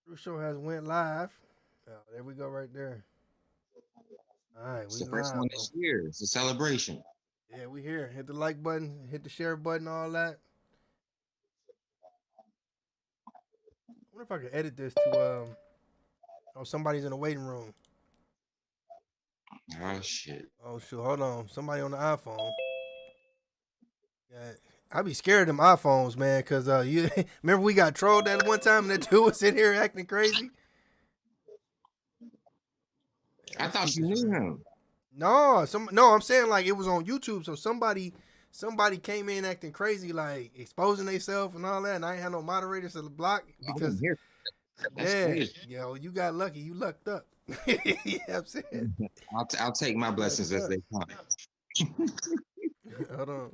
Truce show has went live. Oh, there we go right there. All right, It's we the first live, one bro. this year. It's a celebration. Yeah, we here. Hit the like button, hit the share button, all that. I wonder if I can edit this to oh, somebody's in the waiting room. Oh shit. Oh shoot, hold on. Somebody on the iPhone. Yeah. I be scared of them iPhones, man, cause you remember we got trolled that one time and that dude was sitting here acting crazy. Yeah, I let's keep thought you this knew real. him. No, I'm saying like it was on YouTube, so somebody came in acting crazy, like exposing themselves and all that, and I ain't had no moderators to the block I didn't because hear that. That's yeah, crazy. yo, you got lucky, you lucked up. You know what I'm saying? I'll take my You lucked blessings as up. they come. Hold on.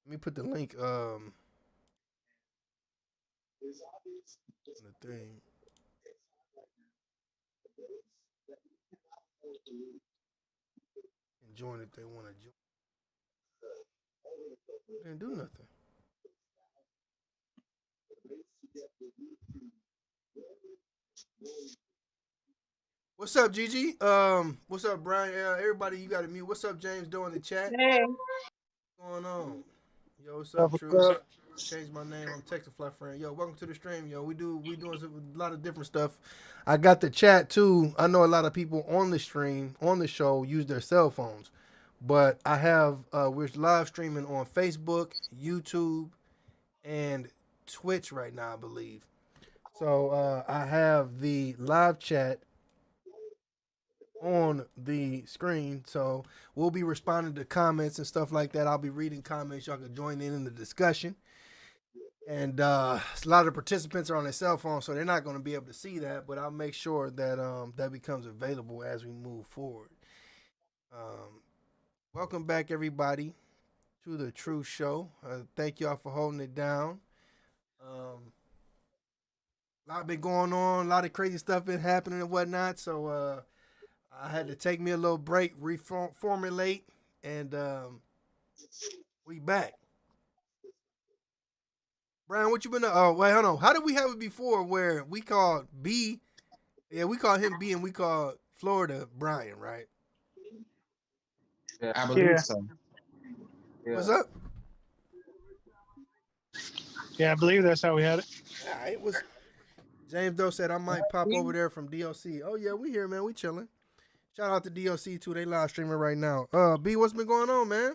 Let me put the link on the thing and join if they want to join. Didn't do nothing. What's up, Gigi? What's up, Brian? Everybody, you got to mute. What's up, James? Doing the chat. Hey, What's going on? Yo, what's up, What's Truce? up? Changed my name. I'm Texas Fly Friend. Yo, welcome to the stream. Yo, we doing a lot of different stuff. I got the chat too. I know a lot of people on the stream on the show use their cell phones, but I have we're live streaming on Facebook, YouTube, and Twitch right now, I believe. So I have the live chat on the screen. So we'll be responding to comments and stuff like that. I'll be reading comments. Y'all can join in the discussion. And a lot of participants are on their cell phone, so they're not going to be able to see that. But I'll make sure that that becomes available as we move forward. Um, welcome back, everybody, to the Truce Show. Thank y'all for holding it down. A lot been going on, a lot of crazy stuff been happening and whatnot. So I had to take me a little break, reformulate, and we back. Brian, what you been? Oh, wait, hold on. How did we have it before where we called B? Yeah, we called him B, and we called Florida Brian, right? I believe Yeah, so. What's Yeah. up? yeah, I believe that's how we had it. Yeah, it was. James Doe said I might pop over there from DLC. Oh yeah, we here, man. We chilling. Shout out to DLC too. They live streaming right now. B, what's been going on, man?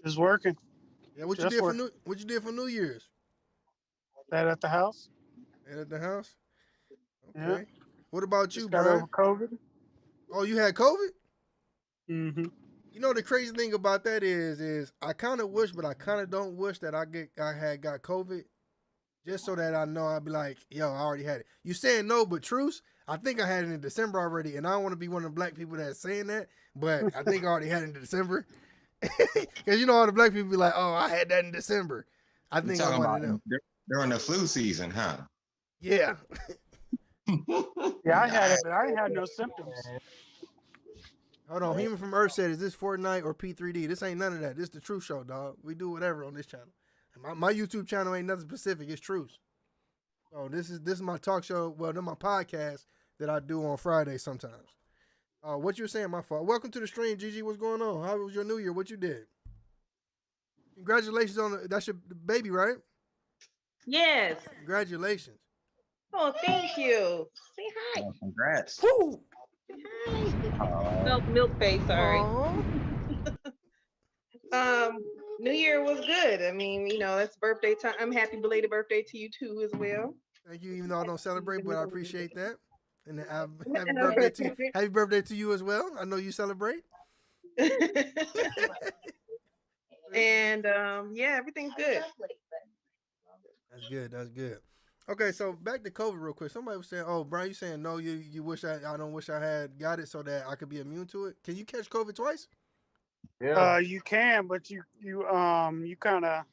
It's working. Yeah, what you Just did for working. New Year's? That at the house. And at the house. Yeah. Okay. What about you, Just got over Brian? COVID. Oh, you had COVID? Mm-hmm. You know the crazy thing about that is I kind of wish, but I kind of don't wish that I had got COVID, just so that I know I'd be like, yo, I already had it. You saying no, but truce, I think I had it in December already, and I don't want to be one of the black people that's saying that, but I think I already had it in December, because you know all the black people be like, oh, I had that in December. I You think I'm talking one about of them. during the flu season, huh? Yeah. Yeah, I had Nah, it, but I ain't had no symptoms. Hold on, Human from Earth said, "Is this Fortnite or P3D?" This ain't none of that. This the Truth Show, dog. We do whatever on this channel. My YouTube channel ain't nothing specific. It's Truth. So this is my talk show. Well, then my podcast that I do on Friday sometimes. What you were saying, my fault. Welcome to the stream, Gigi. What's going on? How was your New Year? What you did? Congratulations on that's your baby, right? yes. Congratulations. Oh, thank you. Say hi. congrats. Woo! Say hi. Oh, Milk face. Sorry. Aww. Um, New Year was good. I mean, that's birthday time. I'm happy belated birthday to you too as well. Thank you. Even though I don't celebrate, but I appreciate that. And happy birthday to you. Happy birthday to you as well. I know you celebrate. and yeah, everything's good. That's good. That's good. Okay, so back to COVID real quick. Somebody was saying, "Oh, Brian, you saying no? You wish I don't wish I had got it so that I could be immune to it. Can you catch COVID twice? yeah. You can, but you kind of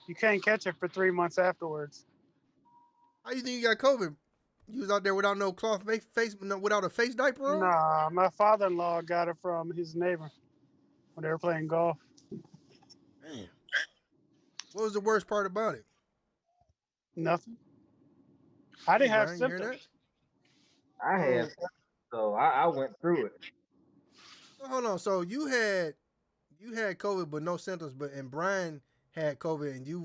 you can't catch it for 3 months afterwards. How you think you got COVID? You was out there without no cloth face no, without a face diaper on. Nah, my father-in-law got it from his neighbor when they were playing golf. Damn. What was the worst part about it? Nothing. I didn't have Brian, you hear that? symptoms. I had, so I went through it. Hold on. So you had COVID but no symptoms, and Brian had COVID and you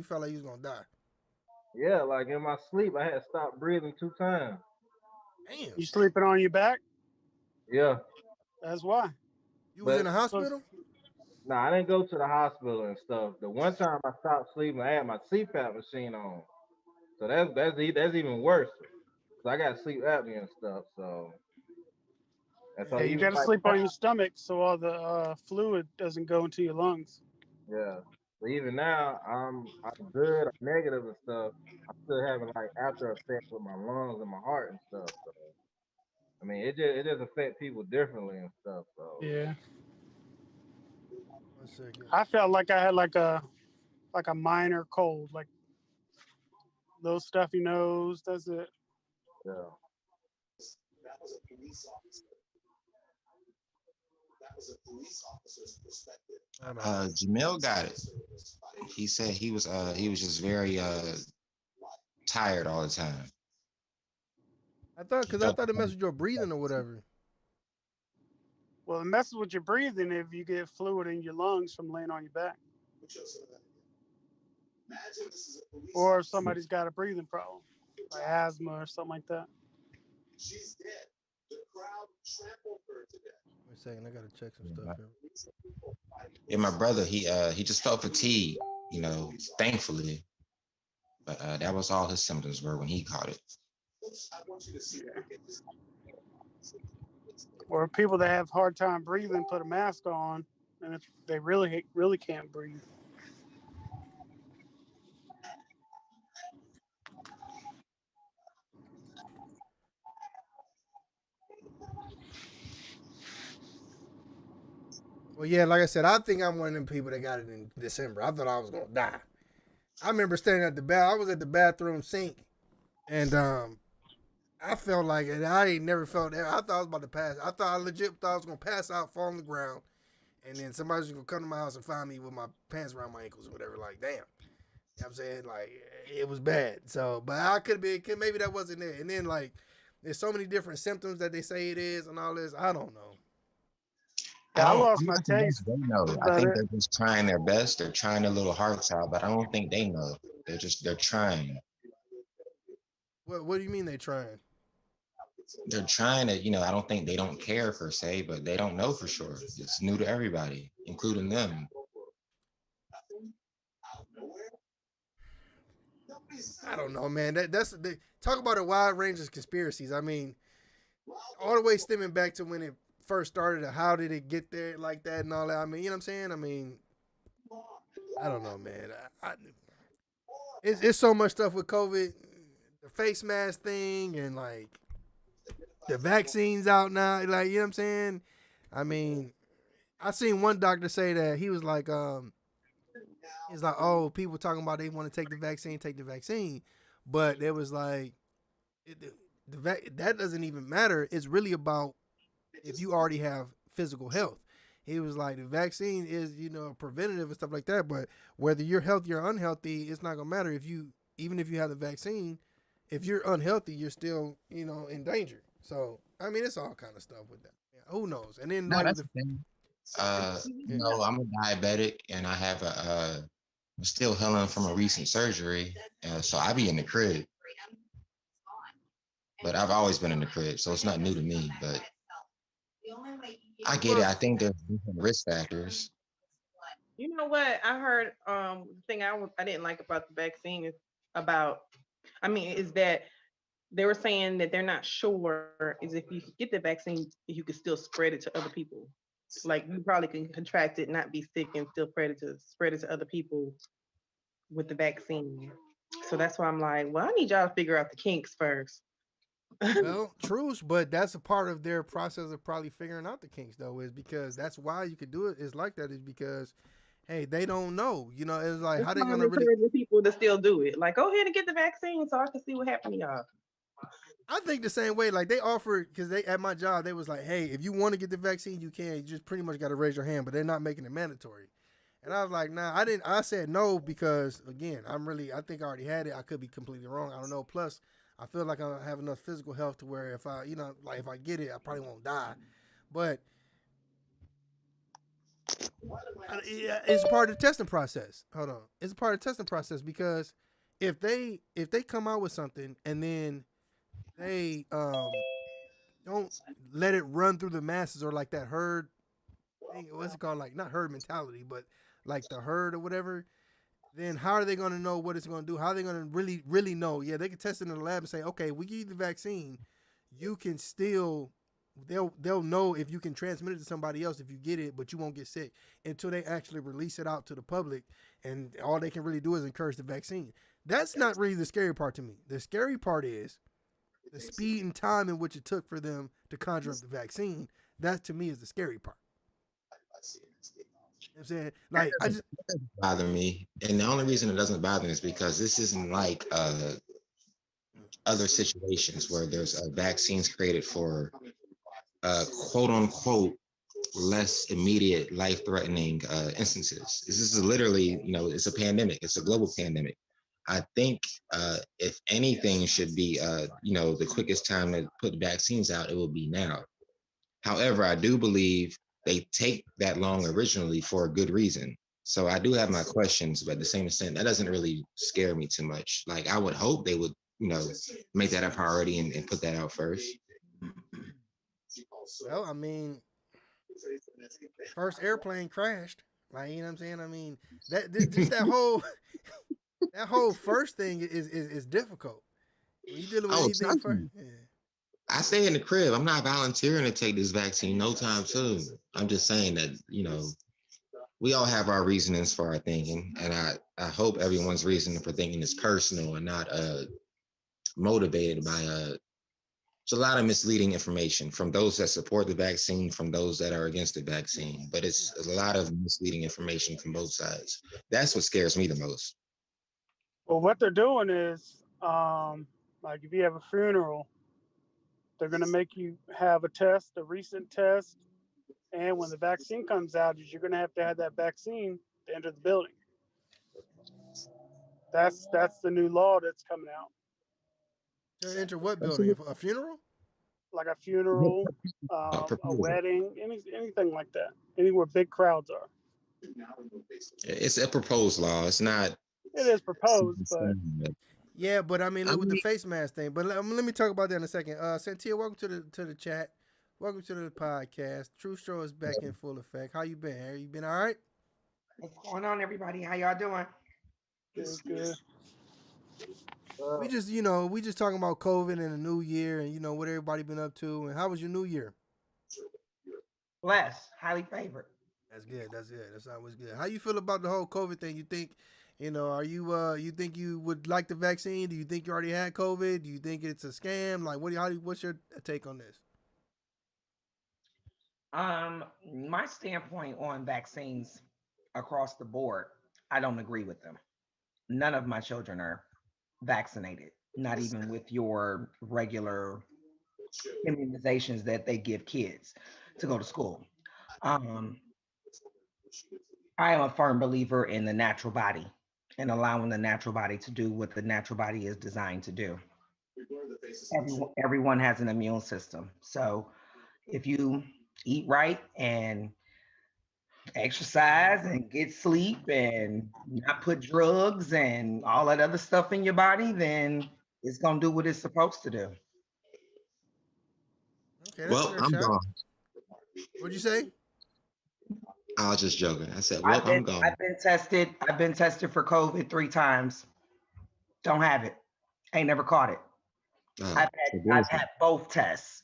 felt like you was gonna die. Yeah, like in my sleep, I had stopped breathing 2 times. Damn. You sleeping on your back? Yeah, That's why. You was in the but hospital? nah, I didn't go to the hospital and stuff. The one time I stopped sleeping, I had my CPAP machine on, so that's even worse. So I got sleep apnea and stuff. So and so Yeah, you even got to like sleep on your stomach so all the fluid doesn't go into your lungs. yeah. So even now, I'm good, I'm negative and stuff. I'm still having like after effects with my lungs and my heart and stuff. So I mean, it just affect people differently and stuff. So Yeah. 1 second. I felt like I had like a minor cold, like those stuffy nose. That's it. yeah. Hold on. Jamil got it. He said he was just very tired all the time. I thought it messed with your breathing or whatever. Well, it messes with your breathing if you get fluid in your lungs from laying on your back, or if somebody's got a breathing problem, like asthma or something like that. Wait a second, I gotta check some stuff here. Yeah, my brother, he just felt fatigued, thankfully. But that was all his symptoms were when he caught it. Yeah. Or people that have hard time breathing put a mask on, and if they really can't breathe. Well, yeah, like I said, I think I'm one of them people that got it in December. I thought I was gonna die. I remember standing at the I was at the bathroom sink, and I felt like it. I ain't never felt that. I thought I was about to pass. I legit thought I was gonna pass out, fall on the ground, and then somebody's gonna come to my house and find me with my pants around my ankles or whatever. Like, damn. You know what I'm saying? Like, it was bad. So, but I could be, maybe that wasn't it. And then, like, there's so many different symptoms that they say it is and all this. I don't know. Yeah, I lost I'm my not convinced taste. they know. That's I about think it. they're just trying their best. They're trying their little hearts out, but I don't think they know. They're trying. What do you mean they trying? They're trying to, I don't think they don't care per se, but they don't know for sure. It's new to everybody, including them. I don't know, man. That's talk about a wide range of conspiracies. I mean, all the way stemming back to when it first started. How did it get there like that and all that? I mean, you know what I'm saying? I mean, I don't know, man. It's so much stuff with COVID, the face mask thing, and like the vaccines out now. Like, you know what I'm saying? I mean, I seen one doctor say that he was like, he's like, oh, people talking about they want to take the vaccine, but it was like, that doesn't even matter. It's really about if you already have physical health. He was like, the vaccine is, preventative and stuff like that, but whether you're healthy or unhealthy, it's not gonna matter even if you have the vaccine, if you're unhealthy, you're still, in danger. So, I mean, it's all kind of stuff with that. Yeah, who knows? And then No, like with that's the, the thing. I'm a diabetic and I have I'm still healing from a recent surgery. So I be in the crib. But I've always been in the crib, so it's not new to me. But I get it. well, I think there's different risk factors. You know what? I heard the thing I didn't like about the vaccine is that they were saying that they're not sure is if you get the vaccine, you can still spread it to other people. Like you probably can contract it, not be sick, and still spread it to other people with the vaccine. So that's why I'm like, well, I need y'all to figure out the kinks first. well, Truce, but that's a part of their process of probably figuring out the kinks, though, is because that's why you could do it. Is like that is because, hey, they don't know. It's like That's how they why I'm gonna really. encouraging people to still do it. Like, go ahead and get the vaccine so I can see what happened to y'all. I think the same way. Like they offered because they at my job they was like, hey, if you want to get the vaccine, you can. You just pretty much got to raise your hand, but they're not making it mandatory. And I was like, nah, I didn't. I said no because again, I think I already had it. I could be completely wrong. I don't know. Plus, I feel like I have enough physical health to where if I, like if I get it, I probably won't die. But it's a part of the testing process. Hold on, it's a part of the testing process because if they come out with something and then they don't let it run through the masses or like that herd thing, what's it called, like not herd mentality, but like the herd or whatever, then how are they going to know what it's going to do? How are they going to really know? Yeah, they can test it in the lab and say, okay, we give you the vaccine, you can still they'll know if you can transmit it to somebody else if you get it, but you won't get sick until they actually release it out to the public, and all they can really do is encourage the vaccine. That's not really the scary part to me. The scary part is the speed and time in which it took for them to conjure up the vaccine. That to me is the scary part. You know what I'm saying? Like I just Bother me, and the only reason it doesn't bother me is because this isn't like other situations where there's vaccines created for quote unquote less immediate life threatening instances. This is literally, it's a pandemic. It's a global pandemic. I think if anything should be, the quickest time to put vaccines out, it will be now. However, I do believe they take that long originally for a good reason. So I do have my questions, but at the same extent, that doesn't really scare me too much. Like I would hope they would, make that a priority and put that out first. well, I mean, first airplane crashed. Like you know what I'm saying? I mean, just that whole first thing is difficult. When you dealing with Oh, anything trust first, me. yeah. I stay in the crib. I'm not volunteering to take this vaccine no time soon. I'm just saying that, we all have our reasonings for our thinking. And I hope everyone's reasoning for thinking is personal and not motivated by it's a lot of misleading information from those that support the vaccine, from those that are against the vaccine. But it's a lot of misleading information from both sides. That's what scares me the most. Well, what they're doing is, like if you have a funeral, they're going to make you have a test, a recent test, and when the vaccine comes out, is you're going to have that vaccine to enter the building. That's the new law that's coming out. To enter what That's building? A funeral? Like a funeral, a proposal. wedding, anything like that. Anywhere big crowds are. It's a proposed law. It's not. It is proposed, but Yeah, but I mean, I look with the mean, face mask thing. But let me talk about that in a second. Santia, welcome to the chat. Welcome to the podcast. True Show is back in full effect. How you been, Harry? You been all right? What's going on, everybody? How y'all doing? good. We just talking about COVID and the new year and what everybody been up to and how was your new year? Blessed, highly favored. That's good. That's good. That's always good. How you feel about the whole COVID thing? You think, are you think you would like the vaccine? Do you think you already had COVID? Do you think it's a scam? Like, what's your take on this? My standpoint on vaccines across the board, I don't agree with them. None of my children are vaccinated, not even with your regular immunizations that they give kids to go to school. Um, I am a firm believer in the natural body and allowing the natural body to do what the natural body is designed to do. Everyone has an immune system. So if you eat right and exercise and get sleep and not put drugs and all that other stuff in your body, then it's going to do what it's supposed to do. Okay, that's a well, fair I'm shout. gone. What'd you say? I was just joking. I said, well, I'm gone. I've been tested for COVID 3 times. Don't have it. Ain't never caught it. Oh, so I've there's had both tests.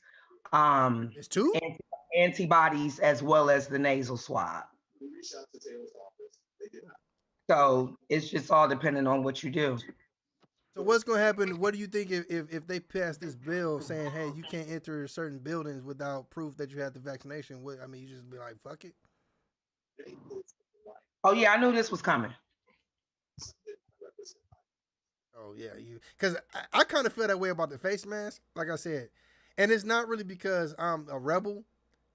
Um, It's two. Antibodies as well as the nasal swab. So it's just all depending on what you do. So what's gonna happen? What do you think if they pass this bill saying, hey, you can't enter certain buildings without proof that you had the vaccination? What I mean, you just be like, fuck it. Oh yeah, I knew this was coming. Oh yeah, because I kind of feel that way about the face mask. Like I said, and it's not really because I'm a rebel.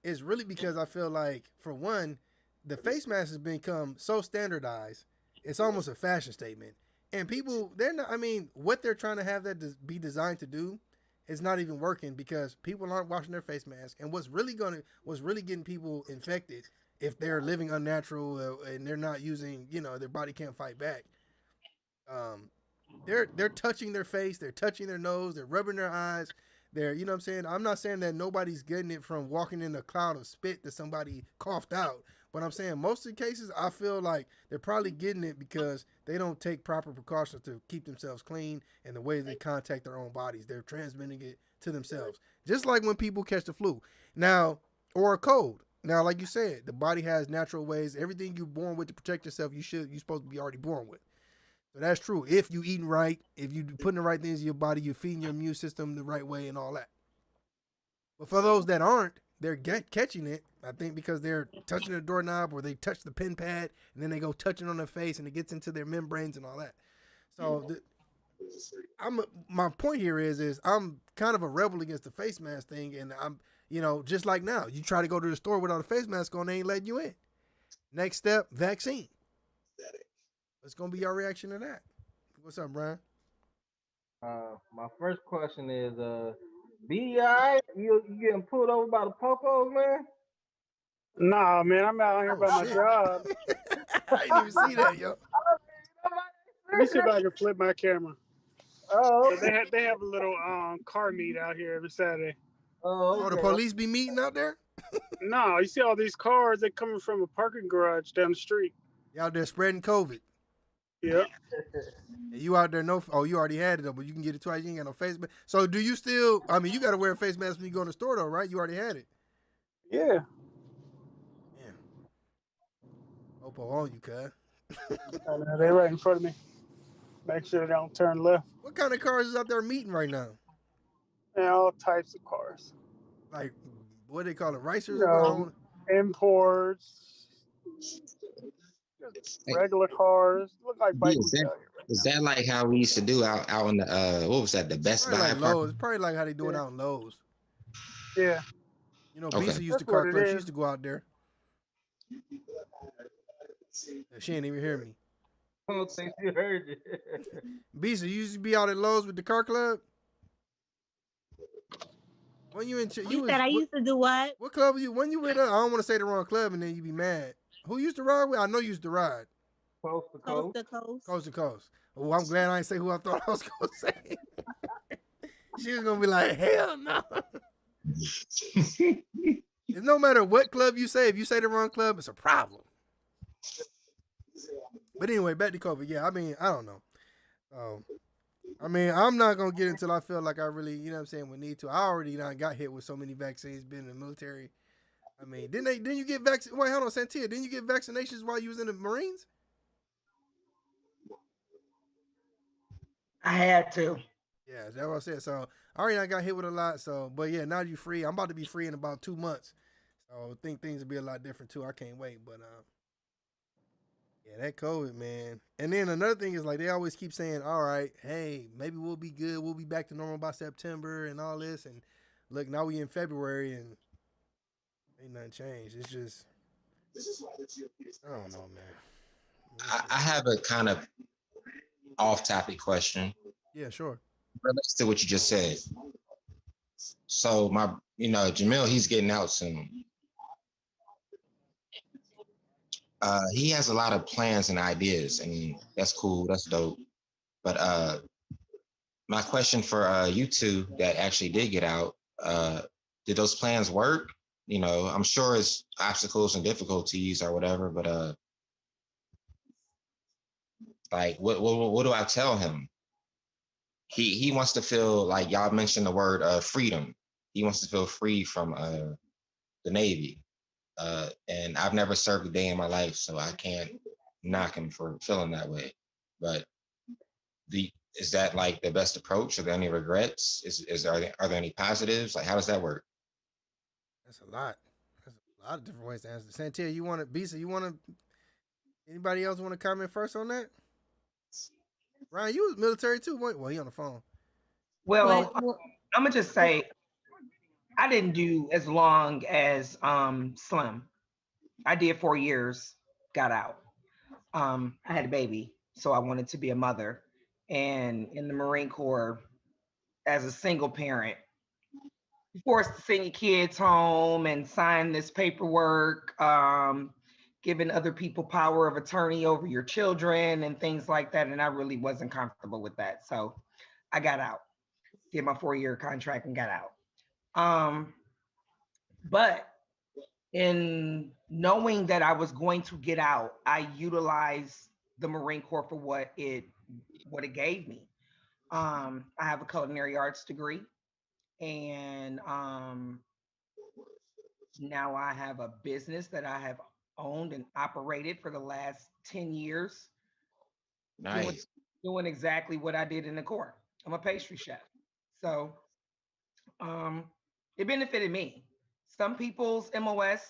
It's really because I feel like, for one, the face mask has become so standardized, it's almost a fashion statement. And people, they're not. I mean, what they're trying to have that be designed to do is not even working because people aren't washing their face mask. And what's really getting people infected if they're living unnatural and they're not using, their body can't fight back. Um, they're touching their face, they're touching their nose, they're rubbing their eyes. They're, you know what I'm saying? I'm not saying that nobody's getting it from walking in a cloud of spit that somebody coughed out. But I'm saying most of the cases, I feel like they're probably getting it because they don't take proper precautions to keep themselves clean and the way they contact their own bodies. They're transmitting it to themselves. Just like when people catch the flu. Now, or a cold. Now, like you said, the body has natural ways. Everything you're born with to protect yourself, you're supposed to be already born with. So that's true. If you eating right, if you putting the right things in your body, you're feeding your immune system the right way and all that. But for those that aren't, they're catching it. I think because they're touching the doorknob or they touch the pen pad and then they go touching on their face and it gets into their membranes and all that. So my point here is I'm kind of a rebel against the face mask thing, and I'm just like now, you try to go to the store without a face mask on, they ain't letting you in. Next step, vaccine. What's gonna be your reaction to that? What's up, Brian? My first question is, be alright? You getting pulled over by the popos, man? Nah, man, I'm out here Oh by my shit! job. I didn't even see that, yo. Let me see if I can flip my camera. Oh, So okay. they have a little car meet out here every Saturday. Oh, Oh, the okay. police be meeting out there? No, you see all these cars, they coming from a parking garage down the street. You out there spreading COVID. Yeah. And you out there you already had it though, but you can get it twice. You ain't got no face mask. So do you still? I mean, you got to wear a face mask when you go in the store though, right? You already had it. Yeah. Damn. Opo on you, cuz. I know, they right in front of me. Make sure they don't turn left. What kind of cars is out there meeting right now? And all types of cars. Like, what do they call it? Racers You or what? know, imports, just Hey, regular cars. Look like B, bike is week that out here right is now. that like how we used to do out in the what was that, the Best Probably Buy like park? Lowe's. It's probably like how they do it Yeah. out in Lowe's. Yeah. Okay. Bisa used to That's what car it club. She is. used to go out there. She ain't even hear me. I don't think she heard you. Bisa, you used to be out at Lowe's with the car club. When you You said I used to do what? what club were you? When you with? I don't want to say the wrong club and then you be mad. Who used to ride with? I know you used to ride Coast to Coast coast. to coast. coast to coast. Oh, I'm glad I didn't say who I thought I was gonna say. She was gonna be like, hell no. It's no matter what club you say. If you say the wrong club, it's a problem. But anyway, back to COVID. Yeah, I mean, I don't know. I mean, I'm not gonna get until I feel like I really, you know what I'm saying, we need to. I already got hit with so many vaccines, been in the military. I mean, didn't you get vaccinated? Wait, hold on, Santia, didn't you get vaccinations while you was in the Marines? I had to. Yeah, that's what I said. So I already got hit with a lot. So, but yeah, now you free. I'm about to be free in about 2 months. So I think things will be a lot different too. I can't wait. But yeah, that COVID, man. And then another thing is like they always keep saying, all right, hey, maybe we'll be good. We'll be back to normal by September and all this. And look, now we in February and ain't nothing changed. It's just I don't know, man. I have a kind of off-topic question Yeah, sure. relates to what you just said. So Jamil, he's getting out soon. He has a lot of plans and ideas, and that's cool. That's dope. But my question for you two that actually did get out, did those plans work? I'm sure it's obstacles and difficulties or whatever, but like what do I tell him? He wants to feel like y'all mentioned the word freedom. He wants to feel free from the Navy. And I've never served a day in my life, so I can't knock him for feeling that way. But is that like the best approach? Are there any regrets? Are there any positives? Like, how does that work? That's a lot. That's a lot of different ways to answer. Santia, you want to, Bisa, you want to, anybody else want to comment first on that? Ryan, you was military too. Well, he on the phone. Well, Well, I'm gonna just say I didn't do as long as Slim. I did 4 years, got out. I had a baby, so I wanted to be a mother. And in the Marine Corps, as a single parent, you're forced to send your kids home and sign this paperwork, giving other people power of attorney over your children and things like that. And I really wasn't comfortable with that. So I got out, did my 4 year contract and got out. But in knowing that I was going to get out, I utilized the Marine Corps for what it gave me. I have a culinary arts degree, and now I have a business that I have owned and operated for the last 10 years, doing Nice. doing exactly what I did in the Corps. I'm a pastry chef. So um, it benefited me. Some people's MOS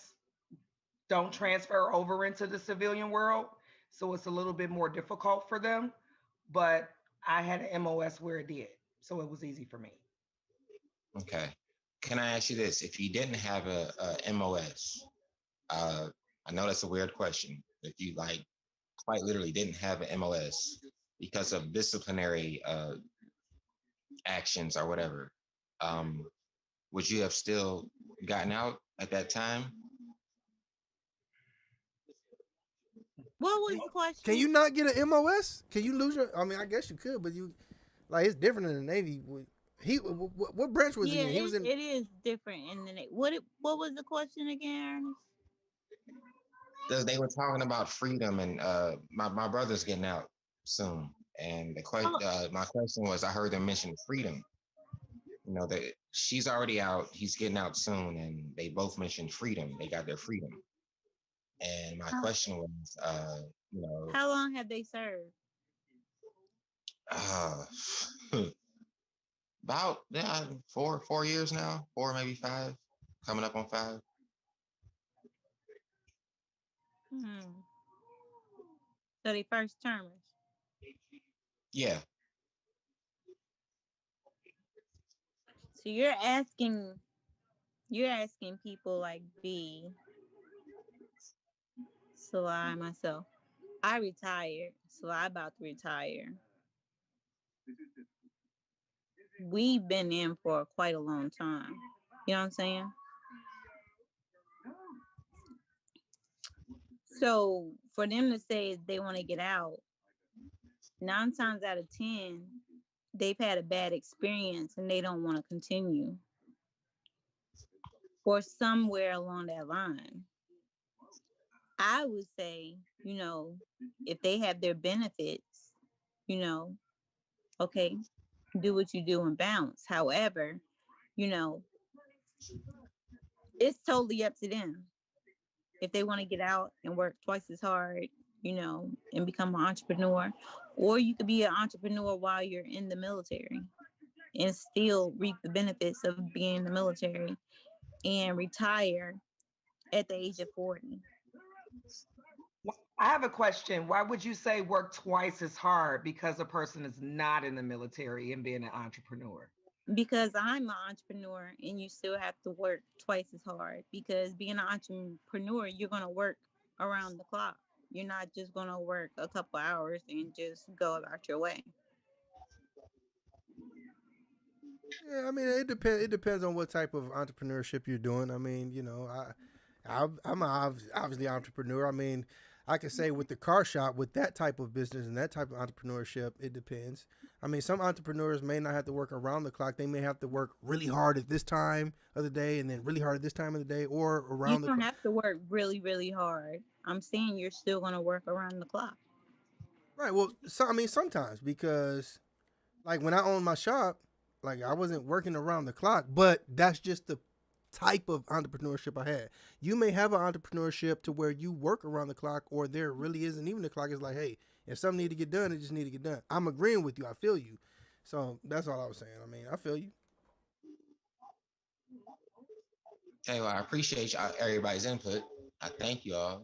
don't transfer over into the civilian world, so it's a little bit more difficult for them. But I had an MOS where it did, so it was easy for me. Okay. Can I ask you this? If you didn't have a MOS, uh, I know that's a weird question. If you like quite literally didn't have an MOS because of disciplinary actions or whatever, um, would you have still gotten out at that time? What was Can, the can question? you not get an MOS? Can you lose your? I mean, I guess you could, but you like it's different in the Navy. He what branch was he Yeah, in? He was in. it is different in the what was the question again, Ernest? They were talking about freedom, and my brother's getting out soon. And Oh, my question was, I heard them mention freedom. You know that she's already out, he's getting out soon, and they both mentioned freedom. They got their freedom. And my how, question was, you know, how long have they served? uh, about yeah, 4 years now, 4 maybe 5, coming up on 5. Hmm. So they first termers. Yeah, So you're asking people like B. So I myself, I retired. So I about to retire. We've been in for quite a long time. You know what I'm saying? So for them to say they want to get out, 9 times out of 10, they've had a bad experience and they don't want to continue, or somewhere along that line. I would say, if they have their benefits, you know, okay, do what you do and bounce. However, you know, it's totally up to them. If they want to get out and work twice as hard, and become an entrepreneur, or you could be an entrepreneur while you're in the military and still reap the benefits of being in the military and retire at the age of 40. I have a question. Why would you say work twice as hard because a person is not in the military and being an entrepreneur? Because I'm an entrepreneur and you still have to work twice as hard, because being an entrepreneur, you're going to work around the clock. You're not just going to work a couple hours and just go about your way. Yeah, I mean, it depends. It depends on what type of entrepreneurship you're doing. I mean, I'm obviously an entrepreneur. I mean, I can say with the car shop, with that type of business and that type of entrepreneurship, it depends. I mean, some entrepreneurs may not have to work around the clock. They may have to work really hard at this time of the day and then really hard at this time of the day, or You around the don't clock. have to work really, really hard. I'm saying you're still going to work around the clock. Right. Well, I mean, sometimes because like when I owned my shop, like I wasn't working around the clock, but that's just the type of entrepreneurship I had. You may have an entrepreneurship to where you work around the clock, or there really isn't even the clock. It's like, hey, if something need to get done, it just need to get done. I'm agreeing with you. I feel you. So that's all I was saying. I mean, I feel you. okay, well, I appreciate everybody's input. I thank you all.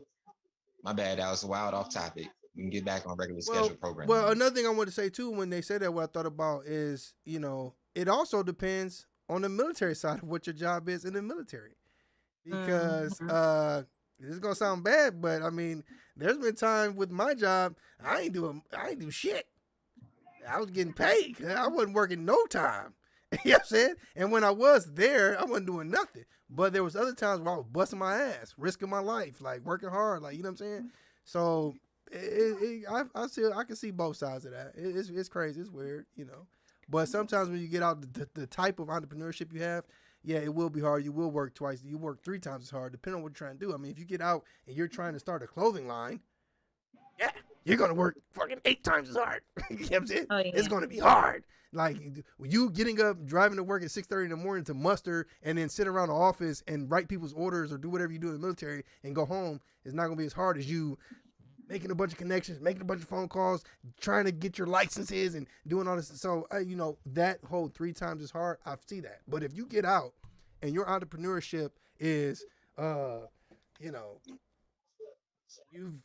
My bad, that was wild off topic. We can get back on regular Well, scheduled programming. well, another thing I want to say too, when they said that, what I thought about is, it also depends on the military side of what your job is in the military, because Mhm. This is gonna sound bad, but I mean, there's been time with my job I ain't do shit. I was getting paid. I wasn't working no time. You know what I'm saying? And when I was there, I wasn't doing nothing. But there was other times where I was busting my ass, risking my life, like working hard, like you know what I'm saying. So I can see both sides of that. It's crazy. It's weird, you know. But sometimes when you get out the type of entrepreneurship you have, yeah, it will be hard. You will work twice. You work three times as hard, depending on what you're trying to do. I mean, if you get out and you're trying to start a clothing line, yeah, you're gonna work fucking 8 times as hard. You know what I'm saying? Oh It's yeah. gonna be hard. Like you getting up, driving to work at 6:30 in the morning to muster, and then sit around the office and write people's orders or do whatever you do in the military and go home is not gonna be as hard as you making a bunch of connections, making a bunch of phone calls, trying to get your licenses and doing all this. So you know that whole 3 times as hard. I see that. But if you get out and your entrepreneurship is, you know, you've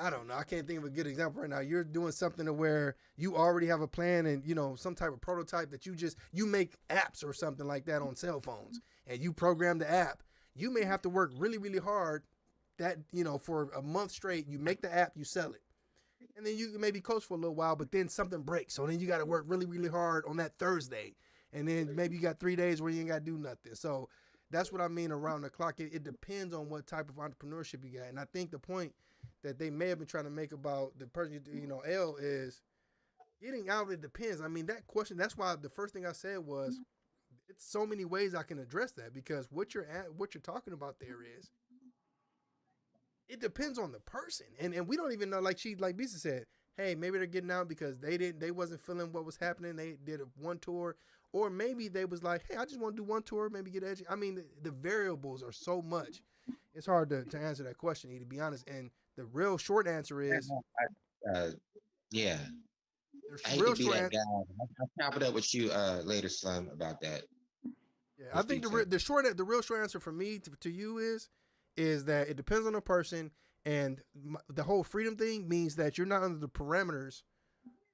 I don't know. I can't think of a good example right now. You're doing something to where you already have a plan and you know some type of prototype that you make apps or something like that on cell phones and you program the app. You may have to work really really hard that you know for a month straight. You make the app, you sell it, and then you maybe coach for a little while, but then something breaks. So then you got to work really really hard on that Thursday, and then maybe you got 3 days where you ain't got to do nothing. So that's what I mean around the clock. It depends on what type of entrepreneurship you got, and I think the point that they may have been trying to make about the person you know L is getting out. It depends. I mean that question. That's why the first thing I said was it's so many ways I can address that because what you're talking about there is it depends on the person, and we don't even know. Like Bisa said, hey, maybe they're getting out because they wasn't feeling what was happening. They did one tour, or maybe they was like, hey, I just want to do one tour, maybe get edgy. I mean, the variables are so much. It's hard to answer that question, to be honest. And the real short answer is Uh, yeah, the I hate to real be short that answer. guy. I'll chop it up with you later, Slim, about that. Yeah, We'll I think speak soon. the real short answer for me to you is that it depends on the person, and the whole freedom thing means that you're not under the parameters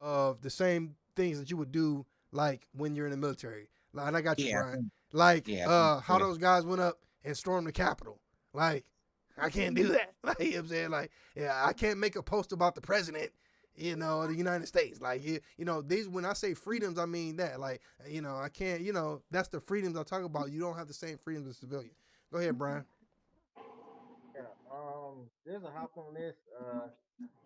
of the same things that you would do like when you're in the military. Like, and I got you, Yeah, Brian. Like yeah, how those guys went up and stormed the Capitol. Like I can't do that. Like you know what I'm saying, like yeah, I can't make a post about the president. You know, of the United States. Like you know, these when I say freedoms, I mean that. Like you know, I can't. You know, that's the freedoms I talk about. You don't have the same freedoms as a civilian. Go ahead, Brian. Yeah, there's a hop on this.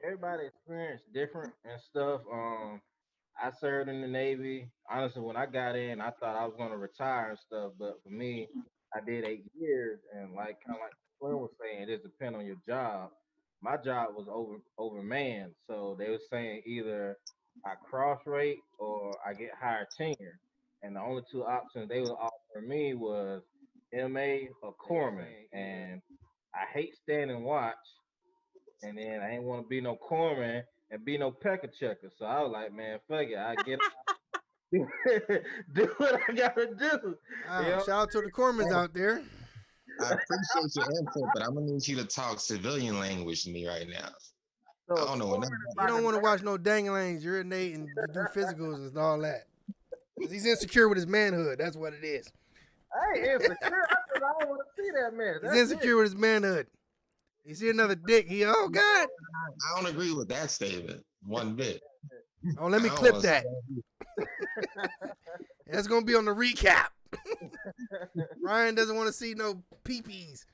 Everybody experience different and stuff. I served in the Navy. Honestly, when I got in, I thought I was gonna retire and stuff, but for me, I did 8 years, and like kind of like Slim was saying, it just depends on your job. My job was overmanned, so they were saying either I cross rate or I get higher tenure, and the only two options they would offer me was MA or corpsman, and I hate stand and watch, and then I ain't want to be no corpsman and be no pecker checker. So I was like, man, fuck it, I get do what I gotta do. You Wow, know? shout out to the corpsmen out there. I appreciate your input, but I'm gonna need you to talk civilian language to me right now. So I a don't know what corpsman none is You like don't a want to watch no dangling, urinate, and do physicals and all that. Cause he's insecure with his manhood. That's what it is. I ain't insecure. I said I don't want to see that man. He's That's it. insecure with his manhood. He see another dick. He oh god. I don't agree with that statement one bit. Oh, let me I don't clip want to see that. That's gonna be on the recap. Ryan doesn't want to see no peepees.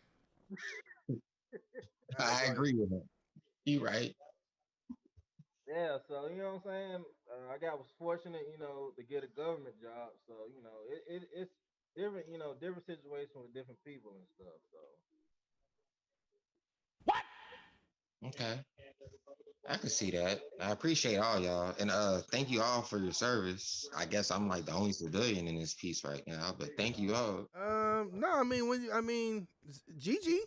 that. I agree with him. You right. Yeah, so you know what I'm saying. Was fortunate, to get a government job. So it's different, different situation with different people and stuff. So Okay. I can see that. I appreciate all y'all. And thank you all for your service. I guess I'm like the only civilian in this piece right now, but thank you all. No, I mean Gigi,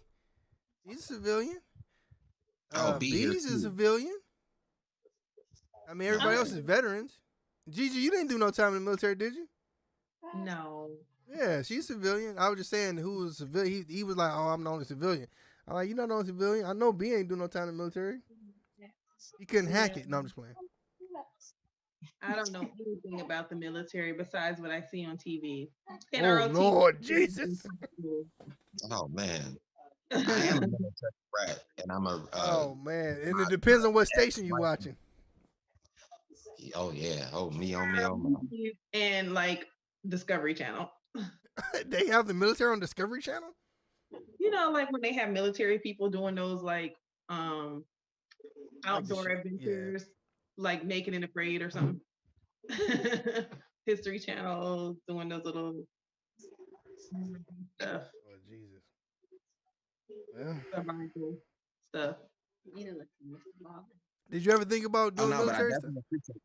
he's a civilian. I'll be here Bees is a too. civilian. I mean everybody I'm else Okay. is veterans. Gigi, you didn't do no time in the military, did you? no. Yeah, she's civilian. I was just saying who was civilian. He was like, oh, I'm the only civilian. I'm like, you're not the only civilian. I know B ain't do no time in the military. He couldn't hack Yeah. it. No, I'm just playing. I don't know anything about the military besides what I see on TV. And Oh ROT. Lord Jesus. Oh man. I am a military brat, and I'm a Oh man, and it my depends on what station you ex-wife. watching. Oh yeah, oh me, oh me, oh me. And like Discovery Channel. They have the military on Discovery Channel. You know, like when they have military people doing those like Like the outdoor shit. Yeah. adventures, like Naked and Afraid or something. History Channel doing those little stuff, Oh Jesus. Well, survival stuff. did you ever think about Oh doing no, but I military stuff? definitely appreciate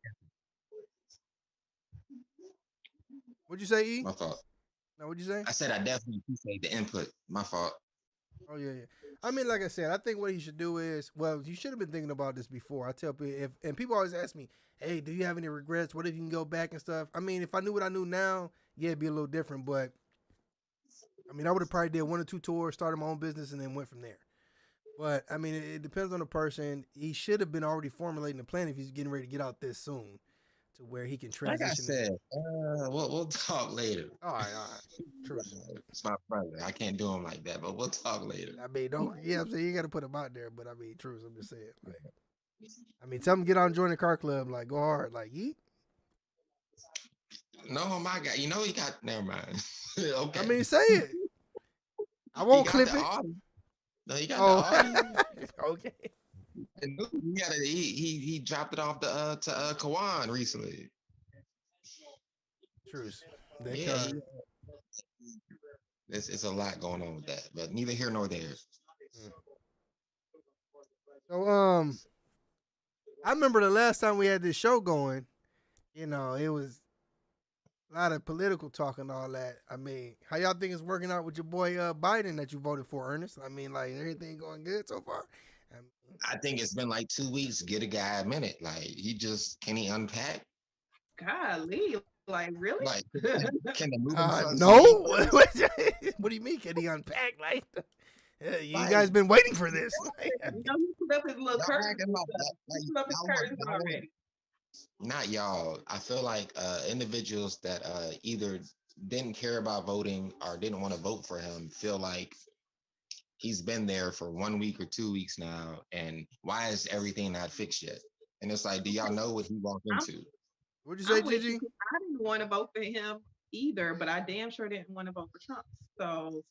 What'd you say, E? my fault. No, what'd you say? I said I definitely appreciate the input. My fault. Oh yeah, yeah. I mean, like I said, I think what he should do is, well, you should have been thinking about this before. I tell people, and people always ask me, "Hey, do you have any regrets? What if you can go back and stuff?" I mean, if I knew what I knew now, yeah, it'd be a little different. But I mean, I would have probably did 1 or 2 tours, started my own business, and then went from there. But I mean, it depends on the person. He should have been already formulating a plan if he's getting ready to get out this soon, to where he can Like I transition. said, we'll talk later. All right, Truce. It's my brother. I can't do him like that, but we'll talk later. I mean, don't. Yeah, I'm saying you got to put him out there. But I mean, Truce. I'm just saying, like, I mean, tell him get on, join the car club, like, go hard, like, yeet. No, my guy. You know he got. Never mind. Okay. I mean, say it. I won't He got clip the it. audio. No, he got Oh, the audio. okay. And he dropped it off to Kawan recently. Truce. That Yeah, car. it's a lot going on with that, but neither here nor there. So, I remember the last time we had this show going. You know, it was a lot of political talk and all that. I mean, how y'all think it's working out with your boy Biden that you voted for, Ernest? I mean, like, everything going good so far? I think it's been like 2 weeks. Get a guy a minute. Like can he unpack? Golly, like really? Like can the moving trucks No. leave? What do you mean? Can he unpack? Like, you Like- guys been waiting for this. You know, he put up his little Y'all curtains. acting like that. He put up his y'all want- curtains y'all want- already. Not y'all. I feel like individuals that either didn't care about voting or didn't want to vote for him feel like he's been there for 1 week or 2 weeks now, and why is everything not fixed yet? And it's like, do y'all know what he walked into? What'd you say, I'm with Gigi? you, 'cause I didn't want to vote for him either, but I damn sure didn't want to vote for Trump. So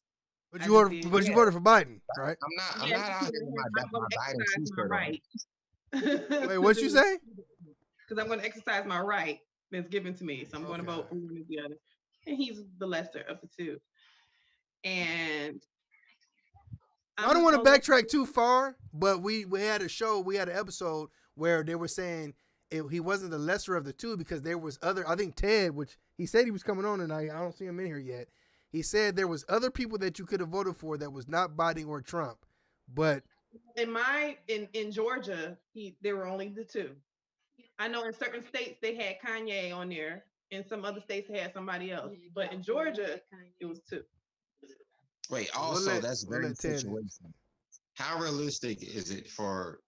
But I you just voted. did, But you yeah. voted for Biden, right? I'm Yeah, not out here with my I'm going to Biden exercise my t-shirt on. right. Wait, what you say? Because I'm going to exercise my right that's given to me. So I'm going to Okay. vote for one or the other. And he's the lesser of the two. And I don't want to so- backtrack too far, but we had a show, we had an episode where they were saying he wasn't the lesser of the two because there was other. I think Ted, which he said he was coming on tonight. I don't see him in here yet. He said there was other people that you could have voted for that was not Biden or Trump, but in Georgia, there were only the two. I know in certain states they had Kanye on there. In some other states they had somebody else. But in Georgia, it was two. Wait, We'll also let- that's we'll very let Ted- situation. How realistic is it for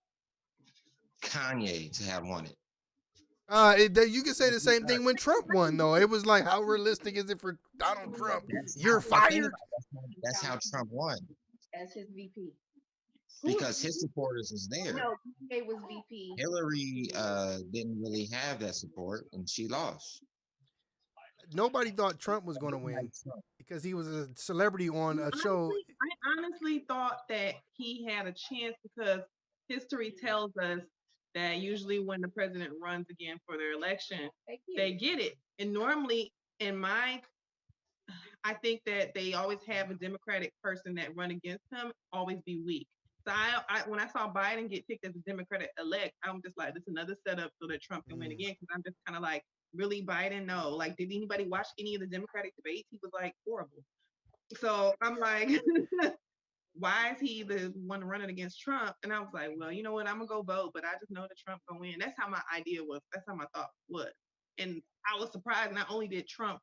Kanye to have won it? you can say the same thing when Trump won, though. It was like, how realistic is it for Donald Trump? You're fired. That's how Trump won, as his VP. because his supporters was there. No, Kanye was VP. Hillary didn't really have that support, and she lost. Nobody thought Trump was going to win because he was a celebrity on a show. I honestly thought that he had a chance because history tells us that usually when the president runs again for their election, they get it. And normally, I think that they always have a Democratic person that run against him always be weak. So when I saw Biden get picked as a Democratic elect, I'm just like, this is another setup so that Trump can win again. Because I'm just kind of like, really, Biden? No. Like, did anybody watch any of the Democratic debates? He was like horrible. So I'm like, why is he the one running against Trump? And I was like, well, you know what? I'm gonna go vote, but I just know that Trump gonna win. That's how my idea was. That's how my thought was. And I was surprised. Not only did Trump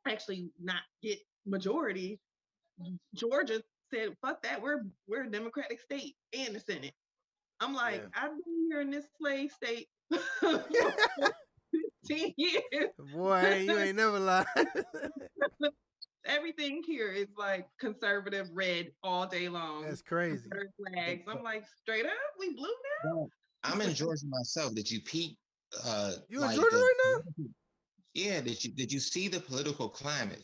actually not get majority, Georgia said, "Fuck that. We're a Democratic state and the Senate." I'm like, Yeah. I've been here in this slave state for 15 years. Boy, you ain't never lied. Everything here is like conservative red all day long. That's crazy. Confederate flags. I'm like, straight up, we blue Well, I'm in Georgia myself. Did you peep You in like Georgia the right yeah, did you see the political climate?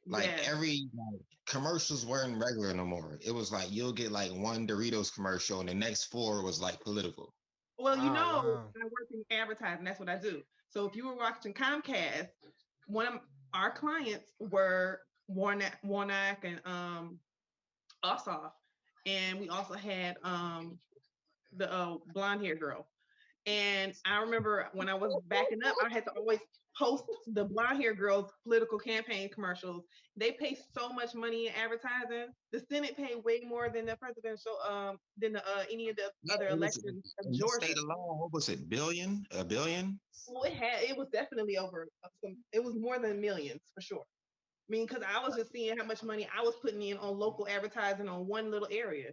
now? Like Yes. every like, commercials weren't regular no more. It was like you'll get like one Doritos commercial and the next four was like political. Well, you now? know, Wow. I work in advertising. That's what I do. So if you were watching Comcast, one of our clients were Warnock and Ossoff, and we also had the blonde hair girl. And I remember when I was backing up, I had to always post the blonde hair girls' political campaign commercials. They pay so much money in advertising. The Senate paid way more than the presidential, than the any of the Yeah, other it was elections of in this Georgia. state alone. What was it? Billion? A billion? Well, it was definitely over some. It was more than millions for sure. I mean, because I was just seeing how much money I was putting in on local advertising on one little area.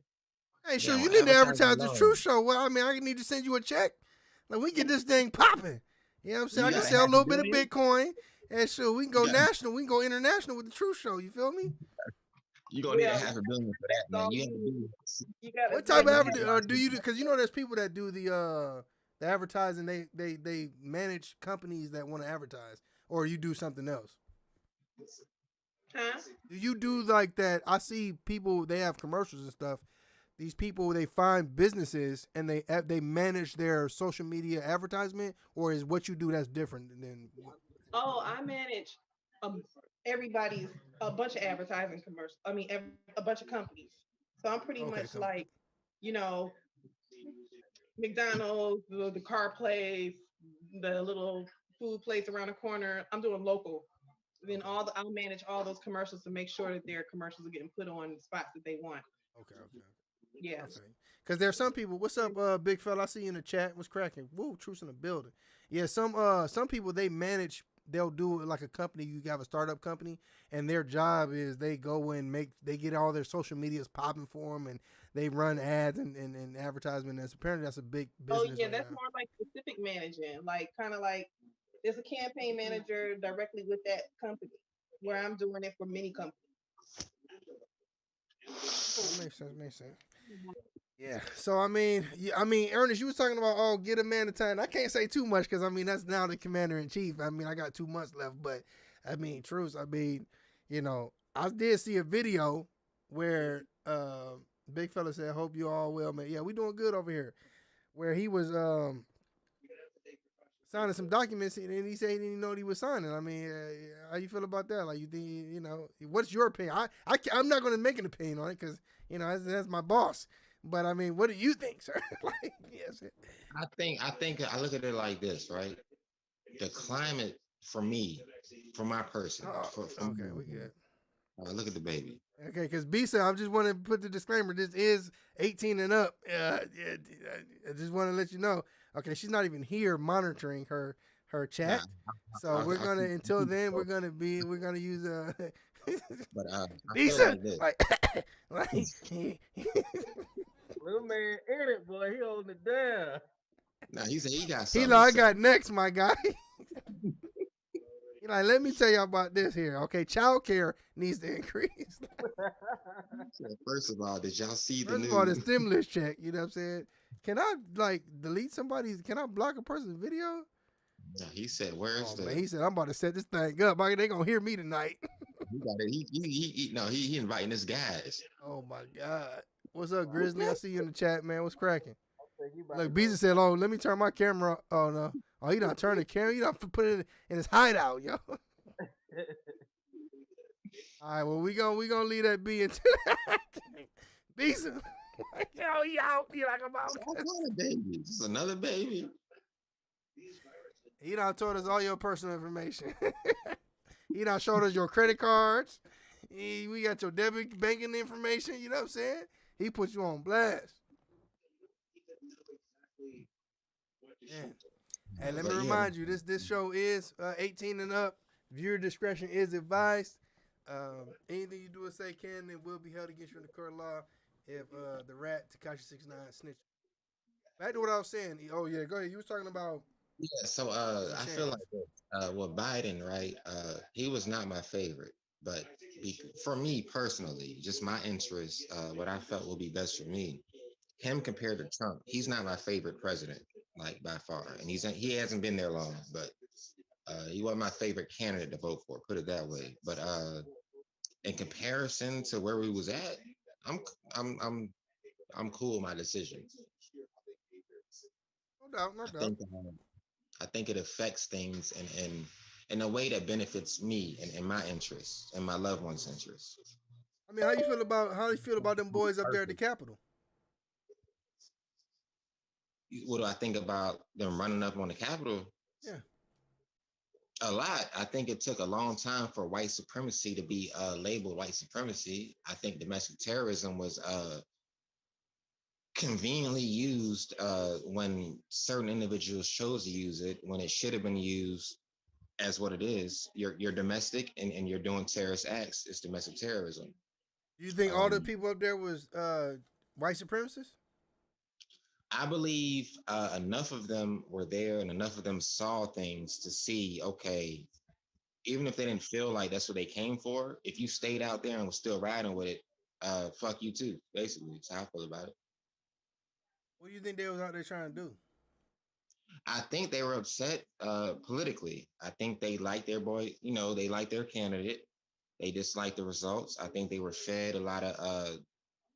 Hey, sure, Yeah, you on need to advertising advertise this Truce alone. show. Well, I mean, I need to send you a check. Like, we get this thing popping. You know what I'm saying? You I can got a sell a half a little bit of billion? Bitcoin. And sure, we can You go got national. We can go international with the Truce show. You feel me? you're gonna need a Well, half a billion for that's that, man. all You have to you do you gotta What type of you you have advertising lots do of you do? Because you know, there's people that do the advertising. They manage companies that want to advertise, or you do something else. huh? Do you do like that? I see people, they have commercials and stuff. These people, they find businesses and they manage their social media advertisement, or is what you do that's different than Oh, I manage um everybody's a bunch of advertising commercials. I mean, a bunch of companies. So I'm pretty okay, much like, you know, McDonald's, the car place, the little food place around the corner. I'm doing local. Then okay, I'll manage all those commercials to make sure that their commercials are getting put on the spots that they want. okay. Yeah. I feel you. Because there's some people. What's up, big fella? I see you in the chat. What's cracking? Woo, Truce in the building. Yeah, some people they manage. They'll do it like a company. You have a startup company, and their job is they go and they get all their social medias popping for them, and they run ads and advertisement. And apparently that's a big Oh business yeah, right that's now. more like specific managing, like kind of like there's a campaign manager directly with that company where I'm doing it for many companies. That makes sense. Makes sense. Yeah. So I mean, Ernest, you was talking about get a man a time. I can't say too much because I mean that's now the commander in chief. I mean I got 2 months left, but I mean, Truce. I mean, I did see a video where big fella said, "Hope you all well, man." Yeah, we doing good over here. Where he was signing some documents and he said he didn't know what he was signing. I mean, how you feel about that? Like, you think what's your opinion? I'm not going to make an opinion on it because that's my boss. But I mean, what do you think, sir? Like, yes. I think I look at it like this, right? The climate for me, for my person, Oh, for okay, me, we good. look at the baby. Okay, because B said, I just want to put the disclaimer. This is 18 and up. I just want to let you know. Okay, she's not even here monitoring her Nah, chat. So we're I gonna keep, until then we're gonna use but I feel Lisa like this. like Little man in it, boy. He holding it down. Now he said he got he something like to I say. got next, my guy. He like, let me tell you about this here. Okay, child care needs to increase. First of all, did y'all see the First of all, the new? stimulus check. You know what I'm saying? Can I like delete somebody's? Can I block a person's video? Yeah, he said, "Where's Oh man, the?" he said I'm about to set this thing up. They gonna hear me tonight. He got it. No, he inviting his guys. Oh my god. What's up, Grizzly? I see you in the chat, man. What's cracking? Think you about to Look, go. Beezy said, "Oh, let me turn my camera." Oh no. Oh, he not turn the camera. He not put it in his hideout, yo. All right, well we gonna leave that be until Beezy. Yo, he out. He like I'm out. It's all kind of babies. It's another baby. He done told us all your personal information. He done showed us your credit cards. We got your debit banking information. You know what I'm saying? He put you on blast. Man. Hey, let me But yeah, remind you, this show is 18 and up. Viewer discretion is advised. Anything you do or say can and will be held against you in the court of law if the rat Takashi 69 snitch. Back to what I was saying. Oh yeah, go ahead. You was talking about yeah. So your I feel like chance. this. With Biden, right? He was not my favorite, But for me personally, just my interest, what I felt will be best for me, him compared to Trump, he's not my favorite president, like by far, and he hasn't been there long, but he wasn't my favorite candidate to vote for. Put it that way. But in comparison to where we was at, I'm I'm I'm I'm cool with my decision. No doubt, no I doubt. think I think it affects things in a way that benefits me and my interests and my loved ones' interests. I mean, how you feel about them boys up there at the Perfect. Capitol? What do I think about them running up on the Capitol? Yeah. A lot. I think it took a long time for white supremacy to be labeled white supremacy. I think domestic terrorism was conveniently used when certain individuals chose to use it when it should have been used as what it is. You're domestic and you're doing terrorist acts. It's domestic terrorism. Do you think all the Um, people up there was white supremacists? I believe enough of them were there and enough of them saw things to see, okay, even if they didn't feel like that's what they came for, if you stayed out there and was still riding with it, fuck you too, basically. That's how I feel about it. What do you think they was out there trying to do? I think they were upset politically. I think they liked their boy, they liked their candidate. They disliked the results. I think they were fed a lot of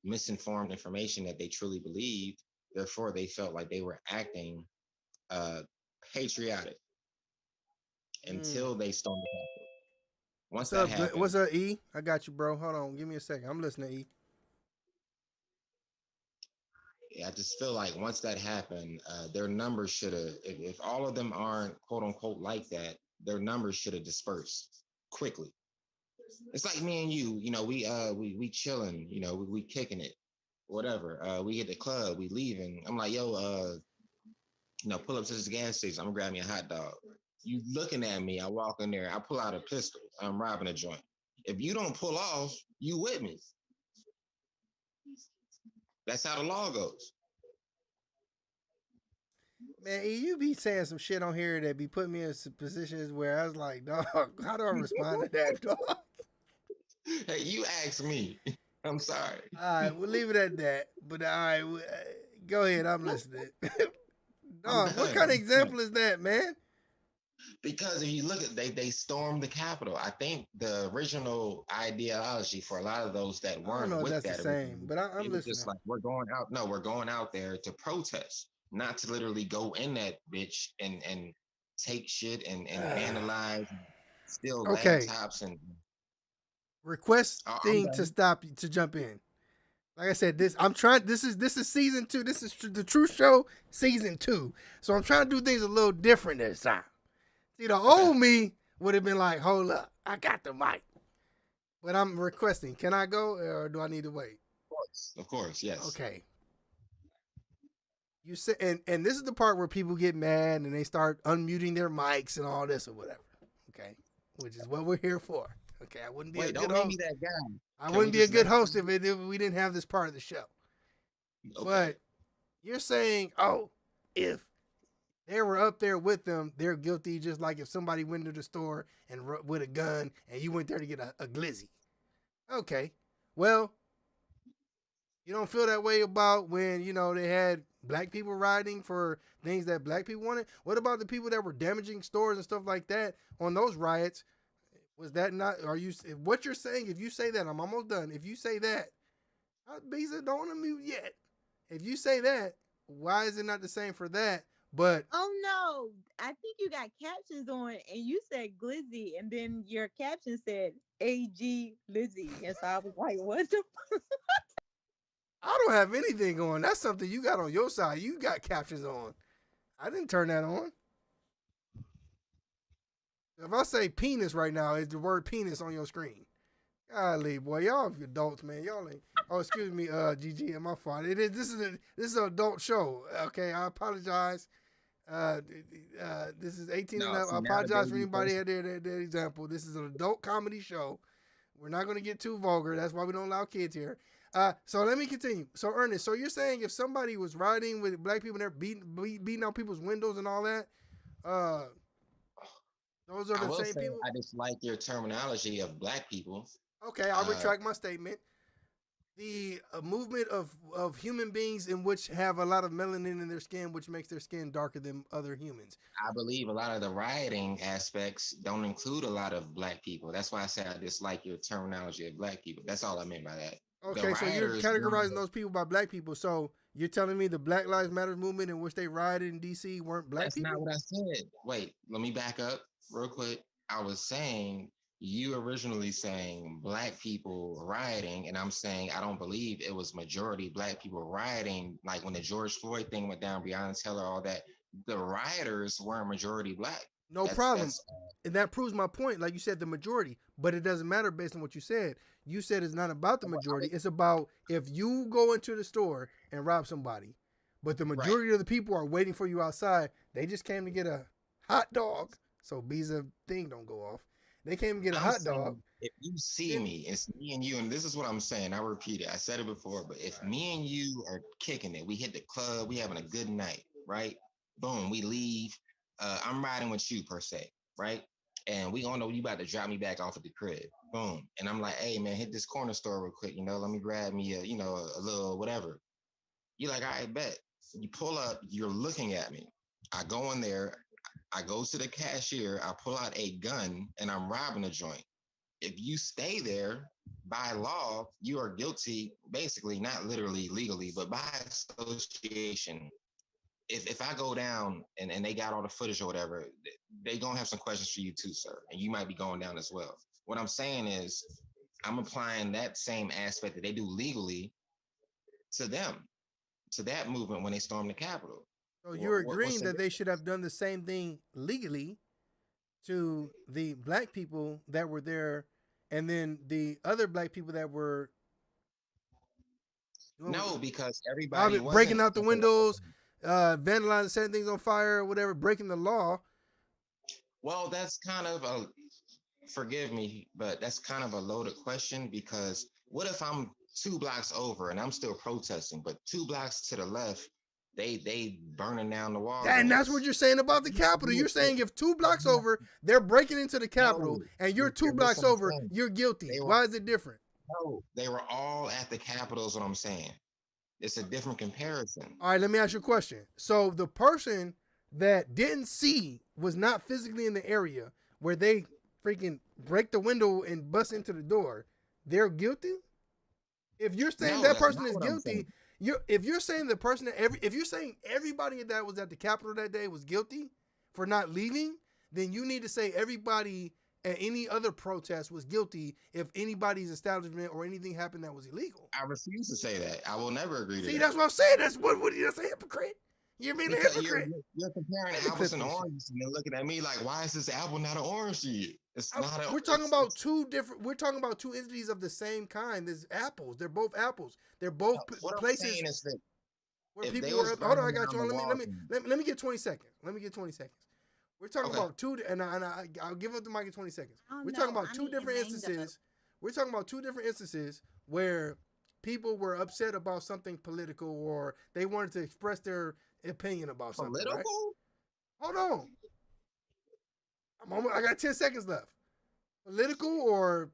misinformed information that they truly believed. Therefore, they felt like they were acting uh, patriotic Mm. until they stormed the Capitol. Once What's that up? happened, What's up, E? I got you, bro. Hold on, give me a second. I'm listening, E. I just feel like once that happened, their numbers should have, if all of them aren't quote unquote like that, their numbers should have dispersed quickly. It's like me and you, we chilling, we kicking it, whatever. We hit the club, we leaving. I'm like, yo, pull up to this gas station. I'm gonna grab me a hot dog. You looking at me? I walk in there. I pull out a pistol. I'm robbing a joint. If you don't pull off, you with me. That's how the law goes. Man, E, you be saying some shit on here that be putting me in some positions where I was like, dog, how do I respond to that, dog? Hey, you asked me. I'm sorry. All right, we'll leave it at that. But all right, go ahead. I'm listening. I'm Dog, what done. kind of I'm done. example is that, man? Because if you look at they stormed the Capitol. I think the original ideology for a lot of those that I don't weren't know if with that's the that same, originally, but I'm it was just listening. like we're going out. No, we're going out there to protest, not to literally go in that bitch and take shit and vandalize, steal Okay, laptops and. request I'm thing to done. stop to jump in. Like I said, this I'm trying. This is season 2. This is the Truce Show season 2. So I'm trying to do things a little different this time. See, the Okay. old me would have been like, "Hold up, I got the mic," but I'm requesting. Can I go, or do I need to wait? Of course, yes. Okay. You say, and this is the part where people get mad and they start unmuting their mics and all this or whatever. Okay, which is what we're here for. Okay, I wouldn't be a Wait, good don't make me host. that guy. I Can we wouldn't be a just good let host if we didn't have this part of the show. Okay. But you're saying, oh, if they were up there with them, they're guilty. Just like if somebody went to the store and with a gun and you went there to get a glizzy. Okay, well, you don't feel that way about when they had black people riding for things that black people wanted. What about the people that were damaging stores and stuff like that on those riots? Was that not? Are you what you're saying? If you say that, I'm almost done. If you say that, Bisa, don't unmute yet. If you say that, why is it not the same for that? But Oh no, I think you got captions on and you said glizzy and then your caption said AG Lizzie. And so I was like, what the I don't have anything on. That's something you got on your side. You got captions on. I didn't turn that on. If I say penis right now, is the word penis on your screen? Golly, boy, y'all adults, man. Y'all ain't. Oh, excuse me, GG, my fault. It is. This is an adult show. Okay, I apologize. Uh, this is 18 and No, up. see I now the apologize for baby anybody person. had their example. This is an adult comedy show. We're not going to get too vulgar. That's why we don't allow kids here. So let me continue. So Ernest, so you're saying if somebody was riding with black people and they're beating out people's windows and all that, uh, Those are I the will same say people. I dislike your terminology of black people. Okay, I'll Uh, retract my statement. The movement of human beings in which have a lot of melanin in their skin, which makes their skin darker than other humans. I believe a lot of the rioting aspects don't include a lot of black people. That's why I say I dislike your terminology of black people. That's all I meant by that. The Okay, so you're rioters during categorizing those people by black people. So you're telling me the Black Lives Matter movement in which they rioted in DC weren't black that's not people? what I said. Wait, let me back up real quick. I was saying you originally saying black people rioting, and I'm saying I don't believe it was majority black people rioting. Like when the George Floyd thing went down, Breonna Taylor, all that. The rioters weren't majority black. No That's problem. that's And that proves my point. Like you said, the majority, but it doesn't matter based on what you said. You said it's not about the majority. It's about if you go into the store and rob somebody, but the right. majority of the people are waiting for you outside. They just came to get a hot dog. So Visa thing don't go off. They came to get a I'm hot dog. saying if you see Then me, it's me and you, and this is what I'm saying. I repeat it. I said it before, but if me and you are kicking it, we hit the club, we having a good night, right? Boom, we leave. I'm riding with you per se, right? And we all know you about to drop me back off at the crib. Boom. And I'm like, hey man, hit this corner store real quick, let me grab me a little whatever. You're like, all right, bet. You pull up, you're looking at me. I go in there, I go to the cashier, I pull out a gun, and I'm robbing a joint. If you stay there, by law, you are guilty, basically, not literally legally, but by association. If I go down and they got all the footage or whatever, they gonna have some questions for you too, sir. And you might be going down as well. What I'm saying is I'm applying that same aspect that they do legally to them, to that movement when they storm the Capitol. so you're What's agreeing the that they should have done the same thing legally to the black people that were there, and then the other black people that were doing no, because everybody robbing, breaking wasn't out the windows, vandalizing, setting things on fire, or whatever, breaking the law. well, that's kind of a forgive me, but that's kind of a loaded question because what if I'm 2 blocks over and I'm still protesting, but 2 blocks to the left, they burning down the And that's what Walgreens. you're saying about the Capitol. You're saying if 2 blocks over, they're breaking into the Capitol, No, and you're two here's blocks what I'm over, saying. you're guilty. They were Why is it different? no, they were all at the Capitol. Is what I'm saying. It's a different comparison. All right, let me ask you a question. So the person that didn't see was not physically in the area where they freaking break the window and bust into the door. They're guilty. If you're saying No, that that's person not is what I'm saying. guilty, if you're saying the person that if you're saying everybody that was at the Capitol that day was guilty for not leaving, then you need to say everybody at any other protest was guilty if anybody's establishment or anything happened that was illegal. I refuse to say that. I will never agree to See, that. that's what I'm saying. That's a hypocrite. You're being a Because hypocrite. you're comparing Let me apples clip and this shit. oranges and then looking at me like, why is this apple not an orange to you? It's not a. We're talking about It's two different. We're talking about two entities of the same kind. There's apples. They're both apples. They're both what I'm places saying is that where if they people was were. Hold on, I burning got down you the on. Walgreens, Let me get 20 seconds. Let me get 20 seconds. We're talking okay, about two, I'll give up the mic in 20 seconds. Oh We're talking no, about I two mean different mango. instances. We're talking about two different instances where people were upset about something political or they wanted to express their opinion about something, right? political. Hold on. I got 10 seconds left. Political or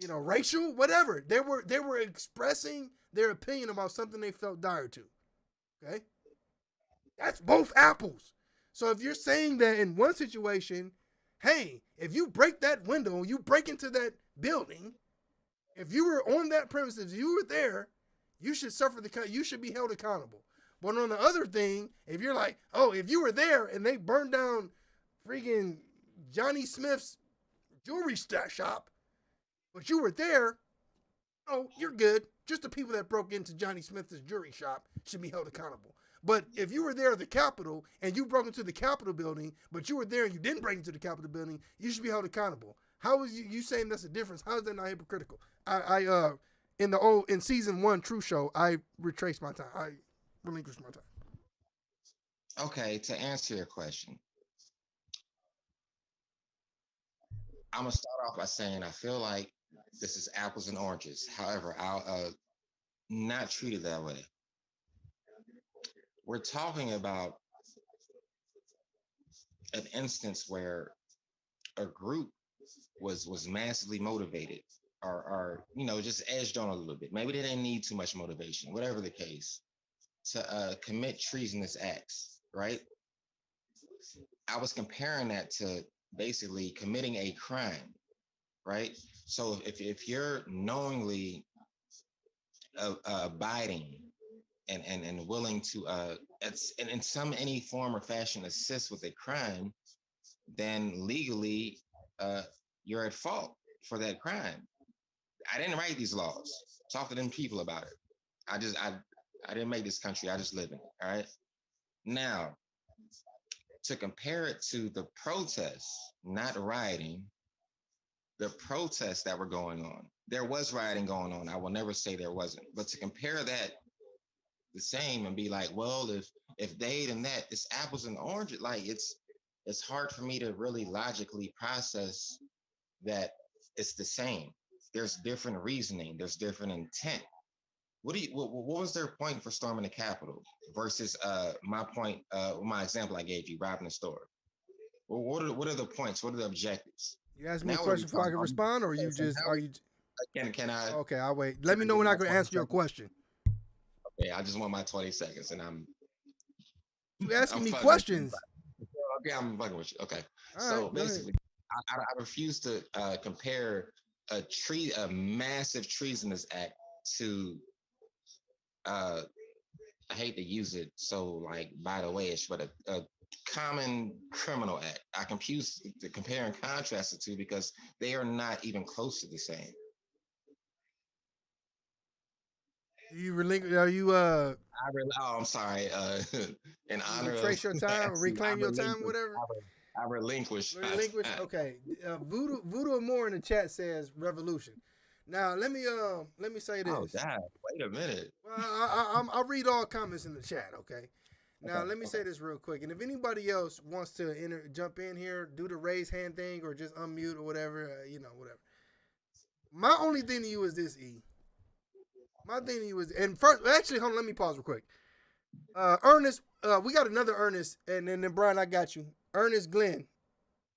racial, whatever. They were expressing their opinion about something they felt dire to. Okay? That's both apples. So if you're saying that in one situation, hey, if you break that window, you break into that building, if you were on that premises, you were there, you should you should be held accountable. But on the other thing, if you're like, oh, if you were there and they burned down freaking Johnny Smith's jewelry shop, but you were there, oh, you're good. Just the people that broke into Johnny Smith's jewelry shop should be held accountable. But if you were there at the Capitol and you broke into the Capitol building, but you were there and you didn't break into the Capitol building, you should be held accountable. How is you saying that's a difference? How is that not hypocritical? In season 1 Truce show, I retraced my time. I relinquished my time. Okay, to answer your question, I'm gonna start off by saying I feel like this is apples and oranges. However, I'll not treat it that way. We're talking about an instance where a group was massively motivated or just edged on a little bit. Maybe they didn't need too much motivation, whatever the case, to commit treasonous acts, right? I was comparing that to basically committing a crime, right? So if you're knowingly abiding and willing to it's in some any form or fashion assist with a crime, then legally uh you're at fault for that crime. I didn't write these laws. Talk to them people about it. I didn't make this country. I just live in it. All right. Now, to compare it to the protests, not rioting, the protests that were going on. There was rioting going on. I will never say there wasn't. But to compare that the same and be like, well, if they and that, it's apples and oranges. Like it's hard for me to really logically process that it's the same. There's different reasoning. There's different intent. What was their point for storming the Capitol versus my point, my example I gave you, robbing the store? Well, what are the points? What are the objectives? You ask me a Now what are we question before I talking can about? respond, or you Okay, so just now are you? can I Okay, I'll wait. can Let me I know give when you I my can 20 answer your seconds? question. Okay, I just want my 20 seconds and I'm You I'm asking me fucking with you. questions? Okay, I'm fucking with you. Okay. All So right, go ahead. basically, I refuse to compare a massive treasonous act to uh I hate to use it so like by the way ish, but a common criminal act. I confuse to compare and contrast the two because they are not even close to the same. Do you relinquish? Are you Oh, I'm sorry. In you honor retrace of your time or actually, reclaim your time, whatever? I relinquish my Relinquish. time. Okay. Voodoo Moore in the chat says revolution. Now let me say Oh this. God! Wait a minute. Well, I'll read all comments in the chat. Okay. Now Okay. let me say this real quick, and if anybody else wants to jump in here, do the raise hand thing or just unmute or whatever, whatever. My only thing to you is this, E. My thing to you is, and first, actually, hold on, let me pause real quick. Ernest, we got another Ernest, and then Brian, I got you. Ernest Glenn,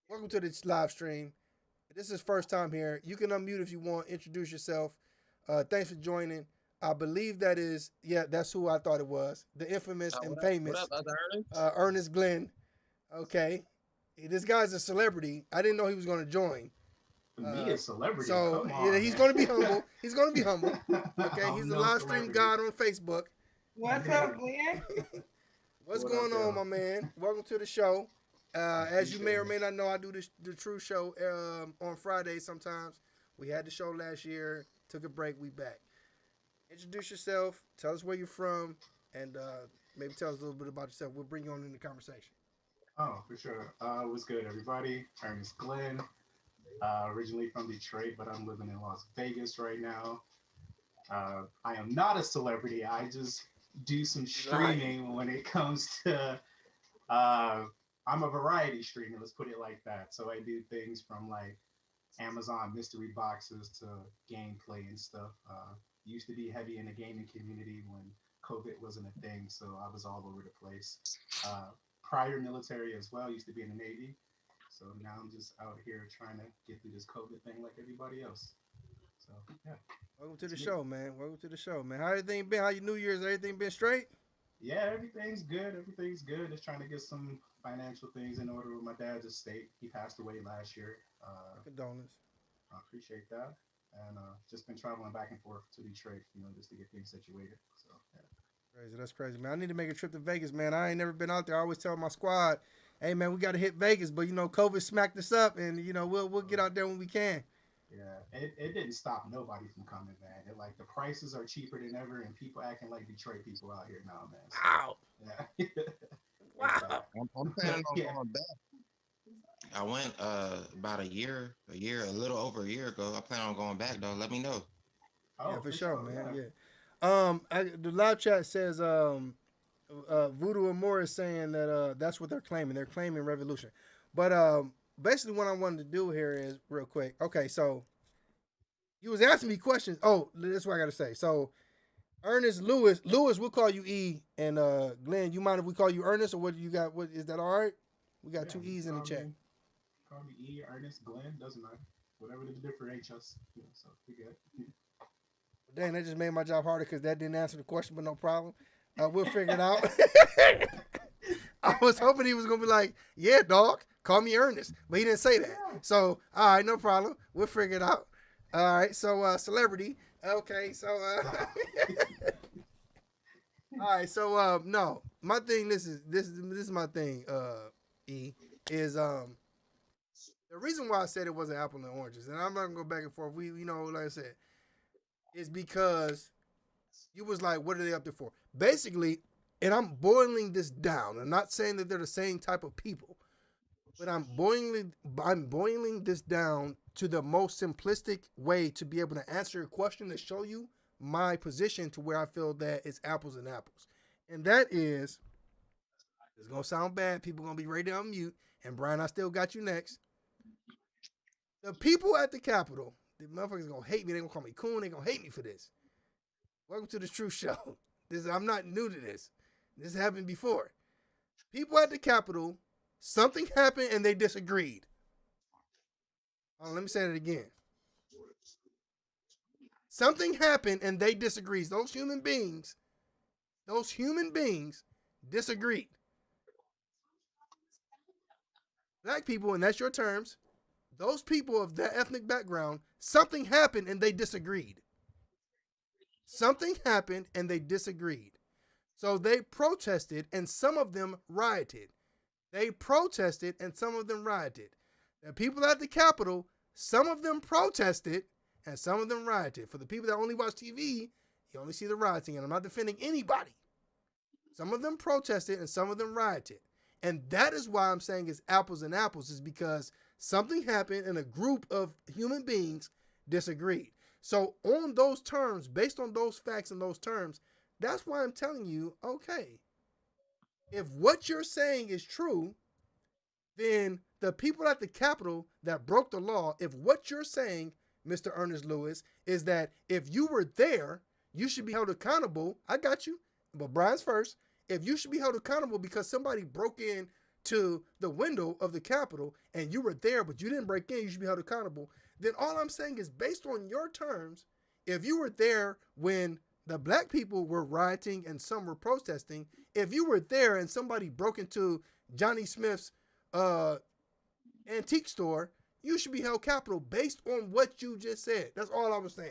welcome to this live stream. This is first time here. You can unmute if you want. Introduce yourself. Thanks for joining. I believe that's who I thought it was. The infamous and What famous up, other Ernest? Ernest Glenn. Okay. This guy's a celebrity. I didn't know he was going to join. Me a celebrity? So Come on, he's man. going to be humble. He's going to be humble. Okay. I'm He's a no live stream celebrity. god on Facebook. What's up, Glenn? What's What going up, on, y'all? my man? Welcome to the show. As you may or Appreciate may not know, I do the Truce show on Fridays sometimes. We had the show last year, took a break, we back. Introduce yourself, tell us where you're from, and maybe tell us a little bit about yourself. We'll bring you on in the conversation. Oh, for sure. What's good, everybody? Ernest Glenn. Originally from Detroit, but I'm living in Las Vegas right now. I am not a celebrity. I just do some streaming when it comes to. I'm a variety streamer. Let's put it like that. So I do things from like Amazon mystery boxes to gameplay and stuff. Used to be heavy in the gaming community when COVID wasn't a thing, so I was all over the place. Prior military as well. Used to be in the Navy, so now I'm just out here trying to get through this COVID thing like everybody else. So yeah. Welcome to the show, man. Welcome to the show, man. How everything been? How your New Year's? Everything been straight? Yeah, everything's good. Everything's good. Just trying to get some financial things in order with my dad's estate. He passed away last year. Condolence. I appreciate that. And just been traveling back and forth to Detroit, just to get things situated. So, yeah. Crazy. That's crazy, man. I need to make a trip to Vegas, man. I ain't never been out there. I always tell my squad, hey, man, we got to hit Vegas, but, COVID smacked us up, and, we'll get out there when we can. Yeah, it didn't stop nobody from coming, man. The prices are cheaper than ever, and people acting like Detroit people out here now, man. So, Wow. yeah. Wow. I'm planning on Yeah. going back. I went about a little over a year ago. I plan on going back though. Let me know. Oh, Yeah, for sure, man. yeah. Yeah. The live chat says Voodoo and Moore is saying that that's what they're claiming. They're claiming revolution. But basically what I wanted to do here is real quick. Okay, so you was asking me questions. Oh, that's what I gotta say. So Ernest Lewis, we'll call you E, and Glenn, you mind if we call you Ernest, or what do you got? What is that all right? We got Yeah, two you can E's in the chat. call me E, Ernest, Glenn, doesn't matter. Whatever to differentiate us. So we good. Dang, that just made my job harder because that didn't answer the question, but no problem. We'll figure it out. I was hoping he was gonna be like, "Yeah, dog, call me Ernest," but he didn't say that. So, all right, no problem. We'll figure it out. All right. So, celebrity. Okay. So, all right. So, no, my thing. This is my thing. E is the reason why I said it wasn't apple and oranges, and I'm not gonna go back and forth. Like I said, is because you was like, what are they up there for? Basically, and I'm boiling this down. I'm not saying that they're the same type of people, but I'm boiling this down to the most simplistic way to be able to answer your question to show you my position to where I feel that it's apples and apples. And that is, it's gonna sound bad. People gonna be ready to unmute. And Brian, I still got you next. The people at the Capitol, the motherfuckers gonna hate me. They gonna call me coon. They gonna hate me for this. Welcome to the Truce Show. I'm not new to this. This happened before. People at the Capitol, something happened and they disagreed. Let me say that again. Something happened and they disagreed. Those human beings disagreed. Black people, and that's your terms, those people of that ethnic background, something happened and they disagreed. Something happened and they disagreed. So they protested and some of them rioted. They protested and some of them rioted. The people at the Capitol, some of them protested and some of them rioted. For the people that only watch TV, you only see the rioting, and I'm not defending anybody. Some of them protested and some of them rioted. And that is why I'm saying it's apples and apples, is because something happened and a group of human beings disagreed. So on those terms, based on those facts and those terms, that's why I'm telling you, okay, if what you're saying is true, then the people at the Capitol that broke the law, if what you're saying, Mr. Ernest Lewis, is that if you were there, you should be held accountable. I got you. But Brian's first. If you should be held accountable because somebody broke in to the window of the Capitol and you were there, but you didn't break in, you should be held accountable. Then all I'm saying is, based on your terms, if you were there when the black people were rioting and some were protesting, if you were there and somebody broke into Johnny Smith's uh, antique store, you should be held accountable based on what you just said. That's all I was saying.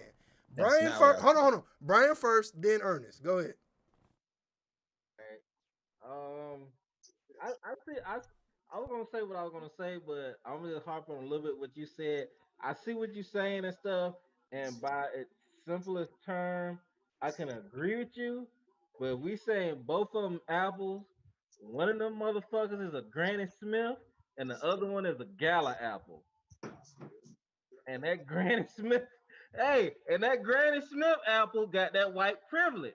That's Brian not what first. I Hold on. Brian first, then Ernest. Go ahead. Okay. I see. I was gonna say what I was gonna say, but I'm gonna harp on a little bit what you said. I see what you're saying and stuff, and by its simplest term, I can agree with you. But if we saying both of them apples, one of them motherfuckers is a Granny Smith, and the other one is a Gala apple. And that Granny Smith, hey, and that Granny Smith apple got that white privilege.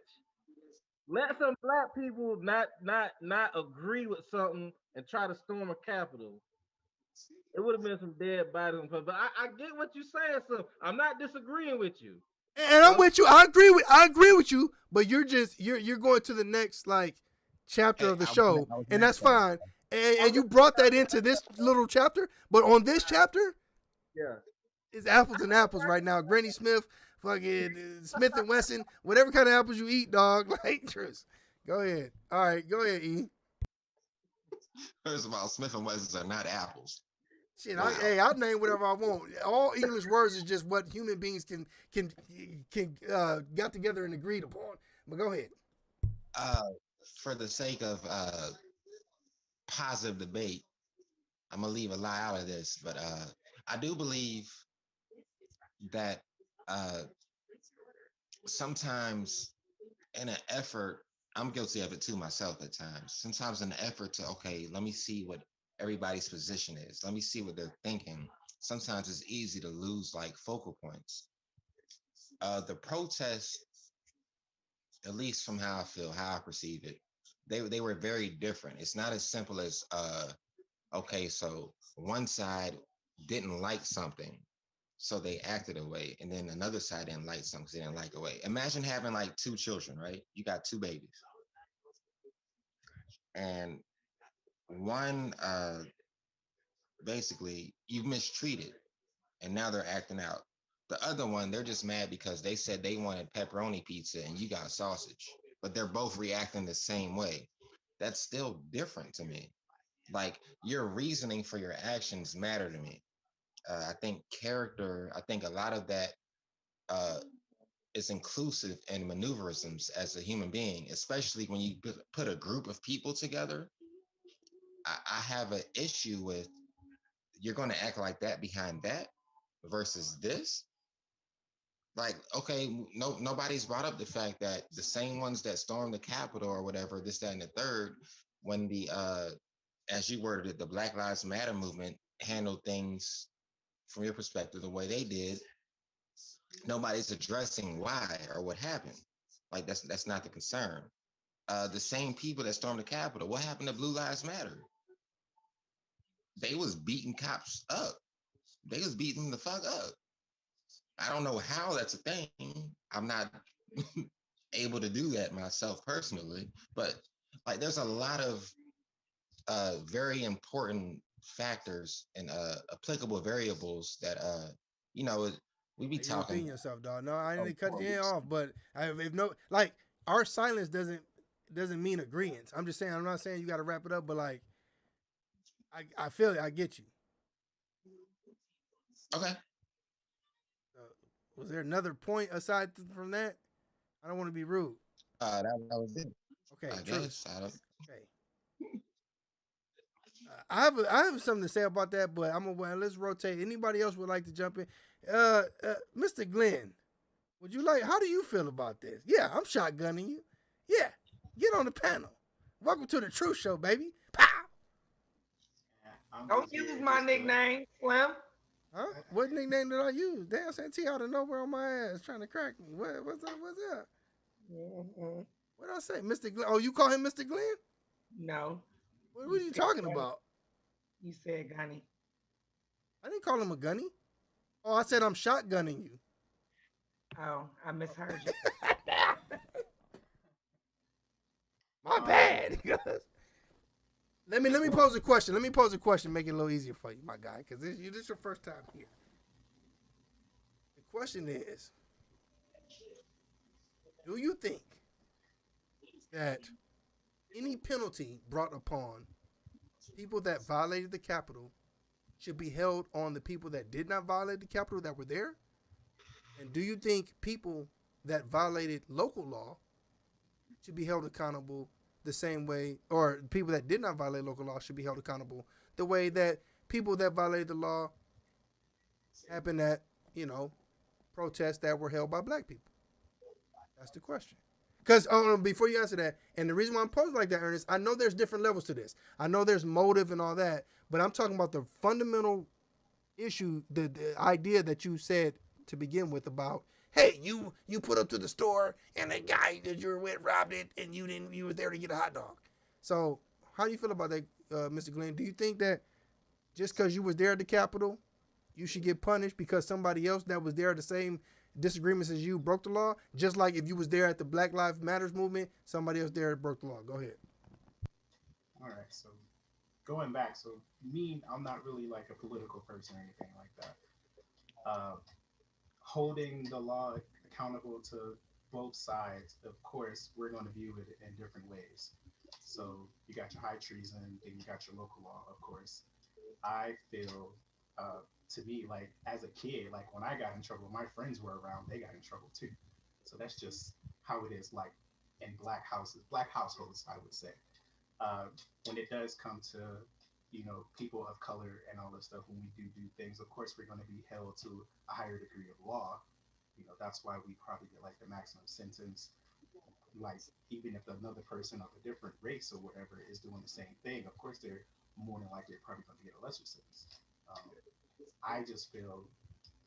Let some black people not agree with something and try to storm a Capitol. It would have been some dead bodies. But I get what you're saying, so I'm not disagreeing with you. And I'm But with you. I agree with you, but you're going to the next like chapter Hey, of the I show, was and next that's though. fine. And I'm you just brought that into this little chapter, but on this chapter, yeah. it's apples and apples right now. Granny Smith, fucking Smith and Wesson, whatever kind of apples you eat, dog. Like, Tris. Go ahead. All right, go ahead, E. First of all, Smith and Wessons are not apples. Shit, Wow. I'll name whatever I want. All English words is just what human beings can got together and agreed upon. But go ahead. Uh, for the sake of positive debate, I'm gonna leave a lie out of this, but I do believe that uh, sometimes in an effort, I'm guilty of it too myself at times. Sometimes in an effort to, okay, let me see what everybody's position is. Let me see what they're thinking. Sometimes it's easy to lose like focal points. The protests, at least from how I feel, how I perceive it, they were very different. It's not as simple as okay, so one side didn't like something, so they acted away, and then another side didn't like something, 'cause they didn't like away. Imagine having like two children, right? You got two babies, and One, basically, you mistreated, and now they're acting out. The other one, they're just mad because they said they wanted pepperoni pizza and you got sausage, but they're both reacting the same way. That's still different to me. Like your reasoning for your actions matter to me. I think character, I think a lot of that uh, is inclusive in maneuverisms as a human being, especially when you put a group of people together. I have an issue with you're going to act like that behind that versus this. Like, okay, no, nobody's brought up the fact that the same ones that stormed the Capitol or whatever, this, that, and the third, when the as you worded it, the Black Lives Matter movement handled things from your perspective the way they did, nobody's addressing why or what happened. Like that's not the concern. The same people that stormed the Capitol, what happened to Blue Lives Matter? They was beating cops up. They was beating them the fuck up. I don't know how that's a thing. I'm not able to do that myself personally, but like there's a lot of very important factors and applicable variables that you know we be Hey, you're repeating talking. yourself, dog. No, I Oh, didn't cut you off, but if no, like our silence doesn't mean agreement. I'm just saying. I'm not saying you got to wrap it up, but like I feel it. I get you. okay. Uh, was there another point aside from that? I don't want to be rude. That was it. Okay, I truce. guess I don't. Okay. I have something to say about that, but I'm gonna let's rotate. Anybody else would like to jump in? Mr. Glenn, would you like? How do you feel about this? Yeah, I'm shotgunning you. Yeah, get on the panel. Welcome to the Truth Show, baby. Pow. Yeah, I'm Don't just use here my just to. nickname, Slim. Huh? What nickname did I use? Damn, Santee out of nowhere on my ass trying to crack me. What's up? What's up? Mhm. What did I say, Mr. Glenn? Oh, you call him Mr. Glenn? No, What you are you said talking Gunny. about? You said Gunny. I didn't call him a gunny. Oh, I said I'm shotgunning you. Oh, I misheard you. My Um, bad. Let me pose a question. Let me pose a question, make it a little easier for you, my guy, because this is your first time here. The question is, do you think that any penalty brought upon people that violated the Capitol should be held on the people that did not violate the Capitol that were there? And do you think people that violated local law should be held accountable the same way, or people that did not violate local law should be held accountable the way that people that violated the law happened at, protests that were held by black people? That's the question. Because before you answer that, and the reason why I'm posing like that, Ernest, I know there's different levels to this. I know there's motive and all that, but I'm talking about the fundamental issue, the idea that you said to begin with about, hey, you put up to the store and the guy that you were with robbed it, and you were there to get a hot dog. So how do you feel about that, Mr. Glenn? Do you think that just because you was there at the Capitol, you should get punished because somebody else that was there at the same disagreements as you broke the law? Just like if you was there at the Black Lives Matters movement, somebody else there broke the law. Go ahead. all right, so going back, so me, I'm not really like a political person or anything like that. Uh, Holding the law accountable to both sides, of course, we're going to view it in different ways. So you got your high treason, then you got your local law, of course. I feel, to me, like as a kid, like when I got in trouble, my friends were around, they got in trouble too. So that's just how it is, like in black houses, black households, I would say. uh, when it does come to people of color and all this stuff, when we do things, of course we're going to be held to a higher degree of law. That's why we probably get like the maximum sentence. Like even if another person of a different race or whatever is doing the same thing, of course they're more than likely probably going to get a lesser sentence. um, I just feel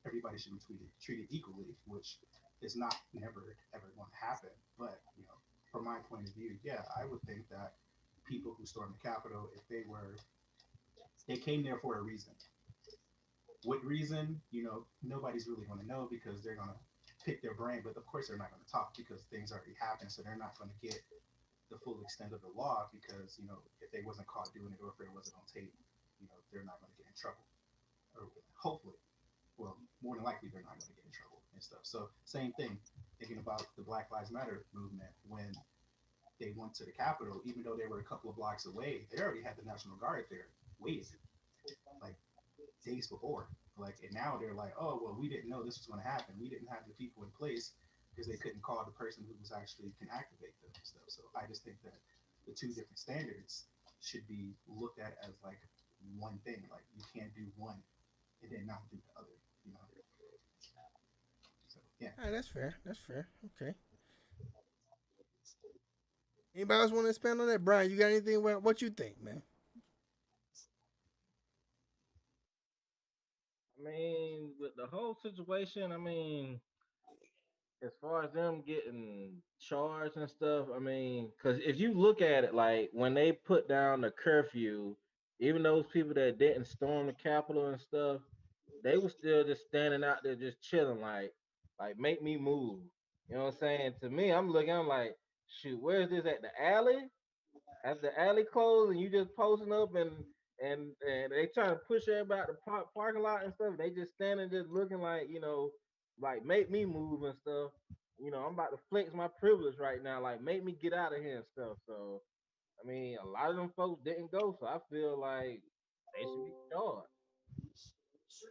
everybody should be treated equally, which is not never ever going to happen. But from my point of view, yeah, I would think that people who stormed the Capitol, if they came there for a reason. What reason? Nobody's really going to know because they're going to pick their brain. But of course, they're not going to talk because things already happened, so they're not going to get the full extent of the law because if they wasn't caught doing it or if it wasn't on tape, they're not going to get in trouble. Or hopefully, well, more than likely they're not going to get in trouble and stuff. So same thing, thinking about the Black Lives Matter movement when they went to the Capitol, even though they were a couple of blocks away, they already had the National Guard there waiting, like days before. Like, and now they're like, oh, well, we didn't know this was going to happen. We didn't have the people in place because they couldn't call the person who was actually can activate them and stuff. So I just think that the two different standards should be looked at as like one thing. Like you can't do one and then not do the other. So yeah. All right, that's fair. That's fair. Okay. Anybody else want to expand on that? Brian, you got anything? What you think, man? I mean, with the whole situation, I mean, as far as them getting charged and stuff, I mean, because if you look at it, like when they put down the curfew, even those people that didn't storm the Capitol and stuff, they were still just standing out there just chilling, like make me move. You know what I'm saying? To me, I'm like, shoot, where is this at the alley? At the alley closed and you just posting up and they trying to push everybody out the parking lot and stuff. They just standing just looking like, like make me move and stuff. I'm about to flex my privilege right now, like make me get out of here and stuff. So I mean, a lot of them folks didn't go, so I feel like they should be charged.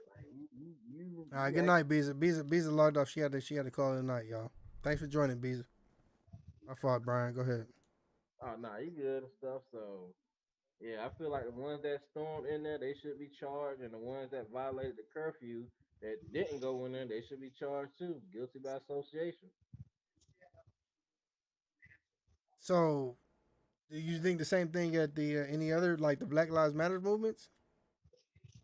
Like All right, you good act, night, Beezer. Beezer logged off. She had to call it a night, y'all. Thanks for joining, Beezer. My fault, Brian. Go ahead. oh nah, you good and stuff. So yeah, I feel like the ones that stormed in there, they should be charged, and the ones that violated the curfew that didn't go in there, they should be charged too, guilty by association. So, do you think the same thing at the any other like the Black Lives Matter movements?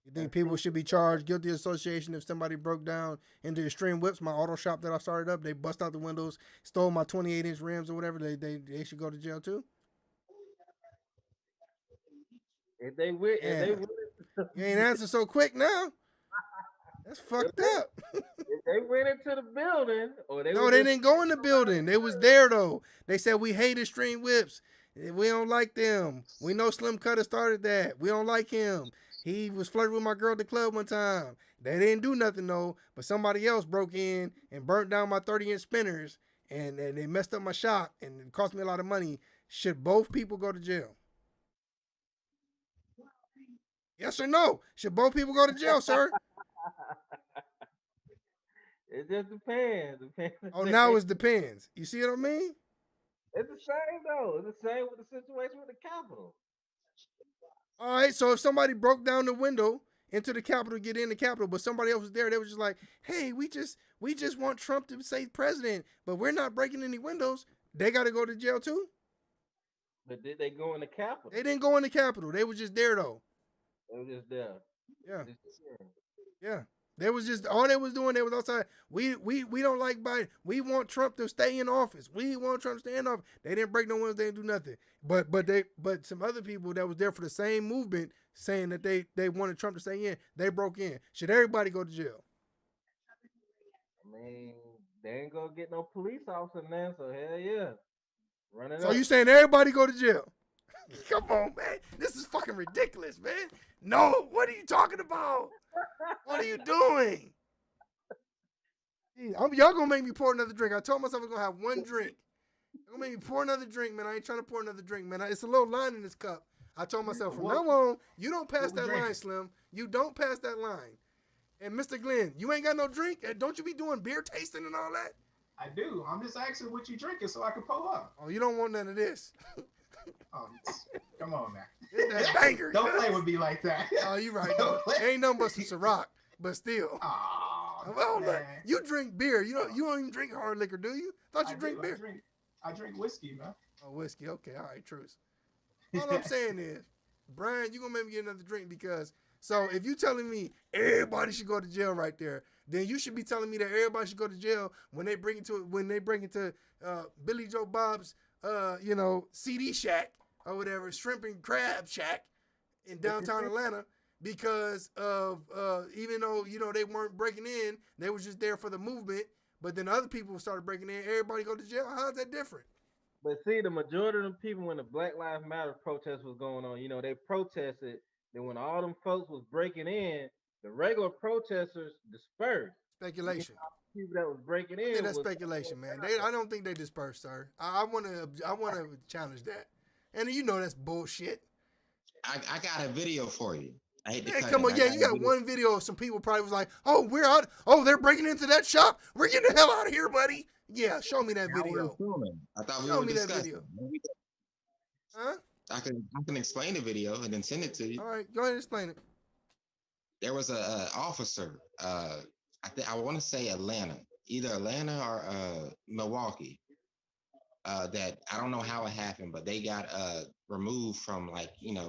You think And people Truce, should be charged guilty of association if somebody broke down into Extreme Whips, my auto shop that I started up? They bust out the windows, stole my 28-inch rims or whatever. They should go to jail too. if they Damn, went you ain't answer so quick now. That's if fucked they up. if they went into the building or they No, were they just didn't go in the building. They was there though. They said we hate Extreme Whips. We don't like them. We know Slim Cutter started that. We don't like him. He was flirting with my girl at the club one time. They didn't do nothing though, but somebody else broke in and burnt down my 30-inch spinners and they messed up my shop and it cost me a lot of money. Should both people go to jail? Yes or no? Should both people go to jail, sir? it just depends. Oh, now it depends. You see what I mean? It's the same though. It's the same with the situation with the Capitol. All right, so if somebody broke down the window into the Capitol, get in the Capitol, but somebody else was there, they were just like, "Hey, we just want Trump to say president, but we're not breaking any windows." They got to go to jail too. But did they go in the Capitol? They didn't go in the Capitol. They were just there though. They were just there. Yeah, Just, yeah. yeah. They was just all they was doing. They was outside. We don't like Biden. We want Trump to stay in office. We want Trump to stay in office. They didn't break no windows. They didn't do nothing. But some other people that was there for the same movement saying that they wanted Trump to stay in. They broke in. Should everybody go to jail? I mean, they ain't gonna get no police officer now, so hell yeah. Run it So you up. saying everybody go to jail? Come on, man. This is fucking ridiculous, man. No, what are you talking about? What are you doing? Y'all gonna make me pour another drink. I told myself I was gonna have one drink. You're gonna make me pour another drink, man. I ain't trying to pour another drink, man. It's a little line in this cup. I told myself from now on, you don't pass that line, Slim. You don't pass that line. And Mr. Glenn, you ain't got no drink? Don't you be doing beer tasting and all that? I do. I'm just asking what you drinking so I can pull up. Oh, you don't want none of this. Oh, come on, man. It's that banger. Don't play with me like that. Oh, you right. Though. Ain't nothing but some Ciroc, but still. Oh, well, man. you drink beer. You don't even drink hard liquor, do you? Thought you drink beer. I drink whiskey, man. Oh, whiskey. Okay, all right, Truce. All I'm saying is, Brian, you gonna make me get another drink because so if you telling me everybody should go to jail right there, then you should be telling me that everybody should go to jail when they bring it to Billy Joe Bob's CD shack or whatever, shrimp and crab shack in downtown Atlanta because of even though they weren't breaking in, they was just there for the movement. But then other people started breaking in. Everybody go to jail. How's that different? But see, the majority of them people when the Black Lives Matter protest was going on, they protested. Then when all them folks was breaking in, the regular protesters dispersed. Speculation. People that was breaking I think in that's was speculation, man. I don't think they dispersed, sir. I want to challenge that. And you know that's bullshit. I got a video for you. I hate to Man, cut come it. on. Yeah, you got one video of some people probably was like, oh, we're out. Oh, they're breaking into that shop. We're getting the hell out of here, buddy. Yeah, show me that video. I thought we Show were me that discussing. video. Huh? I can explain the video and then send it to you. All right, go ahead and explain it. There was a officer. I want to say Atlanta, either Atlanta or Milwaukee. That I don't know how it happened, but they got removed from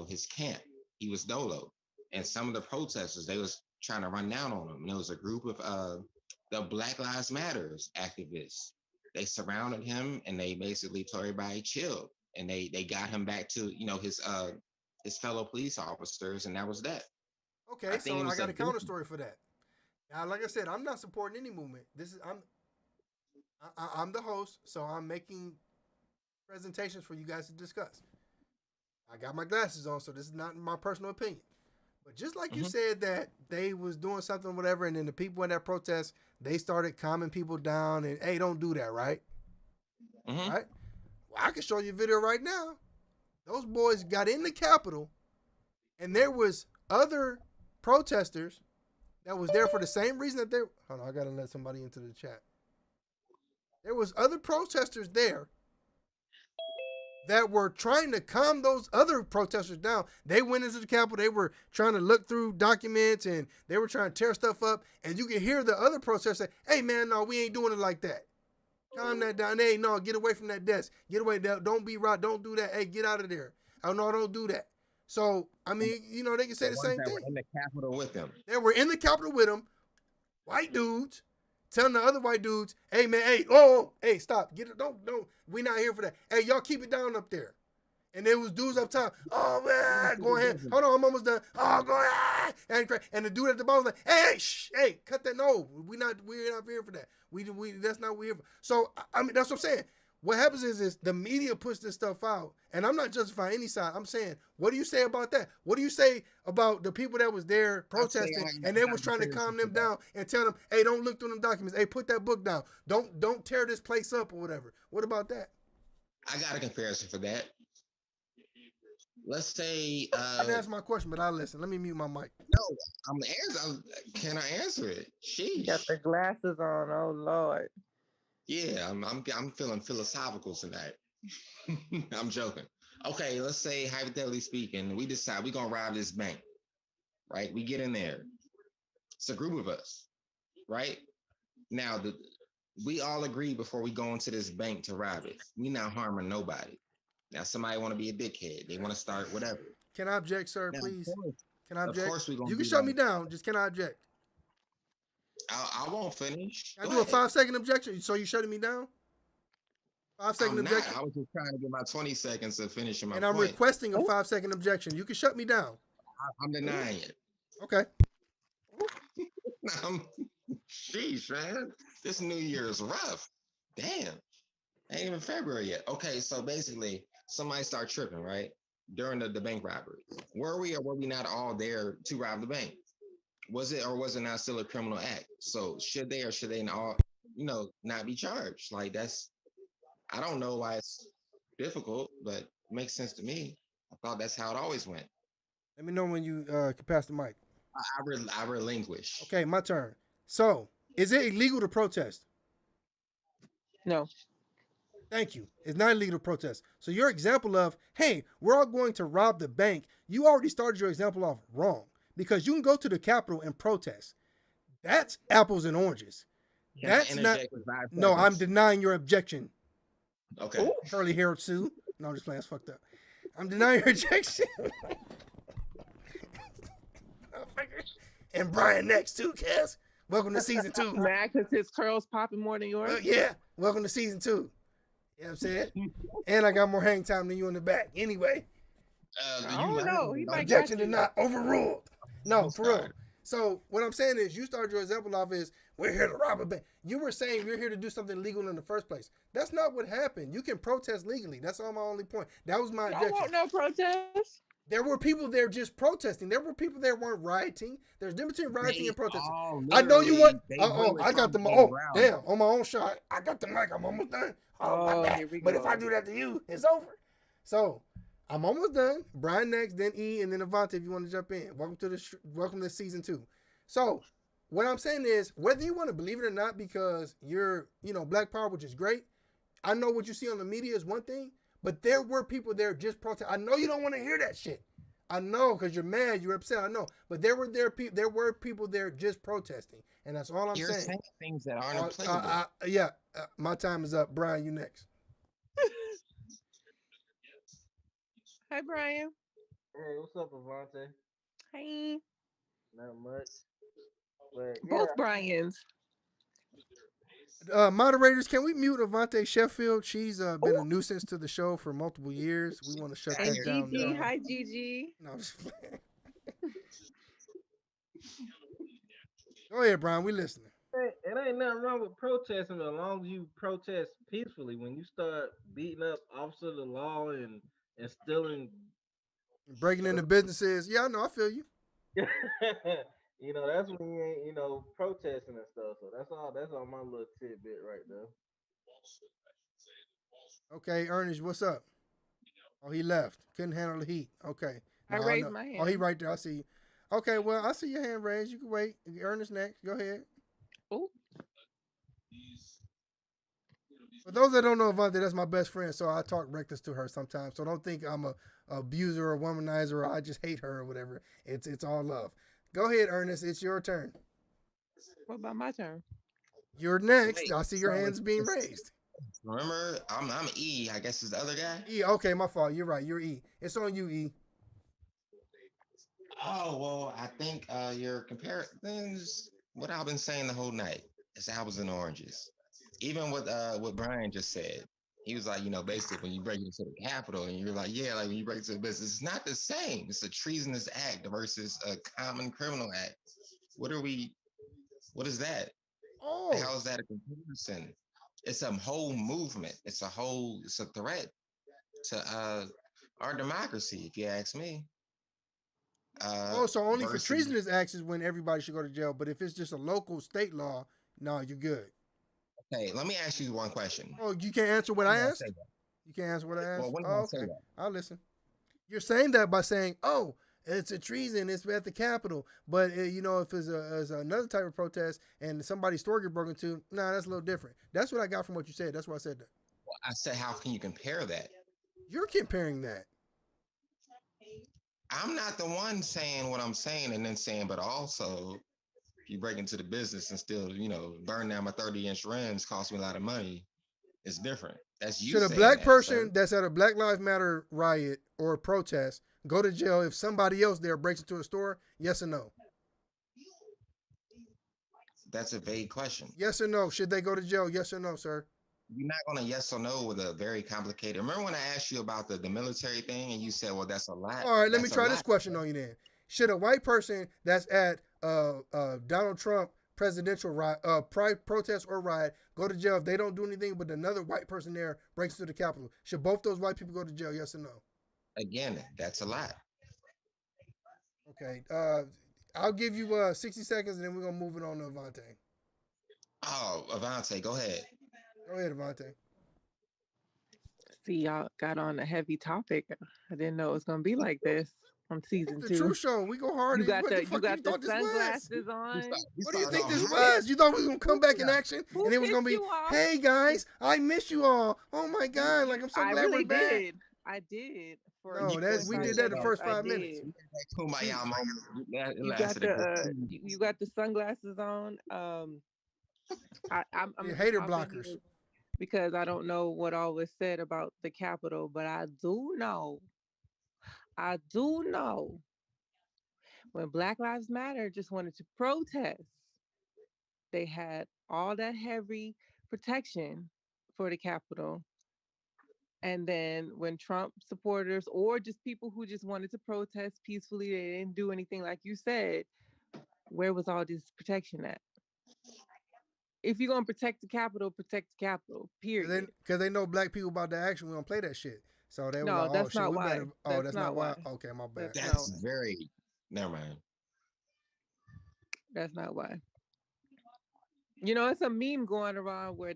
his camp. He was dolo, and some of the protesters they was trying to run down on him. And it was a group of the Black Lives Matters activists. They surrounded him and they basically told everybody chill, and they got him back to his fellow police officers, and that was that. Okay, so I got a counter story for that. Now, like I said, I'm not supporting any movement. I'm the host, so I'm making presentations for you guys to discuss. I got my glasses on, so this is not my personal opinion. But just like you said that they was doing something, whatever, and then the people in that protest, they started calming people down and, hey, don't do that, right? Right? Well, I can show you a video right now. Those boys got in the Capitol, and there was other protesters that was there for the same reason that they... Hold on, I got to let somebody into the chat. There was other protesters there that were trying to calm those other protesters down. They went into the Capitol. They were trying to look through documents and they were trying to tear stuff up. And you can hear the other protesters say, hey, man, no, we ain't doing it like that. Calm that down. Hey, no, get away from that desk. Get away. Don't be right. Don't do that. Hey, get out of there. Oh, no, don't do that. So, I mean, they can say the same thing. Were in the Capitol with them. They were in the Capitol with them, white dudes, telling the other white dudes, hey, man, hey, stop. Don't. We not here for that. Hey, y'all keep it down up there. And there was dudes up top. Oh, man, go ahead. Hold on, I'm almost done. Oh, go ahead. And the dude at the bottom was like, hey, cut that. No, we're not here for that. We that's not what we're here for. So, I mean, that's what I'm saying. What happens is the media puts this stuff out, and I'm not justifying any side. I'm saying, what do you say about that? What do you say about the people that was there protesting, and they was trying to calm them down and tell them, hey, don't look through them documents. Hey, put that book down. Don't tear this place up or whatever. What about that? I got a comparison for that. Let's say I didn't ask my question, but I'll listen. Let me mute my mic. No, can I answer it? Sheesh. Got the glasses on. Oh Lord. Yeah, I'm feeling philosophical tonight. I'm joking. Okay, let's say hypothetically speaking, we decide we're gonna rob this bank, right? We get in there. It's a group of us, right? Now we all agree before we go into this bank to rob it. We not harming nobody. Now somebody want to be a dickhead. They want to start whatever. Can I object, sir, now, please? Can I object? Of course we gonna. You can shut me down. Just can I object? I won't finish. Can I do a 5-second objection? So you shutting me down? 5-second objection. I was just trying to get my 20 seconds of finishing my point. And I'm requesting a 5-second objection. You can shut me down. I'm denying it. Okay. Sheesh, man. This New Year is rough. Damn. Ain't even February yet. Okay, so basically, somebody start tripping, right? During the bank robbery. Were we or were we not all there to rob the bank? Was it or was it not still a criminal act? So should they or should they not, not be charged? Like I don't know why it's difficult, but it makes sense to me. I thought that's how it always went. Let me know when you can pass the mic. I relinquish. Okay, my turn. So, is it illegal to protest? No. Thank you. It's not illegal to protest. So your example of, hey, we're all going to rob the bank, you already started your example off wrong. Because you can go to the Capitol and protest. That's apples and oranges. That's not. No, I'm denying your objection. Okay. Curly haired Sue. No, I'm just playing. It's fucked up. I'm denying your objection. And Brian next too, Cass. Welcome to season 2. Mad because his curls popping more than yours? Yeah. Welcome to season 2. You know what I'm saying? And I got more hang time than you in the back. Anyway. I don't know. Objection did not overruled. No, for real. So what I'm saying is, you started your example off is we're here to rob a bank. You were saying we're here to do something legal in the first place. That's not what happened. You can protest legally. That's all my only point. That was my Y'all objection. want no protest? There were people there just protesting. There were people there weren't rioting. There's a difference between rioting They and protesting. all I know you want. literally they really I got the. congregated Oh, around damn! them. On my own shot, I got the mic. I'm almost done. Oh, my Oh, bad. here we But if I go. do that to you, it's over. So I'm almost done. Brian next, then E, and then Avante. If you want to jump in, welcome to season 2. So what I'm saying is, whether you want to believe it or not, because you're Black Power, which is great. I know what you see on the media is one thing, but there were people there just protesting. I know you don't want to hear that shit. I know because you're mad, you're upset. I know, but there were people there just protesting, and that's all I'm You're saying. saying things that aren't applicable. Yeah, my time is up. Brian, you next. Hi, Brian. Hey, what's up, Avante? Hey. Not much, but yeah, Both Brian's. Moderators, can we mute Avante Sheffield? She's been a Oh, nuisance to the show for multiple years. We want to shut I and that hear you, down Gigi. Joe. now. Hi, Gigi. No, I'm just playing. Go ahead, Brian. We listening. it ain't nothing wrong with protesting as long as you protest peacefully. When you start beating up officers of the law and stealing Breaking into other, businesses. Yeah, I know. I feel you. that's when you ain't protesting and stuff. So that's all my little tidbit right there. Okay, Ernest, what's up? Oh, he left. Couldn't handle the heat. Okay. I No, I raised know. my Oh, he hand. right there. I see you. Okay, well, I see your hand raised. You can wait. Ernest next. Go ahead. Oh, For those that don't know Avante, that's my best friend, so I talk reckless to her sometimes. So don't think I'm a abuser or womanizer or I just hate her or whatever. It's all love. Go ahead, Ernest. It's your turn. what about my turn? You're next. Wait, I see your so hands being raised. remember, I'm E. I guess is the other guy. E, okay, my fault. You're right. You're E. It's on you, E. Oh well, I think your comparisons. What I've been saying the whole night is apples and oranges. Even what Brian just said, he was like, basically when you break into the Capitol and you're like, yeah, like when you break into the business, it's not the same. It's a treasonous act versus a common criminal act. What are we? What is that? Oh, How is that a comparison? It's a whole movement. It's a threat to our democracy, if you ask me. so only for Versus treasonous acts is when everybody should go to jail. But if it's just a local state law, no, you're good. okay, let me ask you one question. Oh, you can't answer what When I did I say asked? that? You can't answer what I Well, asked? when did Oh, I say okay. that? I'll listen. You're saying that by saying, "Oh, it's a treason. It's at the Capitol." But if it's another type of protest and somebody's store get broken into, nah, that's a little different. That's what I got from what you said. That's why I said that. Well, I said, how can you compare that? You're comparing that. I'm not the one saying what I'm saying and then saying, but also, if you break into the business and still, burn down my 30-inch rims, cost me a lot of money, it's different. That's you Should a saying black that, sir. person that's at a Black Lives Matter riot or protest go to jail if somebody else there breaks into a store? Yes or no? That's a vague question. Yes or no? Should they go to jail? Yes or no, sir? You're not going to yes or no with a very complicated. Remember when I asked you about the military thing and you said, well, that's a lot? All right, let me That's a try this lot. question on you then. Should a white person that's at Donald Trump presidential protest or riot go to jail if they don't do anything but another white person there breaks into the Capitol? Should both those white people go to jail? Yes or no? Again, that's a lot. Okay. I'll give you 60 seconds and then we're gonna move it on to Avante. Oh, Avante, go ahead. Go ahead, Avante. See, y'all got on a heavy topic. I didn't know it was gonna be like this on It's season the 2. Truce Show. We go hard. What the You fuck you got the thought this was? sunglasses on. We What do you started think off this hot. was? You thought we was gonna come back in Yeah. action Who and it was gonna pissed be, you off? hey guys, I miss you all. Oh my god, like I'm so I glad really we're back. did. I did for No, You that we 45 did said, that the seconds. first I 5 minutes. did. You Kumbaya moment. It you got lasted a the good 2 you got the sunglasses on. I'm Yeah, gonna just hater hop in blockers. here because I don't know what all was said about the Capitol, but I do know when Black Lives Matter just wanted to protest, they had all that heavy protection for the Capitol. And then when Trump supporters or just people who just wanted to protest peacefully, they didn't do anything like you said. Where was all this protection at? If you're gonna protect the Capitol, protect the Capitol. Period. Because they know black people about the action. We don't play that shit. So they were like, No, oh that's shit, not we why. better. Oh, That's that's not not why. why. Okay, my bad. That's not That's why. very. Never mind. That's not why. You know, it's a meme going around where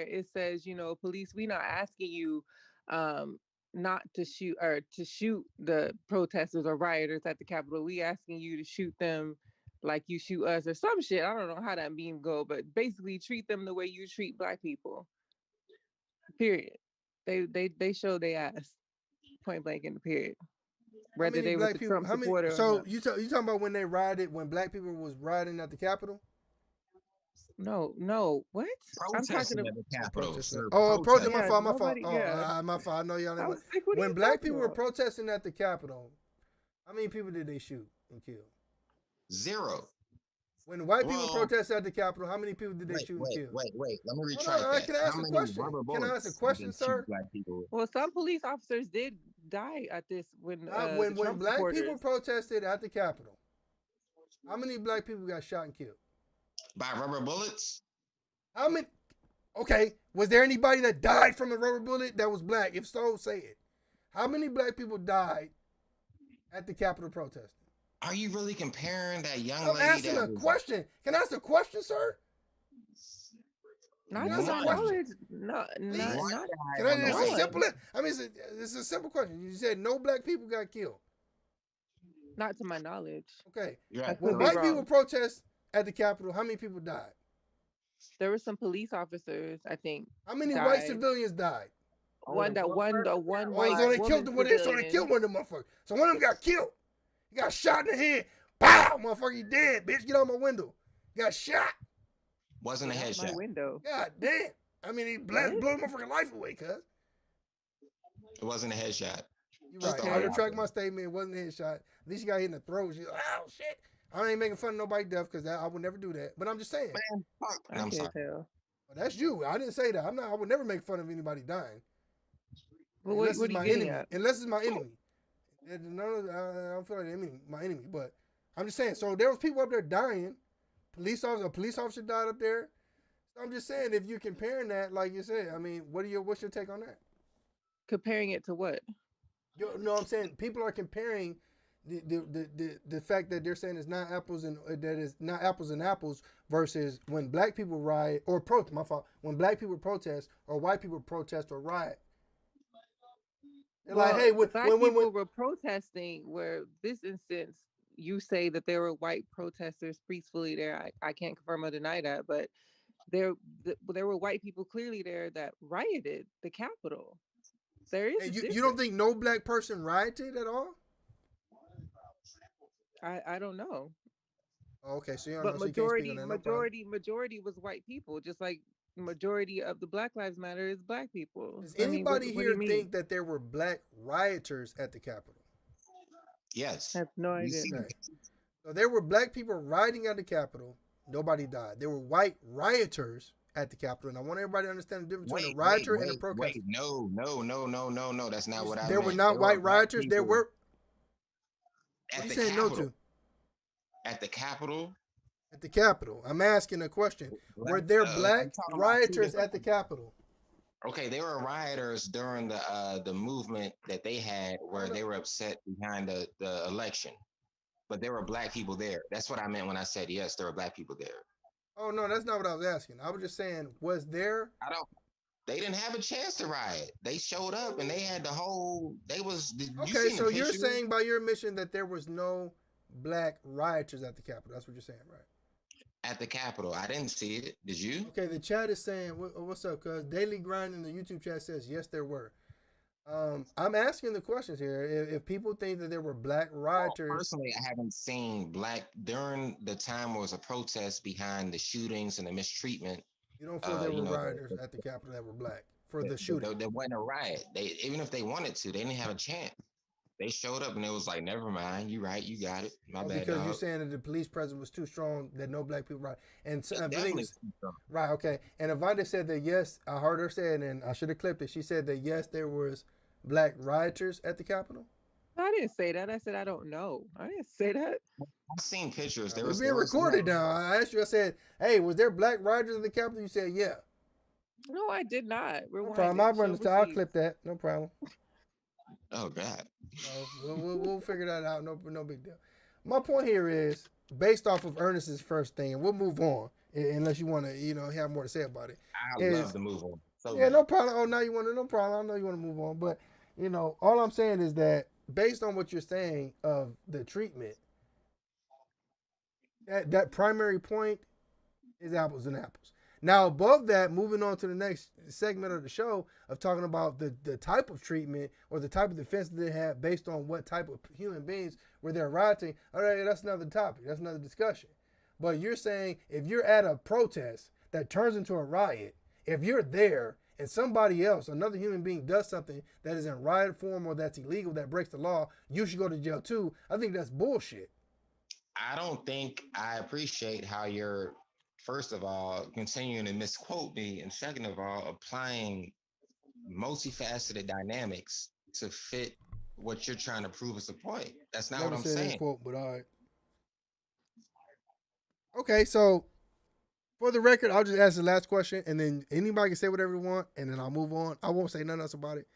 it says, you know, police, we not asking you um not to shoot or to shoot the protesters or rioters at the Capitol. We asking you to shoot them like you shoot us or some shit. I don't know how that meme go, but basically treat them the way you treat black people. Period. They show they ass point blank in the period. How Whether many they was black a people? Trump How many? supporter or So not. you talking about when they rioted, when black people was rioting at the Capitol? No, no. What? I'm talking Protesting about at the Oh, Capitol, protesting. sir. Oh, protest. My yeah, fault. My fault. nobody, Oh, yeah. my fault. I know y'all I ain't. was like, what are When you black talking people were about? protesting at the Capitol, how many people did they shoot and kill? Zero. When white people Well, protested at the Capitol, how many people did they shoot and kill? wait. Let me Hold retract on, that. can I How ask a many question? rubber Can I ask a bullets did question, they shoot sir? black people with? Well, some police officers did die at this when the When Trump black people supporters. protested at the Capitol, how many black people got shot and killed? By rubber bullets? How many? Okay, was there anybody that died from a rubber bullet that was black? If so, say it. How many black people died at the Capitol protesting? Are you really comparing that young I'm lady asking that a was question. Can I ask a question, sir? Not Can I to ask a my one? question? knowledge, no, not Please. One not Can died I? on the It's no a way. simple. one. I mean, it's a simple question. You said no black people got killed. Not to my knowledge. Okay. You're I right, could When be white correct. people wrong. protest at the Capitol, how many people died? There were some police officers, I think, How many white died. civilians died? One Only that one one the person one got Oh, white so they live. killed woman them. So they killed civilian. one of them motherfuckers. So one of them got killed. He got shot in the head. Pow, motherfucker, you dead, bitch. Get out my window. You got shot. Wasn't a Get out my headshot. window. God damn. I mean, he blew What? the motherfucking life away, cuz. It wasn't a headshot. You're right. I Started Okay. out retract there. my statement. It wasn't a headshot. At least you got hit in the throat. She's like, oh, shit. I ain't making fun of nobody deaf because I would never do that. But I'm just saying. Man, fuck. I I'm sorry. can't tell. Well, that's you. I didn't say that. I'm not. I would never make fun of anybody dying. But Unless what it's are you my getting enemy. at? Unless it's my enemy. No, I don't feel like my enemy. But I'm just saying. So there was people up there dying. A police officer died up there. So I'm just saying, if you're comparing that, like you said, I mean, what's your take on that? Comparing it to what? You know what I'm saying? People are comparing the fact that they're saying it's not apples and that is not apples and apples versus when black people riot or protest. My fault. When black people protest or white people protest or riot, they're like, Well, hey, the black people were protesting where this instance you say that there were white protesters peacefully there. I can't confirm or deny that, but there were white people clearly there that rioted the Capitol. There is a you don't difference. think no black person rioted at all? I don't know. Oh, okay, so you don't But know, so you can't speak on majority that. No problem. majority was white people, just like majority of the Black Lives Matter is black people. Does I mean, anybody what do you here mean? think that there were black rioters at the Capitol? Yes. I have no You idea. see, Okay. So there were black people rioting at the Capitol. Nobody died. There were white rioters at the Capitol. And I want everybody to understand the difference between a rioter and a protester. No. That's not what I There were meant. not There were white black rioters. There people were. What at are you the saying no Capitol. to? At the Capitol. At the Capitol. I'm asking a question. Were there I'm black talking about two rioters different at the Capitol? Okay, they were rioters during the movement that they had where they were upset behind the election. But there were black people there. That's what I meant when I said yes, there were black people there. Oh no, that's not what I was asking. I was just saying, was there? I don't. They didn't have a chance to riot. They showed up and they had the whole. They was. You Okay, seen the so you're pictures saying by your admission that there was no black rioters at the Capitol. That's what you're saying, right? at the Capitol? I didn't see it. Did you? Okay, the chat is saying, what's up, cuz? Daily Grind in the YouTube chat says, yes, there were. I'm asking the questions here. If people think that there were black Well, rioters, personally, I haven't seen black during the time there was a protest behind the shootings and the mistreatment. you don't feel there You were know, rioters at the Capitol that were black for the shooting. there wasn't a riot. They even if they wanted to, they didn't have a chance. They showed up and it was like, never mind, you right, you got it. My Oh, bad, because you're dog. saying that the police presence was too strong, that no black people riot. And so, It's definitely right, okay. And Avanda said that yes, I heard her say it, and I should have clipped it. She said that yes, there was black rioters at the Capitol. I didn't say that. I said I don't know. I didn't say that. I've seen pictures. There We're was being recorded now. I asked you. I said, "Hey, was there black riders in the Capitol?" You said, "Yeah." No, I did not. No problem. Rewind I'll it. run Show the. I'll receipts. clip that. No problem. Oh God. No, we'll figure that out. No big deal. My point here is based off of Ernest's first thing, and we'll move on unless you want to, have more to say about it. I love Is to move on. So yeah, bad. no problem. Oh, now you want to? No problem. I know you want to move on, but all I'm saying is that based on what you're saying of the treatment, that primary point is apples and apples. Now, above that, moving on to the next segment of the show of talking about the type of treatment or the type of defense that they have based on what type of human beings where they're rioting. All right, that's another topic. That's another discussion. But you're saying if you're at a protest that turns into a riot, if you're there and somebody else, another human being, does something that is in riot form or that's illegal, that breaks the law, you should go to jail too. I think that's bullshit. I don't think I appreciate how you're, first of all, continuing to misquote me, and second of all, applying multifaceted dynamics to fit what you're trying to prove as a point. That's not what Never I'm said end saying. quote, but all right. Okay, so for the record, I'll just ask the last question, and then anybody can say whatever they want, and then I'll move on. I won't say nothing else about it.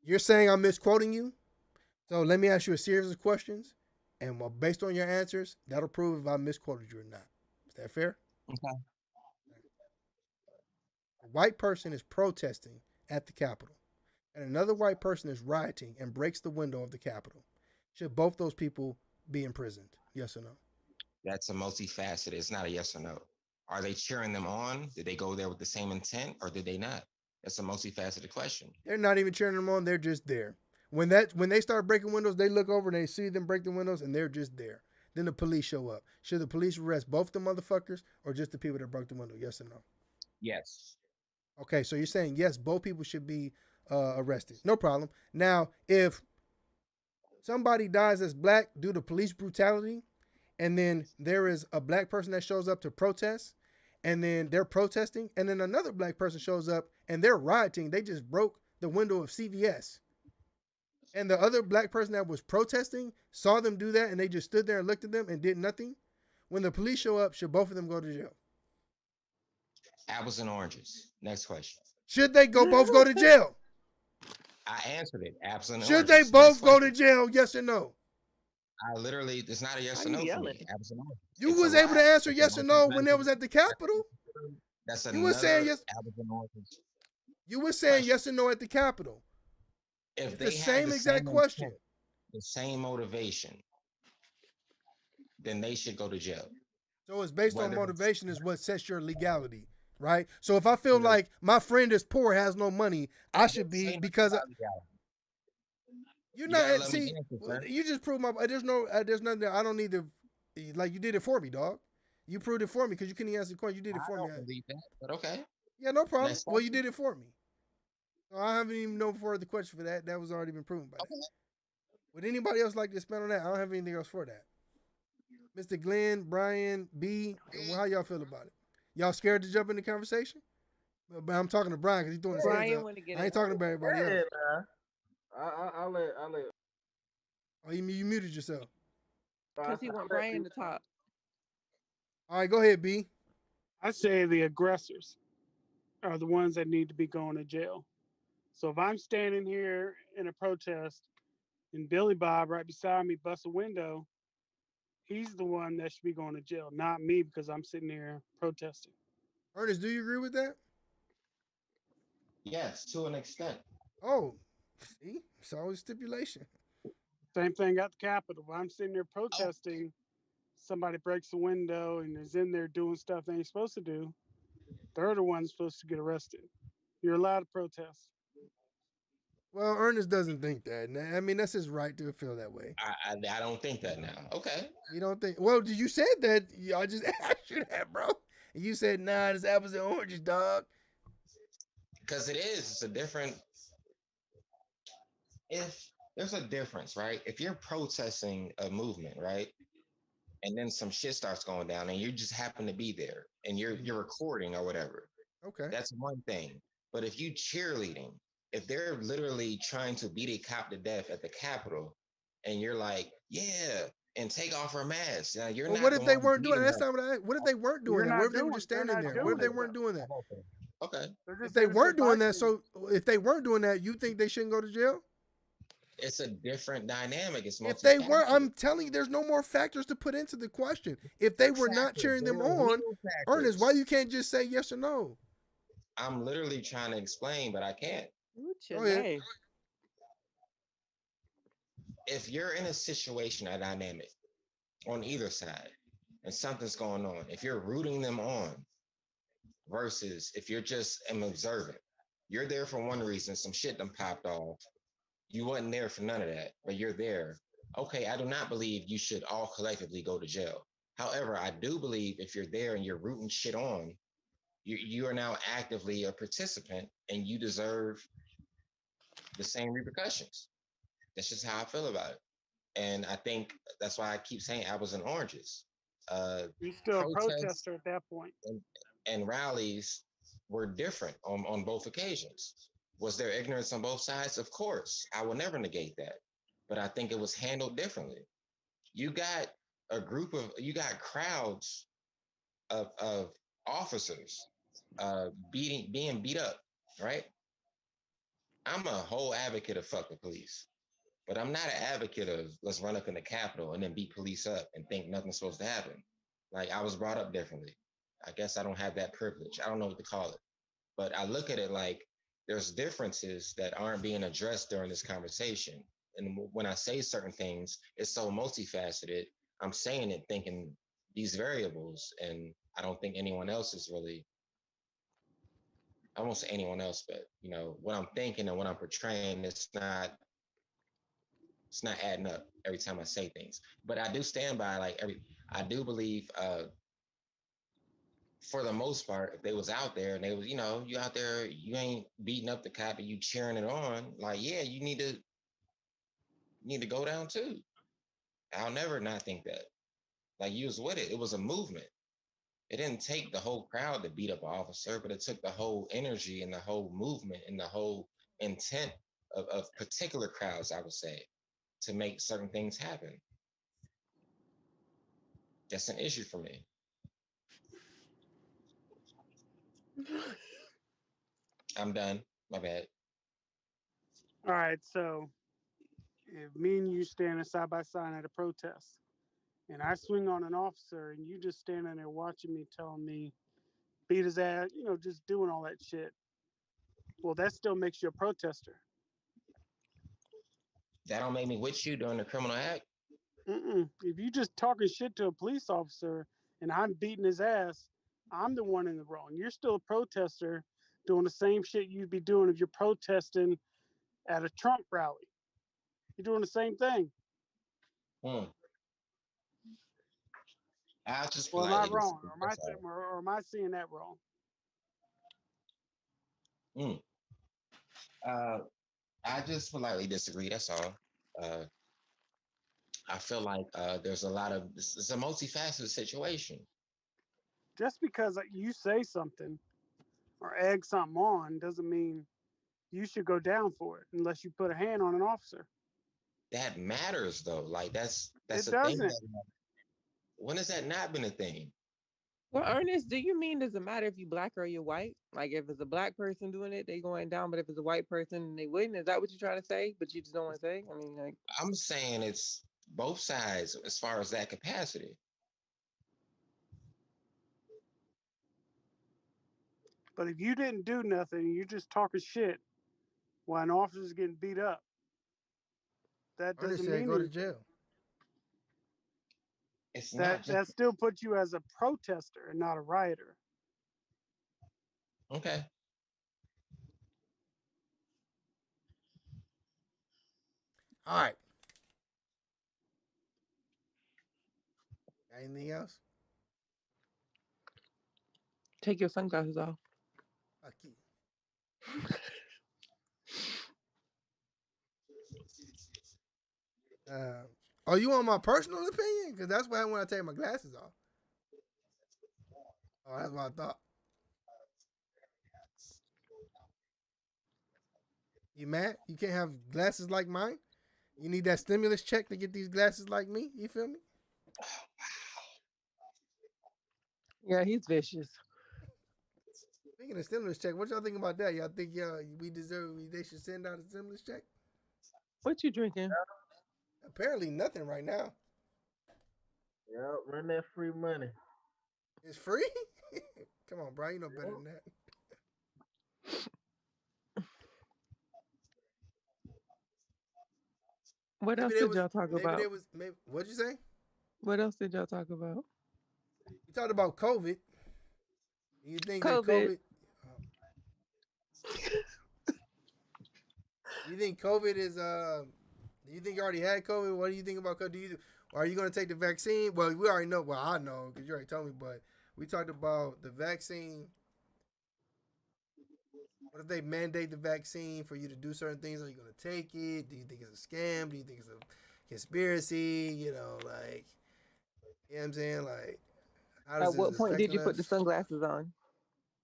You're saying I'm misquoting you, so let me ask you a series of questions, and based on your answers, that'll prove if I misquoted you or not. Is that fair? Okay. A white person is protesting at the Capitol, and another white person is rioting and breaks the window of the Capitol. Should both those people be imprisoned? Yes or no? That's a multifaceted. It's not a yes or no. Are they cheering them on? Did they go there with the same intent or did they not? That's a multifaceted question. They're not even cheering them on. They're just there. When they start breaking windows, they look over and they see them break the windows, and they're just there. Then the police show up. Should the police arrest both the motherfuckers or just the people that broke the window? Yes or no? Yes. Okay, so you're saying yes, both people should be arrested. No problem. Now, if somebody dies as black due to police brutality, and then there is a black person that shows up to protest, and then they're protesting, and then another black person shows up and they're rioting. They just broke the window of CVS. And the other black person that was protesting saw them do that and they just stood there and looked at them and did nothing. When the police show up, should both of them go to jail? Apples and oranges. Next question. Should they both go to jail? I answered it. Apples and Should oranges. they both Next go to question. jail? Yes or no? I literally, it's not a yes Why or you no for yelling? me. Apples and oranges. You It's a was able to lot. answer It's a yes or no when they was multifaceted. at the Capitol. That's You was saying another yes. apples and oranges You were saying question. yes or no at the Capitol. If It's they the had same the exact same question. intent, the same motivation, then they should go to jail. So it's based on Whether it's motivation is what sets your legality, right? So if I feel like my friend is poor, has no money, I should be say because nothing about legality. you're You gotta not. let me See, answer, sir. you just proved my. There's nothing. I don't need to. Like you did it for me, dog. You proved it for me because you couldn't answer the question. You did it I for me. don't believe that, but okay. Yeah, no problem. Next Well, you question. did it for me. So I haven't even no further question for that. That was already been proven by that. Okay. Would anybody else like to expand on that? I don't have anything else for that. Mr. Glenn, Brian, B, how y'all feel about it? Y'all scared to jump in the conversation? But I'm talking to Brian because he's throwing his hands Brian up. want to get I in. ain't talking about everybody else. I'll let. Oh, you muted yourself. Because he want Brian to talk. All right, go ahead, B. I say the aggressors are the ones that need to be going to jail. So if I'm standing here in a protest and Billy Bob right beside me busts a window, he's the one that should be going to jail, not me because I'm sitting there protesting. Ernest, do you agree with that? Yes, to an extent. Oh, see, it's always stipulation. Same thing at the Capitol. If I'm sitting there Oh, protesting, somebody breaks the window and is in there doing stuff they ain't supposed to do, they're the ones supposed to get arrested. You're allowed to protest. Well, Ernest doesn't think that. I mean, that's his right to feel that way. I don't think that now. Okay. You don't think? Well, you said that. I just asked you that, bro. And you said, nah, it's apples and oranges, dog. Because it is. It's a different. If there's a difference, right? If you're protesting a movement, right, and then some shit starts going down, and you just happen to be there, and you're recording or whatever, Okay. that's one thing. But if you cheerleading, if they're literally trying to beat a cop to death at the Capitol, and you're like, yeah, and take off her mask. Now you're Well, not what the if they one weren't doing? beating That's her. not what I. What if they weren't doing You're that? What not if they were just they're standing not there? Okay, What if doing they okay, it weren't though. doing that? okay. They're If just they innocent weren't doing that, bystanders. so if they weren't doing that, you think they shouldn't go to jail? It's a different dynamic. It's If they were, multifaceted. I'm telling you, there's no more factors to put into the question. If they were not Factors. cheering There them are on, real Ernest, why factors. you can't just say yes or no? I'm literally trying to explain, but I can't. Ooh, Go ahead. Chile. If you're in a situation, a dynamic on either side, and something's going on, if you're rooting them on versus if you're just an observant, you're there for one reason, some shit done popped off. You wasn't there for none of that, but you're there. Okay, I do not believe you should all collectively go to jail. However, I do believe if you're there and you're rooting shit on, you are now actively a participant and you deserve the same repercussions. That's just how I feel about it. And I think that's why I keep saying apples and oranges. You're still a Protests protester at that point. and, and rallies were different on both occasions. Was there ignorance on both sides? Of course. I will never negate that. But I think it was handled differently. You got you got crowds of officers being beat up, right? I'm a whole advocate of fuck the police. But I'm not an advocate of let's run up in the Capitol and then beat police up and think nothing's supposed to happen. Like I was brought up differently. I guess I don't have that privilege. I don't know what to call it. But I look at it like there's differences that aren't being addressed during this conversation. And when I say certain things, it's so multifaceted. I'm saying it thinking these variables, and I don't think anyone else is really. I won't say anyone else, but what I'm thinking and what I'm portraying, it's not adding up every time I say things. But I do stand by I do believe for the most part, if they was out there and they was, you out there, you ain't beating up the cop and you cheering it on, like, yeah, you need to go down too. I'll never not think that. Like you was with it. It was a movement. It didn't take the whole crowd to beat up an officer, but it took the whole energy and the whole movement and the whole intent of particular crowds, I would say, to make certain things happen. That's an issue for me. I'm done. My bad. All right, so if me and you standing side by side at a protest, and I swing on an officer, and you just standing there watching me, telling me beat his ass, just doing all that shit. Well, that still makes you a protester. That don't make me with you during the criminal act. If you just talking shit to a police officer and I'm beating his ass, I'm the one in the wrong. You're still a protester doing the same shit you'd be doing if you're protesting at a Trump rally. You're doing the same thing. Hmm. I'll just Or am I politely wrong? disagree. Or am I That's all. or am I seeing that wrong? Hmm. Uh, I just politely disagree. That's all. Uh, I feel like there's a lot of it's a multifaceted situation. Just because you say something or egg something on doesn't mean you should go down for it unless you put a hand on an officer. That matters though. Like that's It a thing. doesn't. When has that not been a thing? Well, Ernest, do you mean does it matter if you black or you're white? Like if it's a black person doing it, they going down, but if it's a white person, they wouldn't. Is that what you're trying to say? But you just don't want to say? I mean, like, I'm saying it's both sides as far as that capacity. But if you didn't do nothing, you're just talking shit while an officer's getting beat up, that Ernest doesn't said mean go to anything. jail. It's That not just that still puts you as a protester and not a rioter. okay. All right. Got anything else? take your sunglasses off. Okay. Oh, you want my personal opinion? Because that's why when I take my glasses off. Oh, that's what I thought. You mad? You can't have glasses like mine? You need that stimulus check to get these glasses like me. You feel me? Yeah, he's vicious. Speaking of stimulus check, what y'all think about that? Y'all think we deserve? They should send out a stimulus check? What you drinking? Apparently nothing right now. Yeah, run that free money. It's free. Come on, bro. You know better than that. What Maybe else there did was. y'all talk Maybe about? there was. Maybe. What'd you say? What else did y'all talk about? You talked about COVID. You think that COVID. COVID? You think COVID is? Do you think you already had COVID? What do you think about COVID? Are you going to take the vaccine? Well, we already know. Well, I know because you already told me. But we talked about the vaccine. What if they mandate the vaccine for you to do certain things? Are you going to take it? Do you think it's a scam? Do you think it's a conspiracy? You know, like, you know what I'm saying? Like, how At does what this point did affecting you put the us? sunglasses on?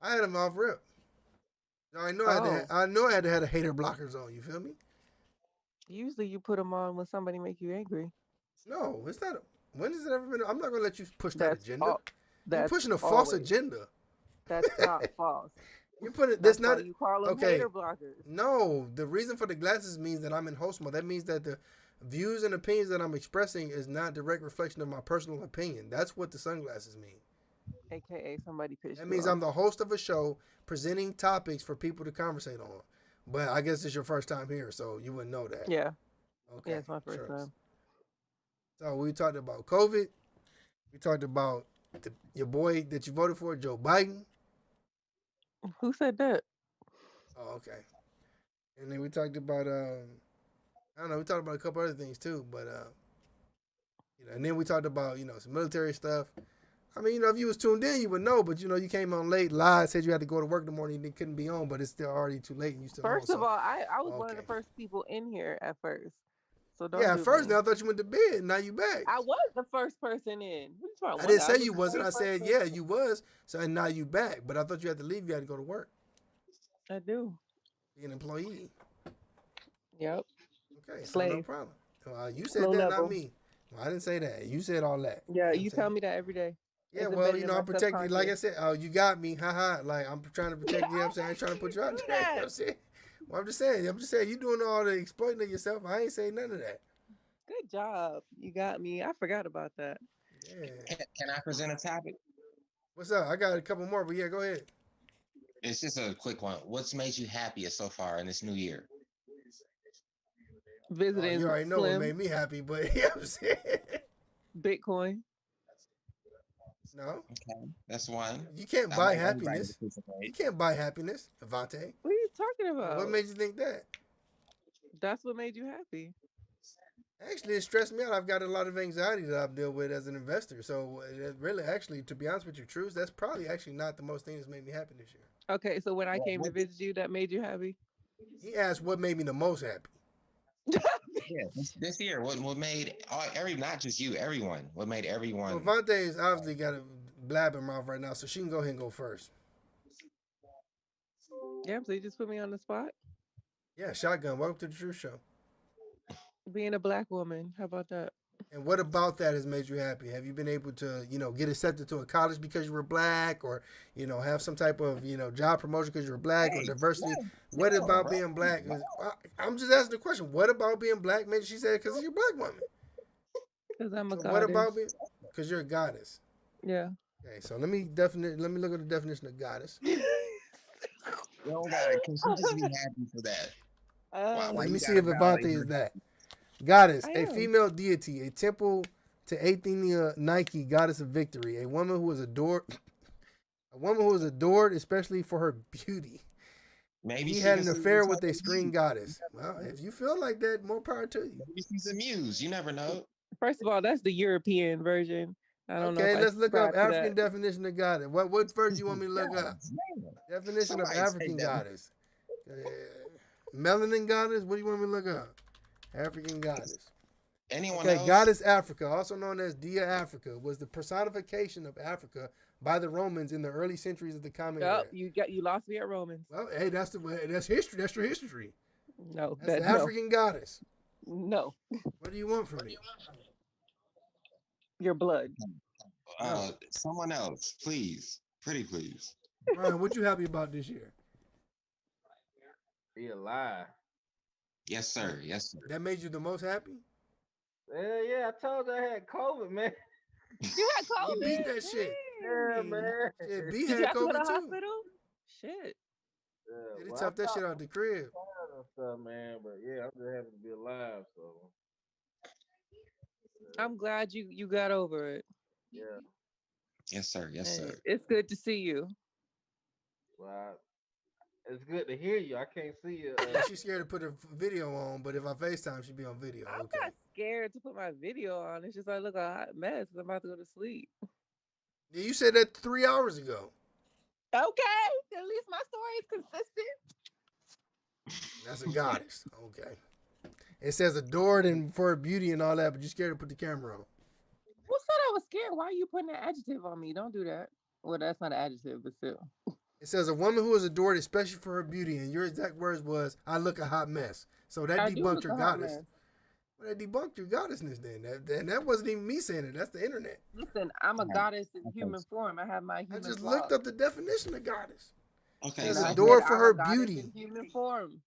I had them off rip. I know Oh, I know I had to have the hater blockers on. You feel me? usually you put them on when somebody make you angry. No, it's not. When has it ever been? I'm not gonna let you push that That's agenda. all. You're That's pushing a false always. agenda. That's not false. You're putting that's That's why not you call them okay. hater blockers. No, the reason for the glasses means that I'm in host mode. That means that the views and opinions that I'm expressing is not direct reflection of my personal opinion. That's what the sunglasses mean. AKA somebody pissed That you means off. I'm the host of a show presenting topics for people to conversate on. But I guess it's your first time here, so you wouldn't know that. Yeah. Okay. Yeah, it's my first Sure. time. So we talked about COVID. We talked about your boy that you voted for, Joe Biden. Who said that? Oh, okay. And then we talked about I don't know, we talked about a couple other things too, but and then we talked about, some military stuff. I mean, if you was tuned in, you would know, but you came on late, lied, said you had to go to work in the morning, and couldn't be on, but it's still already too late and you still on. First of So all, I was one of the okay. first people in here at first. So don't Yeah, do at first me. now I thought you went to bed. Now you back. I was the first person in. What you talking I about? didn't I say was you the wasn't. very I first said, person. yeah, you was. So and now you back. But I thought you had to leave. You had to go to work. I do. Be an employee. Yep. Okay, so no Slave. problem. You said Low that, not level. me. Well, I didn't say that. You said all that. Yeah, You know what I'm you saying? tell me that every day. Yeah, It's well, embedded in my I'm protecting you. Like I subconscious. said, oh, you got me. Haha. Like, I'm trying to protect you. You know what I'm saying? I ain't trying to put you out Do there. You know what that. I'm saying? Well, I'm just saying, you doing all the exploiting of yourself. I ain't saying none of that. Good job. You got me. I forgot about that. Yeah. Can I present a topic? What's up? I got a couple more, but yeah, go ahead. It's just a quick one. What's made you happiest so far in this new year? Oh, Visiting you already know what Slim, made me happy, but you know what I'm saying? Bitcoin. No. Okay, that's one. You can't I buy like everybody to happiness. You participate. can't buy happiness, Avante. What are you talking What about? made you think that? That's what made you happy. Actually, it stressed me out. I've got a lot of anxiety that I've dealt with as an investor. So, it really, actually, to be honest with you, Truce, that's probably actually not the most thing that's made me happy this year. Okay, so when I came to What, visit you, that made you happy? He asked what made me the most happy. yeah, this year, what made not just you, everyone? What made Well, everyone? Avante has obviously got a blabber mouth right now, so she can go ahead and go first. Yeah, so you just put me on the spot. Yeah, Shotgun, welcome to the Truth Show. Being a black woman, how about that? And what about that has made you happy? Have you been able to, get accepted to a college because you were black, or, have some type of, job promotion because you were black, or Hey, diversity? no, What no, about bro. being black? I'm just asking the question. What about being black? Maybe she said because you're a black woman. Because I'm a So what goddess. about being? Because you're a goddess. Yeah. Okay, so let me look at the definition of goddess. You don't gotta. Can she just be happy for that? Why Let you me see gotta if validate Avante her? is that. Goddess, I a am. female deity, a temple to Athena Nike, goddess of victory, a woman who is adored, especially for her beauty. Maybe He she had can an see affair herself with a as screen you. goddess. Well, if you feel like that, more power to you. Maybe she's amused. You never know. First of all, that's the European version. I don't know if Okay, I let's look up subscribe to African that. definition of goddess. What version you want me to look God up? damn. Definition of Somebody say African that. goddess. Melanin goddess. What do you want me to look up? African goddess. Anyone Okay, else? goddess Africa, also known as Dia Africa, was the personification of Africa by the Romans in the early centuries of the Common Era. You lost me at Romans. Well, hey, that's the way. That's history. That's your history. No, That's the African goddess. No, What do you want from me? your blood. No. Someone else, please, pretty please. Brian, what you happy about this year? Be alive. Yes, That, sir. Yes, sir. that made you the most happy? Yeah, I told you I had COVID, man. You had He beat COVID? that shit. Yeah, Dang. man. Shit, B Did you had have to go to COVID the too. hospital? Shit. Yeah, They well, I tough that shit thought out the crib. and stuff, man. But yeah, I'm just happy to be alive. So I'm glad you got over it. yeah, Yes, sir. Yes, And sir. it's good to see you. well, it's good to hear you. I can't see you. Yeah, she's scared to put her video on, but if I FaceTime, she'd be on video. I'm Okay. not scared to put my video on. It's just I look a hot mess. I'm about to go to sleep. Yeah, you said that 3 hours ago. Okay. At least my story is consistent. That's a goddess. Okay. It says adored and for her beauty and all that, but you're scared to put the camera on. Who said I was scared? Why are you putting an adjective on me? Don't do that. Well, that's not an adjective, but still. It says a woman who is adored, especially for her beauty, and your exact words was, "I look a hot mess." So that I do debunked look your a hot goddess. mess. Well, that debunked your goddessness. Then that wasn't even me saying it. That's the internet. Listen, I'm a Right. goddess in Okay. human form. I have my I human just flaws. looked up the definition of goddess. Okay, Says And I so said adored for I'm her a goddess beauty. in human form.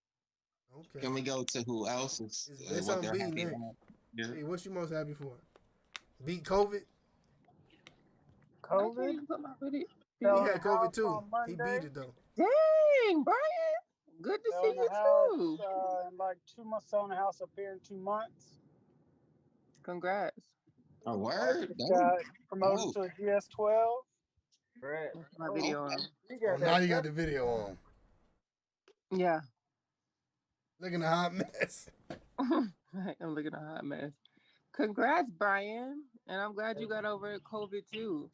Okay. can we go to who else is It's what on they're B happy next. about? Yeah. Hey, what you most happy for? Beat COVID? I can't COVID. even put my video. He Selling had the COVID house too. on He Monday. beat it though. Dang, Brian. Good to see Selling you the house too. in like 2 months. Selling the house up here in 2 months. Congrats. A I word? just That got promoted oh, to a GS12. Brad, That's my oh, video okay. on. you Oh, got now that. you got the video on. Yeah. Looking a hot mess. I'm looking a hot mess. Congrats, Brian. And I'm glad you got over COVID too.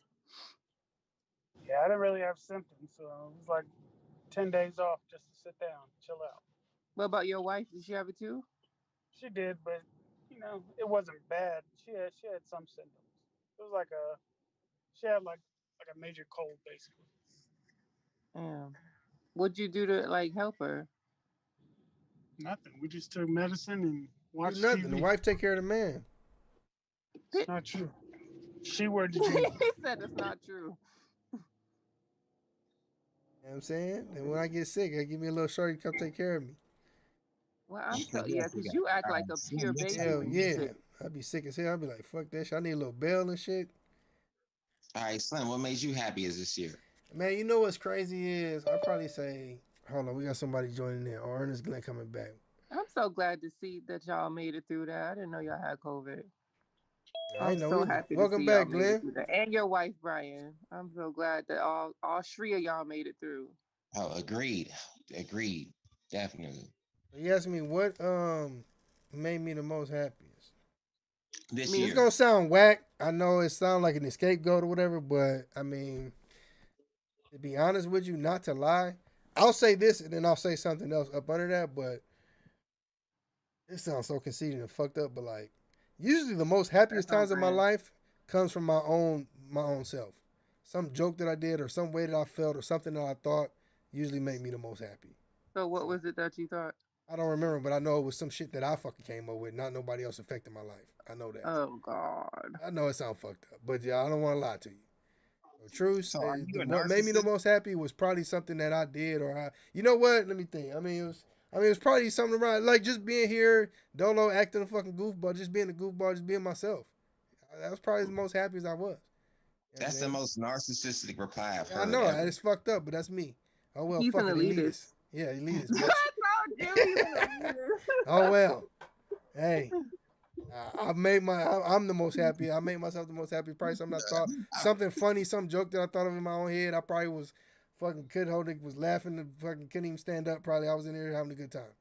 Yeah, I didn't really have symptoms, so it was like 10 days off just to sit down, chill out. What about your wife? Did she have it too? She did, but it wasn't bad. She had some symptoms. It was like she had like a major cold basically. Yeah. What'd you do to like help her? Nothing. We just took medicine and Do watched nothing. The TV. wife take care of the man. It's not true. She worked the He gym. said it's not true. You know what I'm saying? And when I get sick, I give me a little shorty to come take care of me. Well, I'm so Because yeah, yes, we because got you act like a Slim, pure what's baby Hell when you happening? yeah. sick. I'd be sick as hell. I'd be like, fuck that shit. I need a little bail and shit. All right, Slim, what made you happy is this year? Man, you know what's crazy is I'd probably say, hold on, we got somebody joining in. Or Ernest Glenn coming back. I'm so glad to see that y'all made it through that. I didn't know y'all had COVID. I I'm ain't know so either. happy to Welcome see y'all back, made it Glenn. through that. And your wife, Brian. I'm so glad that all three of y'all made it through. Oh, agreed. Agreed. Definitely. He asked me what made me the most happiest. This Me. It's year. gonna sound whack. I know it sounds like an scapegoat or whatever, but I mean, to be honest with you, not to lie, I'll say this and then I'll say something else up under that, but it sounds so conceited and fucked up, but like usually the most happiest That's on times of my brand. life comes from my own self. Some joke that I did or some way that I felt or something that I thought usually make me the most happy. So what So was it that you thought? I don't remember, but I know it was some shit that I fucking came up with, not nobody else affected my life. I know that. Oh God. I know it sounds fucked up, but yeah, I don't want to lie to you. So, Truce, So are you a what made me the narcissist? most happy was probably something that I did or I. You know what? Let me think. it was probably something around like just being here, Dolo acting a fucking goofball, just being a goofball, just being myself. That was probably the most happiest I was. You know what I'm That's the saying? most narcissistic reply I've Yeah, I heard know ever. it's fucked up, but that's me. Oh well, He's fuck an it, elitist. elitist. Yeah, elitist, I bitch. told you he's an elitist. Oh well. Hey, I'm the most happy. I made myself the most happy. Probably something I thought, something funny, some joke that I thought of in my own head. I probably was fucking couldn't hold it, was laughing and fucking couldn't even stand up. Probably I was in there having a good time.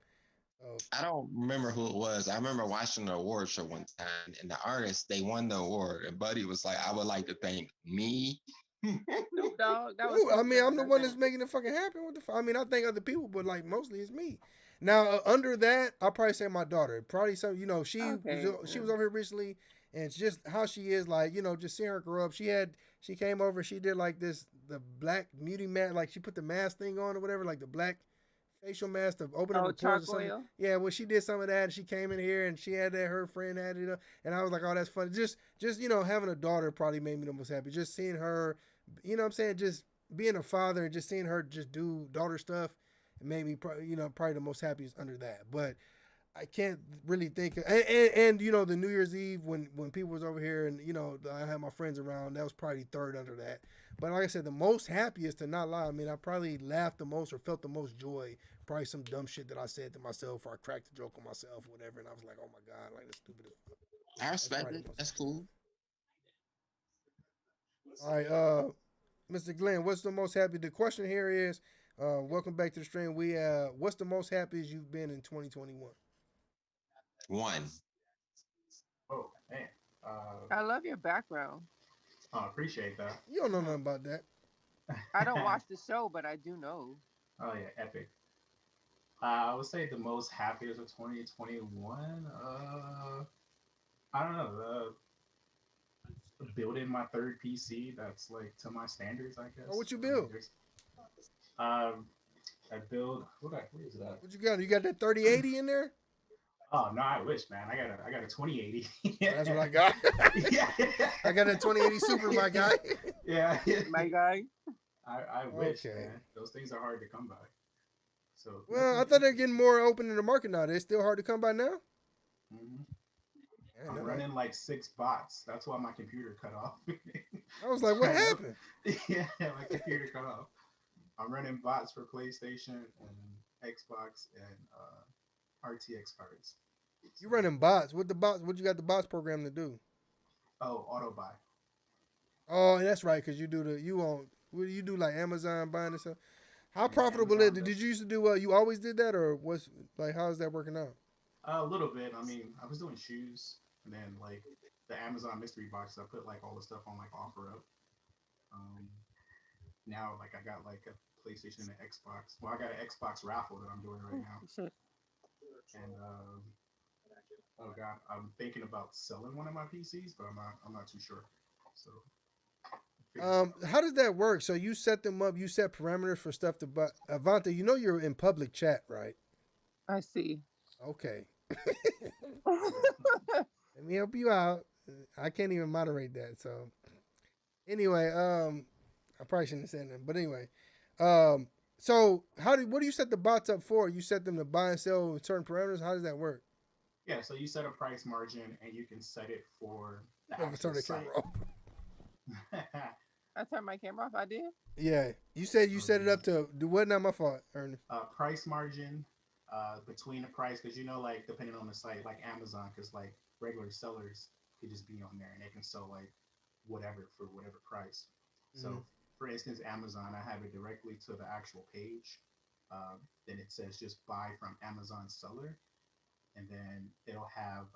So I don't remember who it was. I remember watching the award show one time, and the artist they won the award, and Buddy was like, "I would like to thank me." Snoop Dogg. That was Ooh, I Snoop mean, I'm Dogg, the I one think. that's making it fucking happen. What the fuck? I mean, I think other people, but like mostly it's me. Now under that, I'll probably say my daughter. Probably some, Okay. she was over here recently, and it's just how she is. Like just seeing her grow up. She came over. She did like the black beauty mask. Like she put the mask thing on or whatever, like the black facial mask to open up Oh, the pores or something. charcoal. Yeah, when she did some of that, she came in here and she had that. Her friend had it, and I was like, "Oh, that's funny." Just having a daughter probably made me the most happy. Just seeing her, what I'm saying, just being a father and just seeing her just do daughter stuff, it made me, probably the most happiest under that. But I can't really think. And the New Year's Eve when people was over here and I had my friends around. That was probably third under that. But like I said, the most happiest to not lie. I mean, I probably laughed the most or felt the most joy. Probably some dumb shit that I said to myself or I cracked a joke on myself or whatever. And I was like, oh my god, like that's stupid as fuck. I That's respect probably it. the most. That's cool. All right, Mr. Glenn, what's the most happy? The question here is, welcome back to the stream. What's the most happiest you've been in 2021? One. Oh man. I love your background. I appreciate that. You don't know nothing about that. I don't watch the show, but I do know. Oh yeah, epic. I would say the most happiest of 2021. I don't know. Building my third PC that's like to my standards, I Oh, guess. what you I mean, build? I build. What is that? What you got? You got that 3080 in there? Oh no, I wish, man. I got a 2080. That's what I got. Yeah. I got that 2080 Super, my guy. Yeah. My guy. I wish, Okay. man. Those things are hard to come by. So. Well, I thought they're getting more open in the market now. They're still hard to come by now. Mhm. I I'm know that. running like 6 bots. That's why my computer cut off. I was like, what happened? Yeah, my computer cut off. I'm running bots for PlayStation and Xbox and RTX cards. You running bots? What the bots? What you got the bots program to do? Oh, auto buy. Oh, that's right, because what do you do like Amazon buying and stuff? How Yeah, profitable is Amazon it? Did does. you used to do? You always did that, or what's like? How is that working out? A little bit. I mean, I was doing shoes, and then like the Amazon mystery box, I put like all the stuff on like OfferUp. Um, Now like I got like a PlayStation and an Xbox. Well, I got an Xbox raffle that I'm doing right now, and oh god, I'm thinking about selling one of my PCs, but I'm not too sure. So figure it out. How does that work? So you set them up. You set parameters for stuff to buy. Avante, you're in public chat, right? I see. Okay. Let me help you out. I can't even moderate that. So anyway, I probably shouldn't have said that. But anyway, so what do you set the bots up for? You set them to buy and sell with certain parameters. How does that work? Yeah, so you set a price margin and you can set it for the Never turn actual the site. camera off. I turned my camera off. I did. Yeah, you said you set it up to do what? Not my fault, Ernest. Price margin between the price, because like depending on the site, like Amazon, because like regular sellers could just be on there and they can sell like whatever for whatever price. Mm-hmm. So for instance, Amazon, I have it directly to the actual page. Then it says just buy from Amazon seller, and then it'll have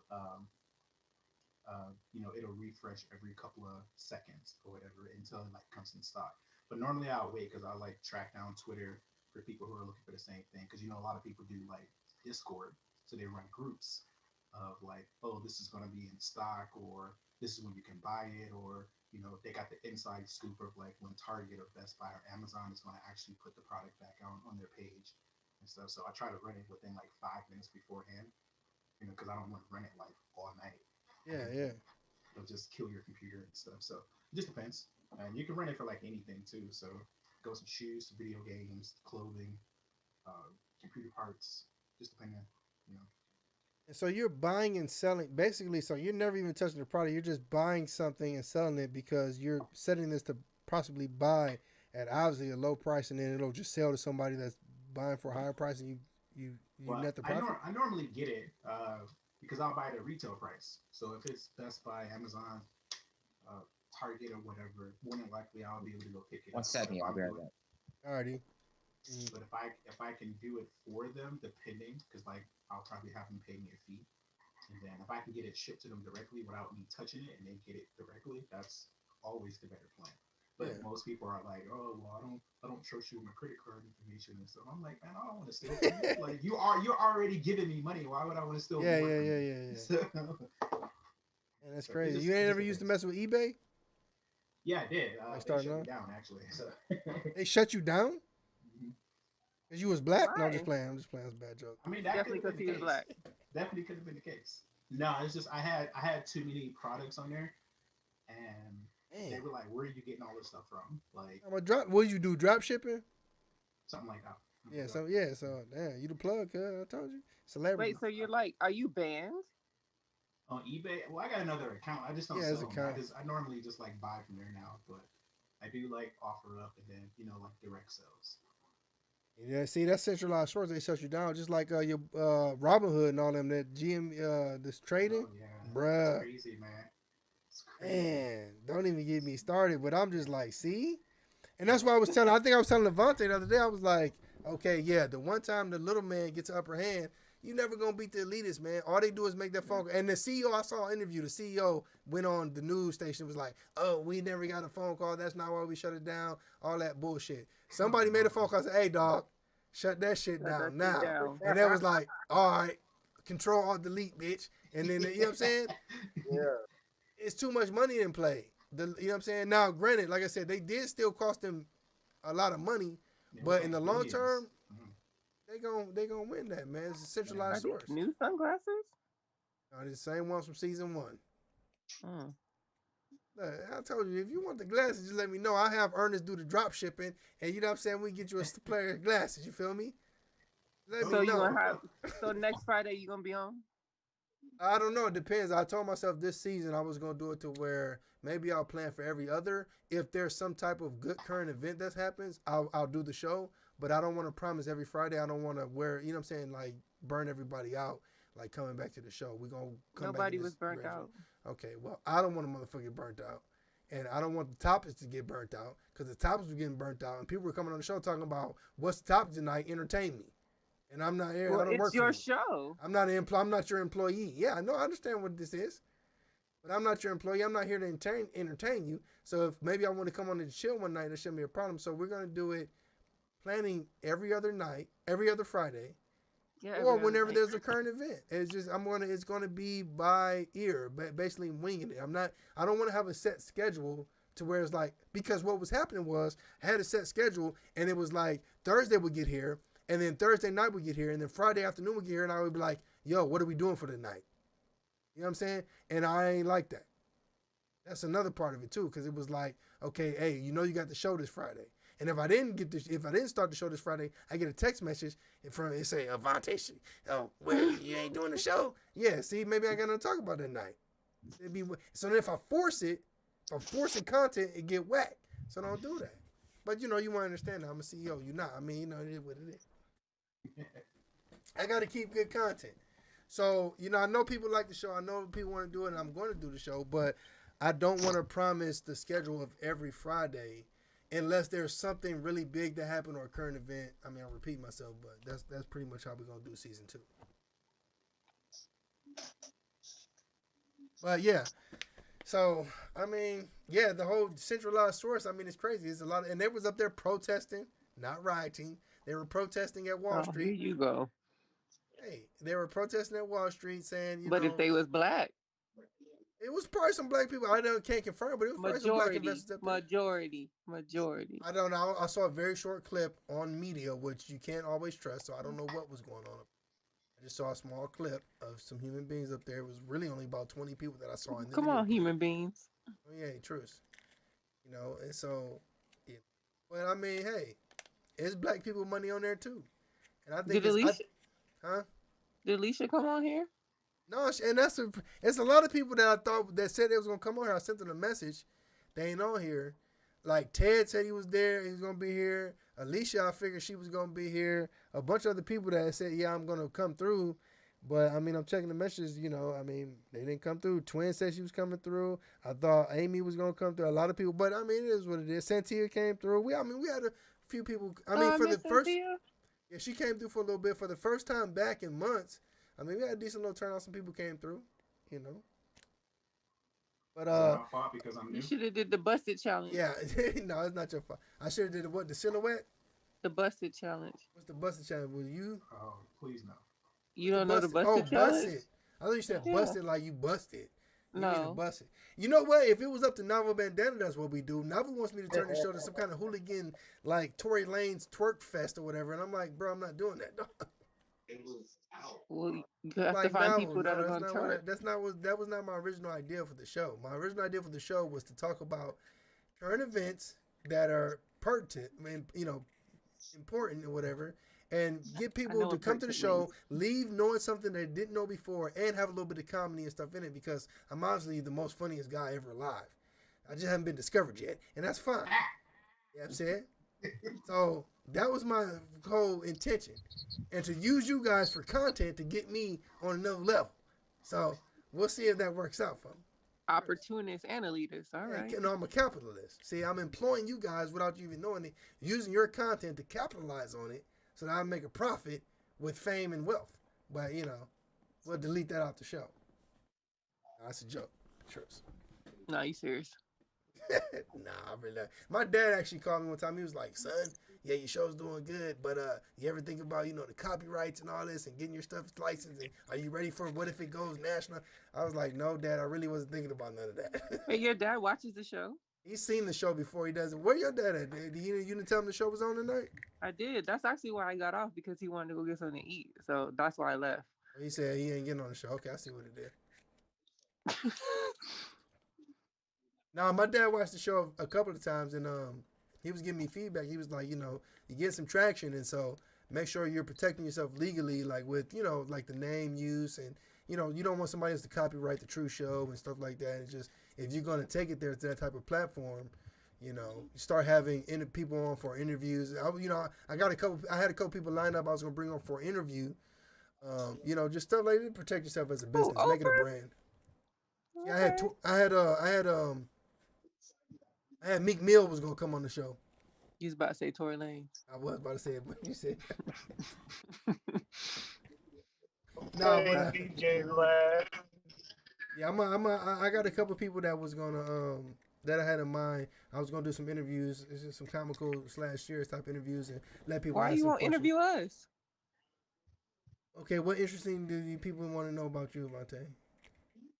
it'll refresh every couple of seconds or whatever until it like comes in stock. But normally I'll wait because I like track down Twitter for people who are looking for the same thing. Because a lot of people do like Discord, so they run groups of like, oh, this is going to be in stock, or this is when you can buy it, or they got the inside scoop of like when Target or Best Buy or Amazon is going to actually put the product back on their page and stuff. So I try to run it within like 5 minutes beforehand, because I don't want to run it like all night. Yeah, yeah. It'll just kill your computer and stuff. So it just depends. And you can run it for like anything too. So it goes from shoes to video games, clothing, computer parts, just depending on, you know. And so you're buying and selling basically. So you're never even touching the product. You're just buying something and selling it because you're setting this to possibly buy at obviously a low price, and then it'll just sell to somebody that's buying for a higher price, and you Well, net the profit. I normally get it because I'll buy it at retail price. So if it's Best Buy, Amazon, Target, or whatever, more than likely I'll be able to go pick it One up. second, I'll be right back. Alrighty. Mm. But if I can do it for them, depending, because like I'll probably have them pay me a fee, and then if I can get it shipped to them directly without me touching it, and they get it directly, that's always the better plan. But Yeah. most people are like, oh well, I don't trust you with my credit card information and stuff. I'm like, man, I don't want to steal from you. Like you're already giving me money. Why would I want to steal Yeah, more yeah, from yeah, you? yeah, yeah. So, And that's so crazy. it You ain't just ever used to depends. mess with eBay? Yeah, I did. Like They starting shut me out? down actually. So They shut you down? Mhm. Cause you was black? No, I'm just Why? playing. I'm just playing. It's a bad joke. I mean, that could Definitely have because been he the was case. black. Definitely could have been the case. No, it's just I had too many products on there, and they Man, were like, "Where are you getting all this stuff from?" Like I'm a drop. What you do? Drop shipping? something like that. Oh my Yeah. God. So damn, you the plug? Cuz I told you, celebrity. Wait, so you're like, are you banned? On eBay, well, I got another account. I just don't Yeah, it's sell a them. I count. just I normally just like buy from there now, but I do like offer up and then like direct sales. Yeah, see, that's centralized source. They shut you down, just like your Robinhood and all them. That GM, this trading, Oh yeah, it's bruh. crazy, man. It's crazy. Man, don't even get me started. But I'm just like, see, and that's why I was telling. I think I was telling Levante the other day. I was like, okay, yeah, the one time the little man gets the upper hand, you never gonna beat the elitists, man. All they do is make that phone call. And the CEO, I saw an interview. The CEO went on the news station, was like, "Oh, we never got a phone call. That's not why we shut it down. All that bullshit." Somebody made a phone call, and said, "Hey, dog, shut that shit Shut that down shit now." down. And that was like, "All right, control alt delete, bitch." And then you know what I'm saying? Yeah. It's too much money in play. You know what I'm saying? Now, granted, like I said, they did still cost them a lot of money, It was but in the like long billions. term, they gonna win that, man. It's a Yeah. Are centralized these source. new sunglasses? The same ones from season one. Mm. Look, I told you, if you want the glasses, just let me know. I have Ernest do the drop shipping, and you know what I'm saying? We get you a pair of glasses. You feel me? Let So me you know. gonna have? So next Friday you gonna be on? I don't know. It depends. I told myself this season I was gonna do it to where maybe I'll plan for every other. If there's some type of good current event that happens, I'll do the show. But I don't want to promise every Friday. I don't want to wear, you know what I'm saying, like burn everybody out, like coming back to the show. We gonna come back Nobody in was this burnt regular. out. Okay, well, I don't want a motherfucker get burnt out. And I don't want the topics to get burnt out because the topics were getting burnt out and people were coming on the show talking about what's the topic tonight, entertain me. And I'm not here, I Well, don't it's work for your you. show. I'm not your employee. Yeah, I know, I understand what this is, but I'm not your employee. I'm not here to entertain you. So if maybe I want to come on and chill one night, that shouldn't be a problem. So we're gonna do it planning every other night, every other Friday, Yeah, or every other whenever night. there's a current event. It's gonna be by ear, but basically winging it. I don't want to have a set schedule to where it's like, because what was happening was I had a set schedule and it was like Thursday would get here and then Thursday night would get here and then Friday afternoon would get here and I would be like, yo, what are we doing for the night? You know what I'm saying? And I ain't like that. That's another part of it too, because it was like, okay, hey, you know you got the show this Friday. And if I didn't start the show this Friday, I get a text message from it say Avante, oh, well, you ain't doing the show. Yeah, see, maybe I got nothing to talk about that night. So then if I force it, if I'm forcing content, it get whacked. So don't do that. But you want to understand that I'm a CEO. You're not. I mean, it is what it is. I got to keep good content. So I know people like the show. I know people want to do it, and I'm going to do the show. But I don't want to promise the schedule of every Friday unless there's something really big that happened or a current event. I mean, I'll repeat myself, but that's pretty much how we're gonna do season 2. But yeah, so I mean, yeah, the whole centralized source. I mean, it's crazy. It's a lot, and they was up there protesting, not rioting. They were protesting at Wall Oh, here Street. you go. Hey, they were protesting at Wall Street, saying, But if they was black, it was probably some black people. Can't confirm, but it was probably some black majority, investors up there. majority. I don't know. I saw a very short clip on media, which you can't always trust, so I don't know what was going on. I just saw a small clip of some human beings up there. It was really only about 20 people that I saw in the Come video on, clip. human beings. Oh yeah, Truce. And so, yeah. But I mean, hey, it's black people money on there too, and I think Did Alicia? huh? Did Alicia come on here? No, and it's a lot of people that I thought that said they was gonna come on here. I sent them a message. They ain't on here. Like Ted said he was there. He's gonna be here. Alicia, I figured she was gonna be here. A bunch of other people that said, yeah, I'm gonna come through. But I mean, I'm checking the messages. I mean, they didn't come through. Twin said she was coming through. I thought Amy was gonna come through. A lot of people, but I mean, it is what it is. Santia came through. We had a few people. I mean, I for the miss first, Cynthia. yeah, she came through for a little bit. For the first time back in months, I mean, we had a decent little turnout. Some people came through. But Is it my fault because I'm You new? should have did the busted challenge. yeah, no, it's not your fault. I should have did what, the silhouette. The busted challenge. What's the busted challenge? Was you? Oh, please no. You The don't know the busted. Oh, busted challenge? busted. I thought you said Yeah. busted like you busted. You mean to No. bust it? You know what? If it was up to Novel Bandana, that's what we do. Novel wants me to turn the show to some kind of hooligan, like Tory Lane's twerk fest or whatever, and I'm like, bro, I'm not doing that. Well, you have to Like find Novel, people that no, are gonna twerk. that was not my original idea for the show. My original idea for the show was to talk about current events that are pertinent, I mean, important or whatever, and get I people know to what come to the pertinent show, means. leave knowing something they didn't know before, and have a little bit of comedy and stuff in it because I'm honestly the most funniest guy ever alive. I just haven't been discovered yet, and that's fine. You know what I'm saying? So that was my whole intention, and to use you guys for content to get me on another level. So we'll see if that works out for me. Opportunists and elitists. All right. No, I'm a capitalist. See, I'm employing you guys without you even knowing it, using your content to capitalize on it so that I make a profit with fame and wealth. But, we'll delete that off the show. No, that's a joke. Truce. No, you serious? Nah, I really not. My dad actually called me one time. He was like, son, yeah, your show's doing good, but you ever think about, the copyrights and all this and getting your stuff licensed? And are you ready for what if it goes national? I was like, no, Dad, I really wasn't thinking about none of that. Hey, your dad watches the show? He's seen the show before he does it. Where your dad at? Did you didn't tell him the show was on tonight? I did. That's actually why I got off, because he wanted to go get something to eat. So that's why I left. He said he ain't getting on the show. Okay, I see what it did. Now, my dad watched the show a couple of times, and he was giving me feedback. He was like, you get some traction, and so make sure you're protecting yourself legally, like with, like the name use, and you don't want somebody else to copyright the Truce show and stuff like that. It's just if you're gonna take it there to that type of platform, you start having people on for interviews. I had a couple people lined up. I was gonna bring on for an interview. Just stuff like that. Protect yourself as a business, make it a brand. Yeah, I had Meek Mill was gonna come on the show. You was about to say Tory Lanez. I was about to say it, but you said. No, but DJ Lad. Yeah, I got a couple people that was gonna that I had in mind. I was gonna do some interviews, some comical / serious type interviews, and let people. Why ask you some won't questions. interview us? Okay, what interesting do you people want to know about you, Vontae?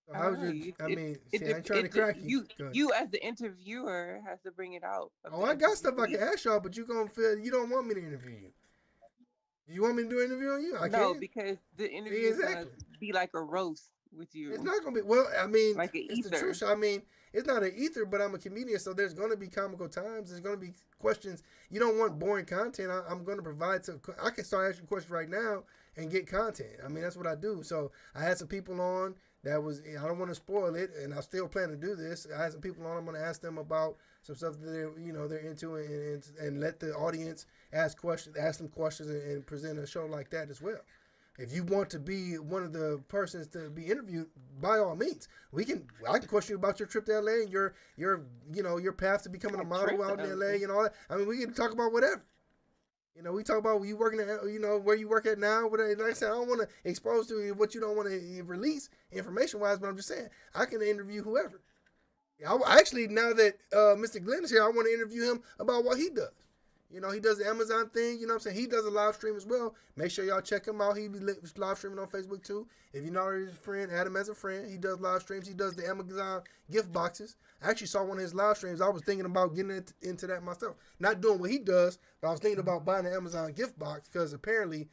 So All how's your? right. I mean, see, I ain't trying to crack you. Go ahead. You as the interviewer has to bring it out. Oh, I got stuff I can ask y'all, but you gonna feel you don't want me to interview you. You want me to do an interview on you? I No, can. because the interview is exactly. gonna be like a roast with you. It's not gonna be. Well, I mean, like an it's ether. the truth. I mean, it's not an ether, but I'm a comedian, so there's gonna be comical times. There's gonna be questions. You don't want boring content. I'm gonna provide some. I can start asking questions right now and get content. I mean, that's what I do. So I had some people on that was. I don't want to spoil it, and I still plan to do this. I had some people on. I'm gonna ask them about some stuff that they're into, and let the audience ask them questions, and present a show like that as well. If you want to be one of the persons to be interviewed, by all means, I can question you about your trip to LA and your path to becoming a model out in LA and all that. I mean, we can talk about whatever. We talk about you working at, where you work at now. Like I said, I don't want to expose to you what you don't want to release information wise, but I'm just saying I can interview whoever. Actually, now that Mr. Glenn is here, I want to interview him about what he does. He does the Amazon thing. You know what I'm saying? He does a live stream as well. Make sure y'all check him out. He be live streaming on Facebook too. If you're not already his friend, add him as a friend. He does live streams. He does the Amazon gift boxes. I actually saw one of his live streams. I was thinking about getting into that myself. Not doing what he does, but I was thinking about buying the Amazon gift box because apparently,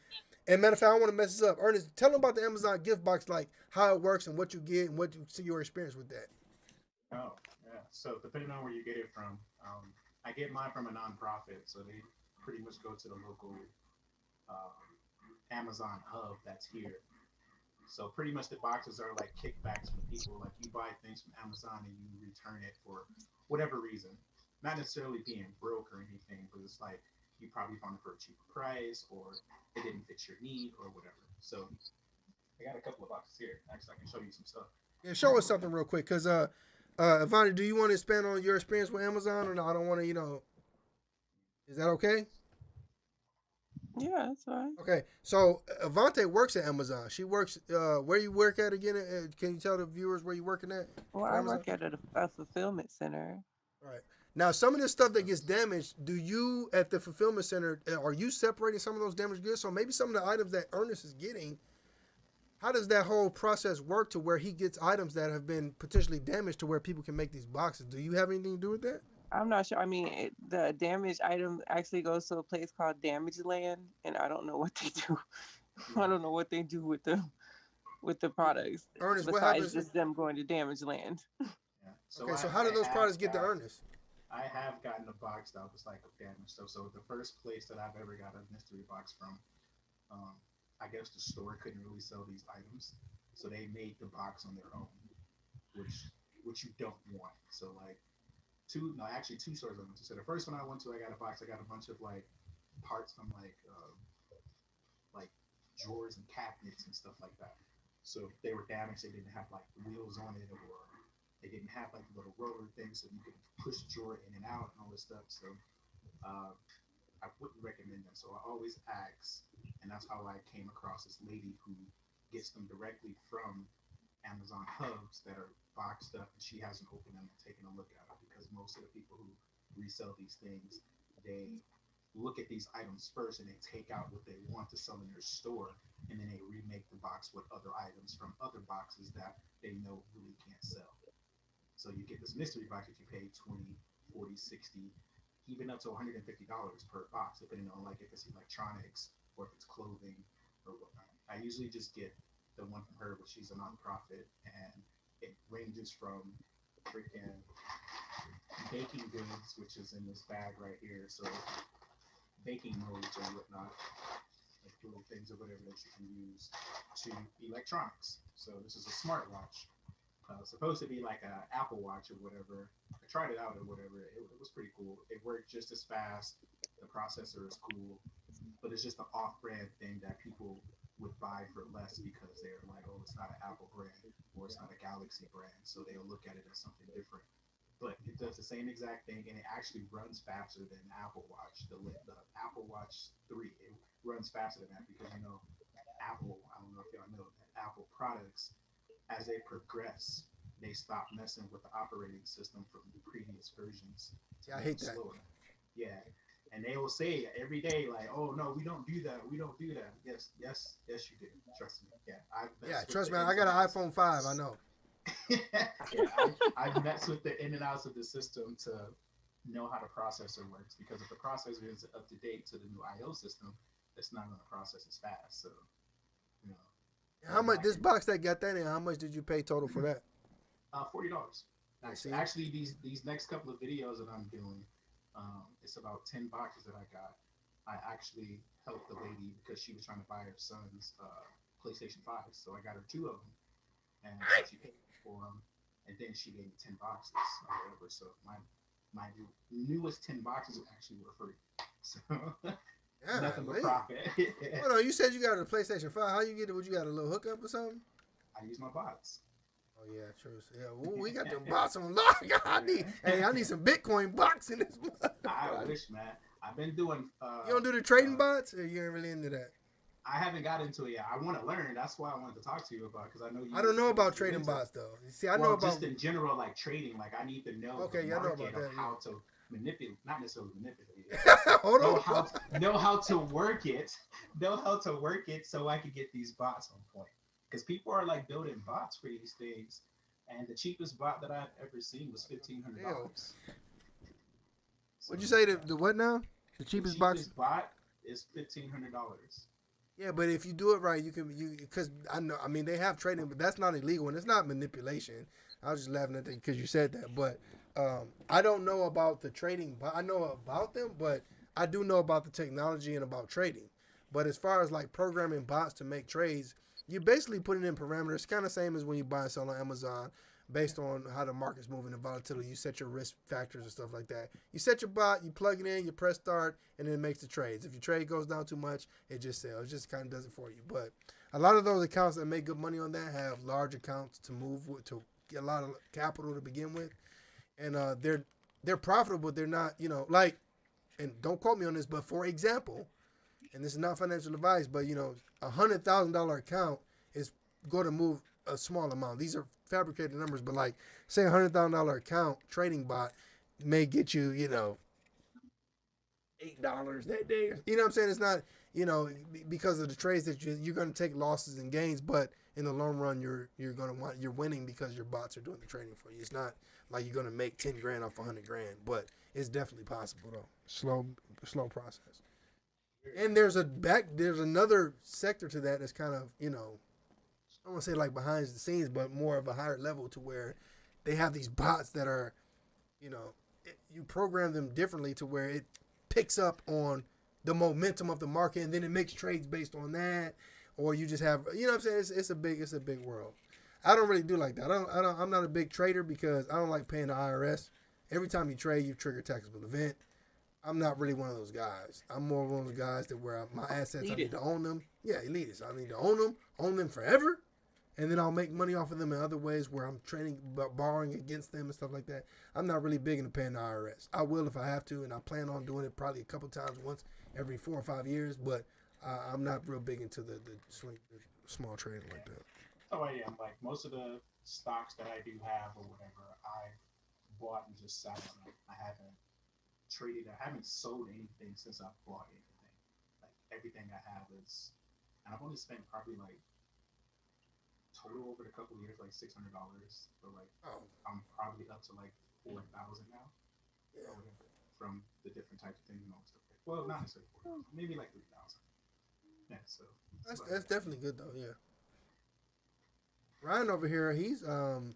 and matter of fact, I don't want to mess this up. Ernest, tell him about the Amazon gift box, like how it works and what you get and what you see your experience with that. Oh, yeah. So depending on where you get it from, I get mine from a nonprofit, so they pretty much go to the local Amazon hub that's here. So pretty much the boxes are like kickbacks from people. Like you buy things from Amazon and you return it for whatever reason. Not necessarily being broke or anything, but it's like you probably found it for a cheaper price or it didn't fit your need or whatever. So I got a couple of boxes here. Actually, I can show you some stuff. Yeah, show us something real quick, because Ivani, do you want to expand on your experience with Amazon, or no? I don't want to, is that okay? Yeah, that's fine. Okay, so Avante works at Amazon. She works, where you work at again? Can you tell the viewers where you're working at? Well, I work at a fulfillment center. All right. Now, some of this stuff that gets damaged, do you, at the fulfillment center, are you separating some of those damaged goods? So maybe some of the items that Ernest is getting how does that whole process work to where he gets items that have been potentially damaged to where people can make these boxes? Do you have anything to do with that? I'm not sure. I mean, the damaged item actually goes to a place called Damage Land, and I don't know what they do. I Yeah, don't know what they do with the products Ernest, what besides happens? just them going to Damage Land. yeah. So Okay, I, so how do I those have products get to got Ernest? I have gotten a box that was like damaged. So the first place that I've ever got a mystery box from, um, I guess the store couldn't really sell these items, so they made the box on their own, which which you don't want. So like two, no, actually two stores I went to. So the first one I went to, I got a box. I got a bunch of like parts from like drawers and cabinets and stuff like that. So they were damaged. They didn't have like wheels on it, or they didn't have like little roller things so you could push the drawer in and out and all this stuff. So uh, I wouldn't recommend them. So I always ask, and that's how I came across this lady who gets them directly from Amazon hubs that are boxed up, and she hasn't opened them and taken a look at them because most of the people who resell these things, they look at these items first and they take out what they want to sell in their store, and then they remake the box with other items from other boxes that they know really can't sell. So you get this mystery box that you pay 20, 40, 60, even up to $150 per box, depending on like if it's electronics or if it's clothing or whatnot. I usually just get the one from her, but she's a nonprofit, and it ranges from freaking baking goods, which is in this bag right here. So baking molds and whatnot, like little things or whatever that you can use, to electronics. So this is a smartwatch, supposed to be like an Apple Watch or whatever. I tried it out or whatever. It was pretty cool. It worked just as fast. The processor is cool, but it's just an off-brand thing that people would buy for less because they're like, oh, it's not an Apple brand or it's not a Galaxy brand, so they'll look at it as something different. But it does the same exact thing, and it actually runs faster than Apple Watch. The Apple Watch 3, it runs faster than that because Apple. I don't know if y'all know that Apple products, as they progress, they stop messing with the operating system from the previous versions to Yeah, I make them hate that. slower. Yeah. And they will say every day, like, "Oh no, we don't do that. We don't do that." Yes, yes, yes, you do. Trust me. Yeah, I've Yeah, messed with trust the me, ins I and got an outs. iPhone 5. I know. Yeah, I've messed with the in and outs of the system to know how the processor works because if the processor is up to date to the new I/O system, it's not going to process as fast. So, you know, How going much back this box that got that in? How much did you pay total for that? $40. Yeah, Actually, see, actually, these next couple of videos that I'm doing, it's about 10 boxes that I got. I actually helped the lady because she was trying to buy her son's PlayStation 5, so I got her two of them, and she paid for them, and then she gave me 10 boxes or whatever. So my newest 10 boxes actually were free, so yeah, nothing but Lee. profit. Hold on, you said you got a PlayStation 5. How you get it? Would you got a little hookup or something? I use my bots. Oh yeah, true. Yeah, ooh, we got them bots on lock. I need some Bitcoin bots in this. I wish, man. I've been doing You don't do the trading bots, or you ain't really into that? I haven't got into it yet. I want to learn. That's why I wanted to talk to you about because I know I don't know about you're trading into it. bots though. You see, I know Well, about. just in general, like trading, like I need to know the Okay, yeah, I know about market of that. how to manipulate, not necessarily manipulate it, but Yeah. Hold know on. how to work it, know how to work it, so I can get these bots on point. Because people are like building bots for these things, and the cheapest bot that I've ever seen was fifteen hundred Hell, dollars. So what'd you say? yeah, The what now? The the cheapest box? cheapest bot is $1,500. Yeah, but if you do it right, you because I know. I mean, they have trading, but that's not illegal and it's not manipulation. I was just laughing at that because you said that, but I don't know about the trading. But I know about them, but I do know about the technology and about trading. But as far as like programming bots to make trades, you basically putting in parameters, kind of same as when you buy and sell on Amazon, based on how the market's moving and volatility. You set your risk factors and stuff like that. You set your bot, you plug it in, you press start, and then it makes the trades. If your trade goes down too much, it just sells. It just kind of does it for you. But a lot of those accounts that make good money on that have large accounts to move with, to get a lot of capital to begin with, and they're profitable. They're not, like, and don't quote me on this, but for example, and this is not financial advice, but $100,000 account is going to move a small amount. These are fabricated numbers, but like say $100,000 account trading bot may get you, $8 that day. You know what I'm saying? It's not, because of the trades that you're going to take losses and gains, but in the long run, you're winning because your bots are doing the trading for you. It's not like you're gonna make 10 grand off 100 grand, but it's definitely possible though. Slow process. And there's another sector to that that's kind of I don't want to say like behind the scenes, but more of a higher level to where they have these bots that are you program them differently to where it picks up on the momentum of the market and then it makes trades based on that, or you just have what I'm saying. It's a big world. I don't really do like that. I'm not a big trader because I don't like paying the IRS. Every time you trade, you trigger a taxable event. I'm not really one of those guys. I'm more one of those guys that where my assets I need to own them. Yeah, elitist. I need to own them forever, and then I'll make money off of them in other ways where I'm trading, borrowing against them and stuff like that. I'm not really big into paying the IRS. I will if I have to, and I plan on doing it probably a couple times, once every 4 or 5 years. But I'm not real big into the small trading like that. Oh, I am. Like most of the stocks that I do have or whatever, I bought and just sat on them. I haven't traded. I haven't sold anything since I bought anything. Like everything I have is, and I've only spent probably like total over the couple of years like $600. But like I'm probably up to like 4,000 now. Yeah. Or whatever, from the different types of things and all stuff. Well, not necessarily 4,000, maybe like 3,000. Yeah, so that's definitely good though. Yeah. Ryan over here, he's been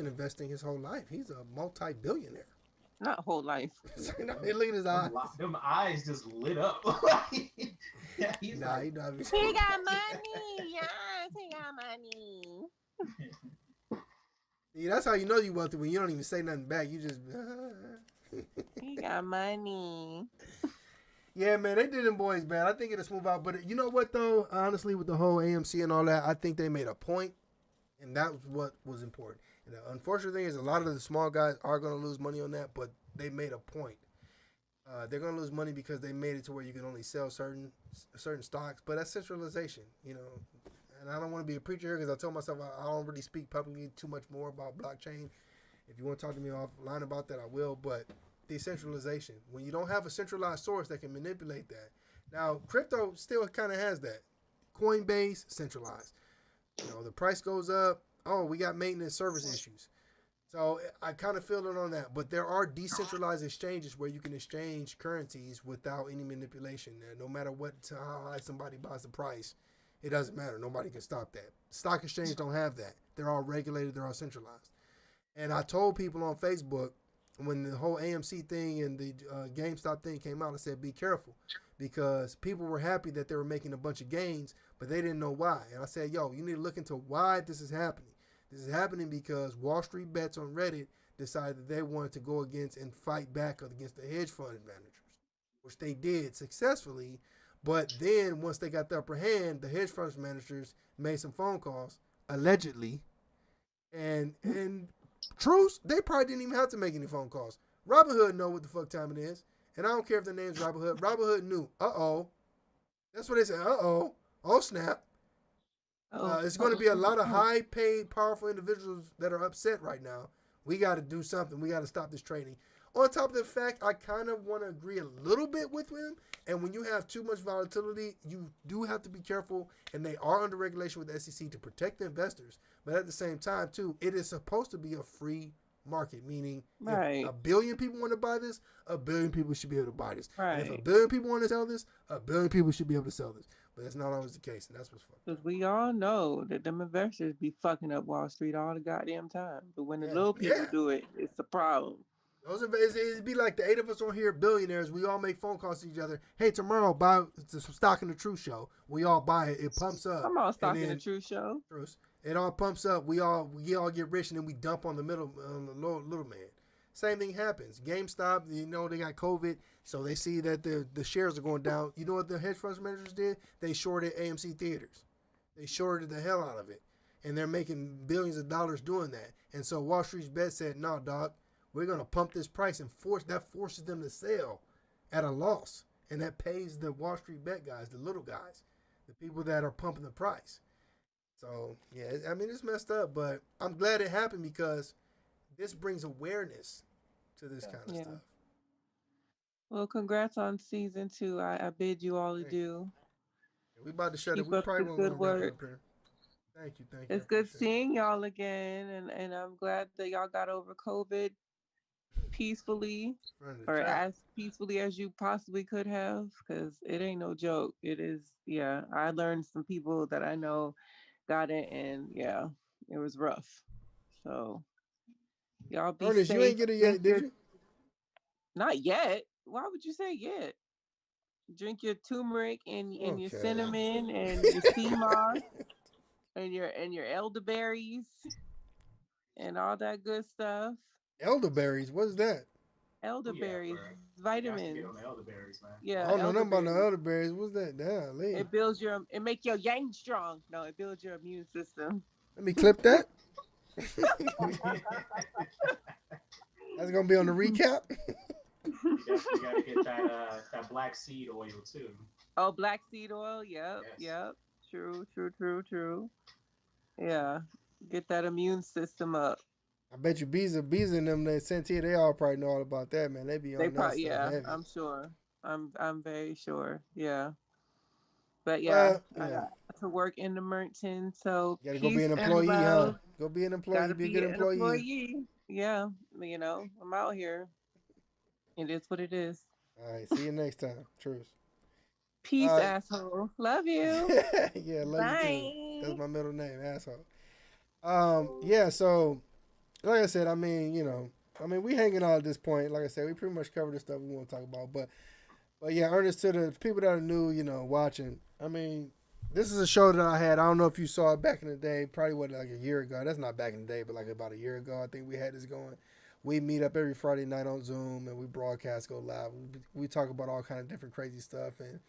investing his whole life. He's a multi-billionaire. Not whole life. Look at his eyes. Them eyes just lit up. Yeah, he's He got money. Yes, he got money. See, that's how you know you wealthy, when you don't even say nothing back. You just He got money. Yeah, man, they did them boys, man. I think it'll smooth out. But you know what, though? Honestly, with the whole AMC and all that, I think they made a point, and that was what was important. And the unfortunate thing is a lot of the small guys are going to lose money on that, but they made a point. They're going to lose money because they made it to where you can only sell certain stocks, but that's centralization, And I don't want to be a preacher here because I told myself I don't really speak publicly too much more about blockchain. If you want to talk to me offline about that, I will, but decentralization. When you don't have a centralized source that can manipulate that. Now, crypto still kind of has that. Coinbase, centralized. The price goes up. Oh, we got maintenance service issues. So I kind of feel it on that. But there are decentralized exchanges where you can exchange currencies without any manipulation. No matter how high somebody buys the price, it doesn't matter. Nobody can stop that. Stock exchanges don't have that. They're all regulated. They're all centralized. And I told people on Facebook, when the whole AMC thing and the GameStop thing came out, I said, be careful, because people were happy that they were making a bunch of gains, but they didn't know why. And I said, yo, you need to look into why this is happening. This is happening because Wall Street Bets on Reddit decided that they wanted to go against and fight back against the hedge fund managers, which they did successfully. But then once they got the upper hand, the hedge fund managers made some phone calls, allegedly, and Truce, they probably didn't even have to make any phone calls. Robinhood know what the fuck time it is. And I don't care if the name's Robinhood. Robinhood knew. That's what they said. Oh, snap. It's going to be a lot of high-paid, powerful individuals that are upset right now. We got to do something. We got to stop this trading. On top of the fact, I kind of want to agree a little bit with him. And when you have too much volatility, you do have to be careful. And they are under regulation with the SEC to protect the investors. But at the same time, too, it is supposed to be a free market, meaning if 1 billion people want to buy this, 1 billion people should be able to buy this. Right. And if 1 billion people want to sell this, 1 billion people should be able to sell this. But that's not always the case, and that's what's fucked. Because we all know that them investors be fucking up Wall Street all the goddamn time. But when the little people do it, it's a problem. It'd be like the 8 of us on here, billionaires. We all make phone calls to each other. Hey, tomorrow, buy some stock in the Truce show. We all buy it. It pumps up. Come on, stock in the Truce show. Truce. It all pumps up. We all get rich, and then we dump on the little man. Same thing happens. GameStop, they got COVID, so they see that the shares are going down. You know what the hedge fund managers did? They shorted AMC theaters. They shorted the hell out of it, and they're making billions of dollars doing that. And so Wall Street's bet said, "No, dog, we're gonna pump this price," and forces them to sell at a loss, and that pays the Wall Street bet guys, the little guys, the people that are pumping the price. So yeah, it's messed up, but I'm glad it happened because this brings awareness to this kind of stuff. Well, congrats on season 2. I bid you all adieu. We about to shut it. Keep We up probably the won't good wrap it work. up here. Thank you. I It's good appreciate seeing y'all again, and I'm glad that y'all got over COVID peacefully, it. Running the or trap. as peacefully as you possibly could have, because it ain't no joke. It is, yeah. I learned some people that I know got it, and yeah, it was rough. So y'all be Ernest, you safe. ain't get it Drink yet, did your, you? not yet. Why would you say yet? Drink your turmeric and your Okay. cinnamon and your sea moss and your elderberries and all that good stuff. Elderberries, what's that? Oh yeah, Elderberries, bro. You got to vitamins. get on the elderberries, man. I Yeah, don't know nothing about no elderberries. elderberries. What's that? Damn, Lee. It builds your, it make your yang strong. No, it builds your immune system. Let me clip that. You That's gonna be on the recap. definitely got to get that black seed oil too. Oh, black seed oil. Yep, Yes. yep. True, true, true, true. Yeah, get that immune system up. I bet you bees and them that sent here, they all probably know all about that, man. They be They on that probably, stuff yeah, heavy. I'm sure. I'm very sure. Yeah. But yeah, Well, I yeah. got to work in the Merton. So You gotta go be peace an and employee, huh? love. Go be an employee. Gotta Be a be good an employee. employee. Yeah, I'm out here. It is what it is. All right. See you next time. Truce. Peace, Uh, asshole. Love you. yeah, love you too. That's Bye. my middle name, asshole. Yeah. So, like I said, I mean, we hanging out at this point. Like I said, we pretty much covered the stuff we want to talk about. But yeah, Ernest, to the people that are new, watching. I mean, this is a show that I had. I don't know if you saw it back in the day. Probably what like a year ago. That's not back in the day, but like about a year ago, I think we had this going. We meet up every Friday night on Zoom and we broadcast, go live. We talk about all kind of different crazy stuff, and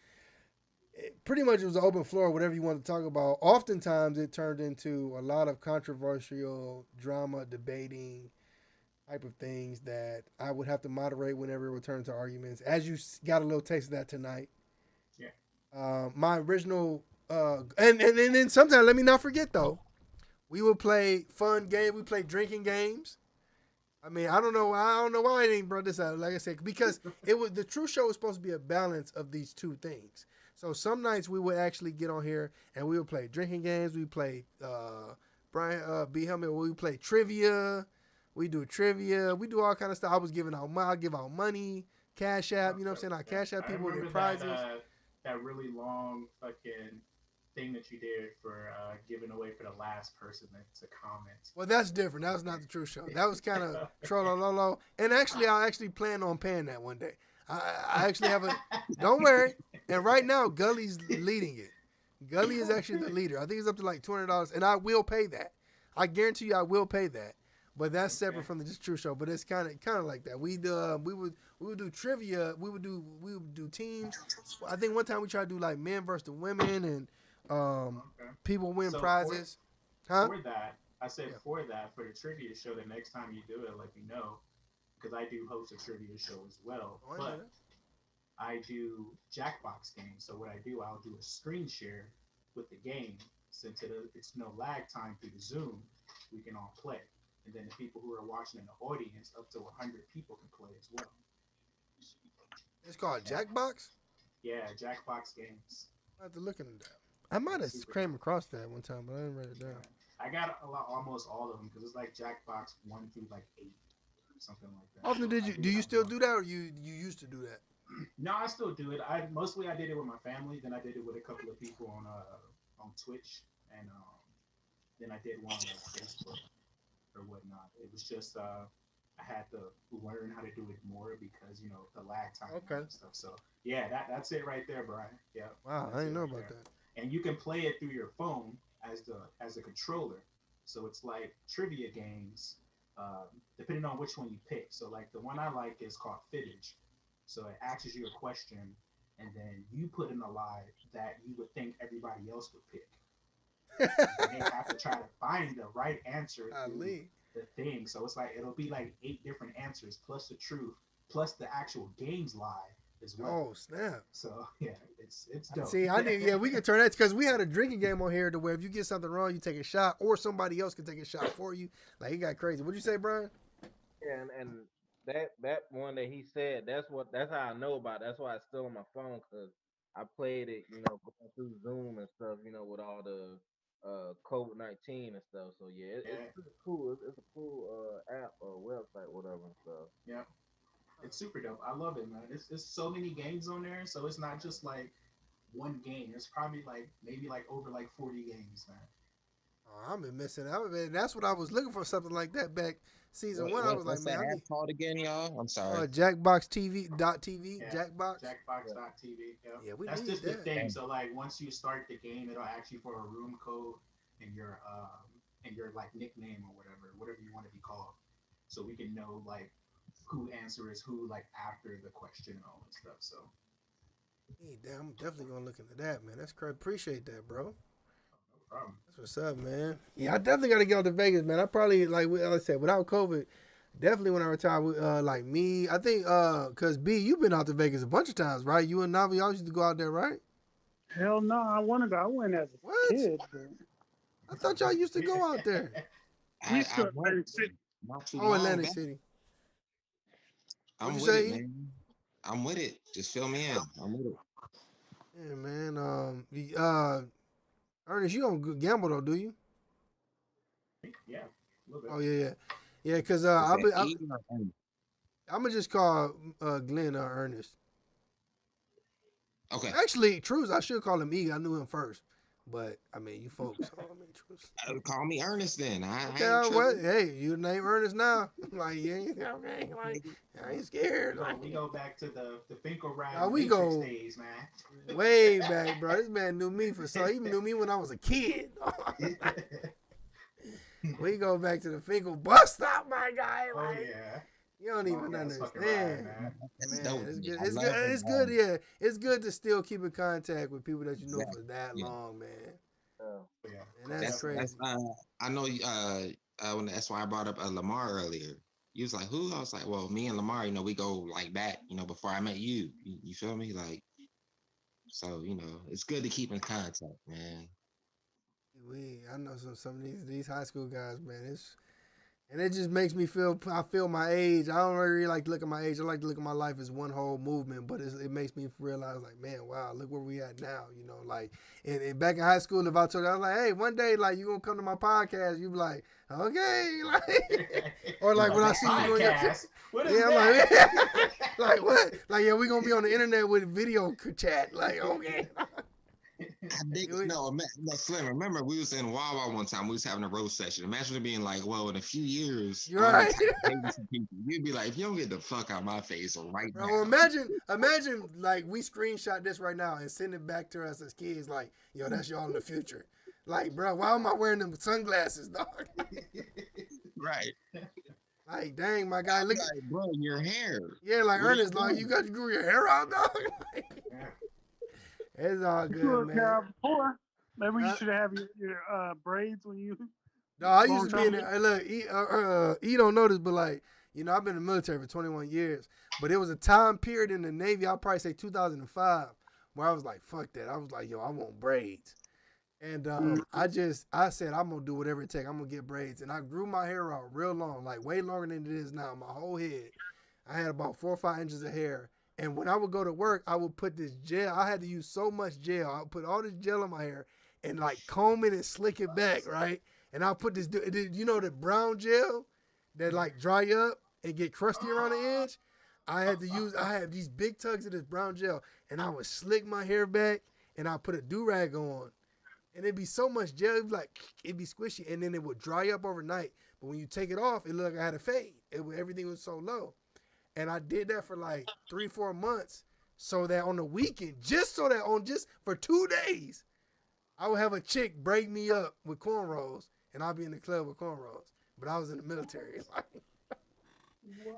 pretty much it was an open floor, whatever you want to talk about. Oftentimes, it turned into a lot of controversial drama, debating type of things that I would have to moderate whenever it would turn into arguments. As you got a little taste of that tonight. Yeah. My original, and then sometimes let me not forget though, we would play fun games. We play drinking games. I mean, I don't know why I didn't brought this out. Like I said, because it was the true show was supposed to be a balance of these two things. So some nights we would actually get on here and we would play drinking games. We play Brian B Helmet. We would play trivia. We do trivia. We do all kind of stuff. I was giving out money. I give out money, cash app. You know what I'm saying? I Okay, cash app I people their remember prizes. that really long fucking thing that you did for giving away for the last person to comment. Well, that's different. That was not the true show. That was kind of trollololo. And actually, I actually plan on paying that one day. I actually have a. Don't worry. And right now, Gully's leading it. Gully is actually the leader. I think it's up to like $200, and I will pay that. I guarantee you, I will pay that. But that's Okay. separate from the just true show. But it's kind of like that. We would do trivia. We would do teams. I think one time we tried to do like men versus the women, and Okay. people win So prizes. Huh? for that, I said Yeah. for that for the trivia show, the next time you do it, let me know because I do host a trivia show as well. Oh, I know But that. I do Jackbox games. So what I do, I'll do a screen share with the game. Since it's no lag time through the Zoom, we can all play. And then the people who are watching in the audience, up to 100 people can play as well. It's called Yeah, Jackbox. yeah, Jackbox games. I have to look into that. I might Yeah, have super came dope. across that one time, but I didn't write it down. Yeah, I got almost all of them because it's like Jackbox 1 through like 8, something like that. How often did I you do do you have still more. do that, or you used to do that? No, I still do it. I did it with my family. Then I did it with a couple of people on Twitch, and then I did one on like Facebook or whatnot. It was just I had to learn how to do it more because the lag time and all Okay. that stuff. So yeah, that's it right there, Brian. Yeah, Wow, I that's didn't it know right about there. that. And you can play it through your phone as a controller. So it's like trivia games, depending on which one you pick. So like the one I like is called Fibbage. So it asks you a question, and then you put in a lie that you would think everybody else would pick, and then they have to try to find the right answer through Ali. the thing. So it's like it'll be like 8 different answers plus the truth plus the actual game's lie as well. Oh snap! So yeah, it's dope. See, I need. Yeah, we can turn that because we had a drinking game on here to where if you get something wrong, you take a shot, or somebody else can take a shot for you. Like it got crazy. What'd you say, Brian? And that one that he said, that's how I know about it. That's why it's still on my phone because I played it, going through Zoom and stuff, with all the COVID-19 and stuff. So yeah, Yeah, it's pretty cool. It's a cool app or website, whatever and stuff. yeah. It's super dope. I love it, man. It's so many games on there, so it's not just like one game. There's probably like maybe like over like 40 games, man. Oh, I've been missing out, man. That's what I was looking for, something like that back season one. I was like, What's man, that I app need called again, y'all? I'm sorry. Jackbox TV. Yeah, Jackbox. Yeah. Jackbox.tv. Yeah. Yeah, we That's need just the that. thing. So like once you start the game, it'll ask you for a room code and your like nickname or whatever you want to be called. So we can know like who answers who like after the question and all that stuff. So Hey, damn, I'm definitely gonna look into that, man. That's crazy. Appreciate that, bro. no problem. That's what's up, man. Yeah, I definitely gotta get out to Vegas, man. I probably like I said, without COVID, definitely when I retire, like me, I think, cause B, you've been out to Vegas a bunch of times, right? You and Navi, y'all used to go out there, right? Hell no, I want to go. I went as a What? kid. But I thought y'all used to go out there. we used I to went Atlantic City. not too Oh, long Atlantic back. City. What'd I'm you with it, say? man. I'm with it. Just fill me in. I'm with it. Yeah, man. Ernest, you don't gamble though, do you? Yeah, a little bit. Oh yeah, yeah, yeah. Cause Is that E or N? I'm gonna just call Glenn Ernest. Okay. Actually, Truce, I should call him E. I knew him first, but I mean, you folks. I mean, Truce. Call me Ernest then. I Okay, ain't what? tripping. Hey, you name Ernest now? Like, yeah, okay, like, I ain't scared. We go back to the Finkel ride Now we Matrix go days, man. way back, bro. This man knew me he even knew me when I was a kid. We go back to the Finkel bus stop, my guy. Oh Like, yeah. you don't even Long ass fucking ride, understand. man. That's Man, dope. it's Man. good. I It's love good. it. It's good. Yeah, it's good to still keep in contact with people that you know Exactly. for that Yeah. long, man. Oh, yeah. And that's That's crazy. I know when that's why I brought up Lamar earlier. You was like, who? I was like, well, me and Lamar, we go like back, before I met you. You feel me? Like, so, it's good to keep in contact, man. I know some of these high school guys, man. And it just makes me feel. I feel my age. I don't really like to look at my age. I like to look at my life as one whole movement. But it makes me realize, like, man, wow, look where we at now. Like, and back in high school, if I told you, I was like, hey, one day, like, you gonna come to my podcast, you be like, okay, like, or like when I see you doing your podcast. What is yeah, I'm that? like, like what? Like, yeah, we gonna be on the internet with video chat. Like, okay. I dig it. No, Slim, remember we was in Wawa one time. We was having a roast session. Imagine it being like, well, in a few years, You're right. some people, you'd be like, if you don't get the fuck out of my face right Bro, now. imagine like we screenshot this right now and send it back to us as kids. Like, yo, that's y'all in the future. Like, bro, why am I wearing them sunglasses, dog? Right. Like, dang, my guy, look like, bro, your hair. Yeah, like What Ernest, like you grew your hair out, dog. It's all good, man. Before, maybe you should have your braids when you. No, I used to be in there. Hey, look, he don't know this, but like, I've been in the military for 21 years. But it was a time period in the Navy, I'll probably say 2005, where I was like, fuck that. I was like, yo, I want braids. And I said, I'm going to do whatever it takes. I'm going to get braids. And I grew my hair out real long, like way longer than it is now, my whole head. I had about 4 or 5 inches of hair. And when I would go to work, I would put this gel. I had to use so much gel. I would put all this gel in my hair and like comb it and slick it back, right? And I'll put this, the brown gel that like dry up and get crusty around the edge? I had these big tugs of this brown gel and I would slick my hair back and I put a do-rag on. And it'd be so much gel, it'd be squishy and then it would dry up overnight. But when you take it off, it looked like I had a fade. Everything was so low. And I did that for like 3-4 months so that on the weekend, just for 2 days, I would have a chick break me up with cornrows and I'll be in the club with cornrows. But I was in the military.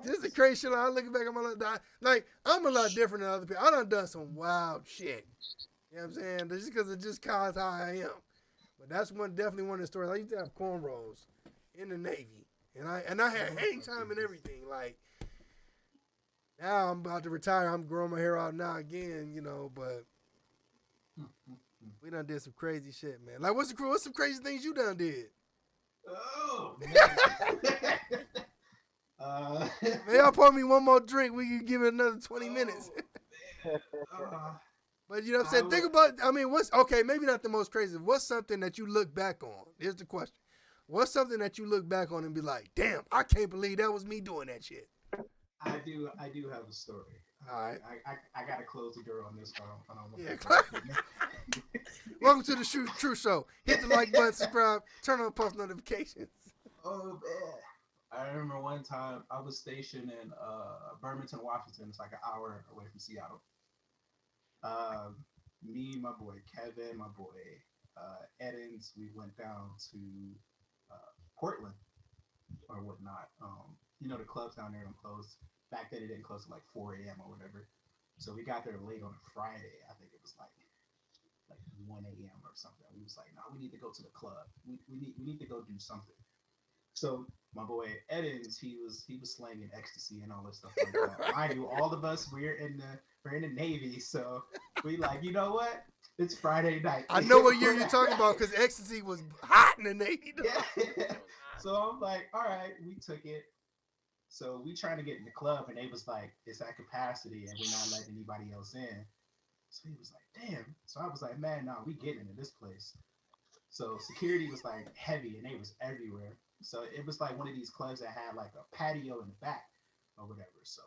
Just the crazy shit. I look back at my life. Like, I'm a lot different than other people. I done some wild shit. You know what I'm saying? Just because it just cause how I am. But that's definitely one of the stories. I used to have cornrows in the Navy. And I had hang time and everything. Like, now I'm about to retire. I'm growing my hair out now again, but we done did some crazy shit, man. Like, what's some crazy things you done did? Oh, man, y'all pour me one more drink. We can give it another 20 minutes. But you know what I'm I saying? Think look, about, I mean, what's, okay, maybe not the most crazy. What's something that you look back on? Here's the question. What's something that you look back on and be like, damn, I can't believe that was me doing that shit? I do have a story. All right. I gotta close the door on this one. I don't want Yeah. to. Welcome to the Truce Show. Hit the like button, subscribe, turn on post notifications. Oh man. I remember one time I was stationed in Burlington, Washington. It's like an hour away from Seattle. Me, my boy Kevin, my boy Eddins, we went down to Portland or whatnot. The clubs down there don't close. Back then, it didn't close till like 4 a.m. or whatever. So we got there late on a Friday. I think it was like 1 a.m. or something. We was like, no, we need to go to the club. We need to go do something. So my boy Eddins, he was slanging ecstasy and all this stuff like that. Mind you, all of us we're in the Navy, so we like, you know what? It's Friday night. I know what year you're talking about because ecstasy was hot in the Navy. Yeah. So I'm like, all right, we took it. So we trying to get in the club, and they was like, it's at capacity, and we're not letting anybody else in. So he was like, damn. So I was like, man, nah, we getting into this place. So security was like heavy, and they was everywhere. So it was like one of these clubs that had like a patio in the back or whatever. So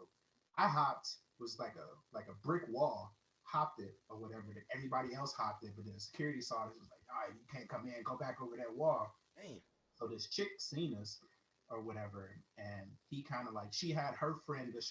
I hopped, was like a brick wall, hopped it or whatever. Then everybody else hopped it, but then the security saw this, was like, all right, you can't come in, go back over that wall. Damn. So this chick seen us or whatever, and he kind of like, she had her friend, the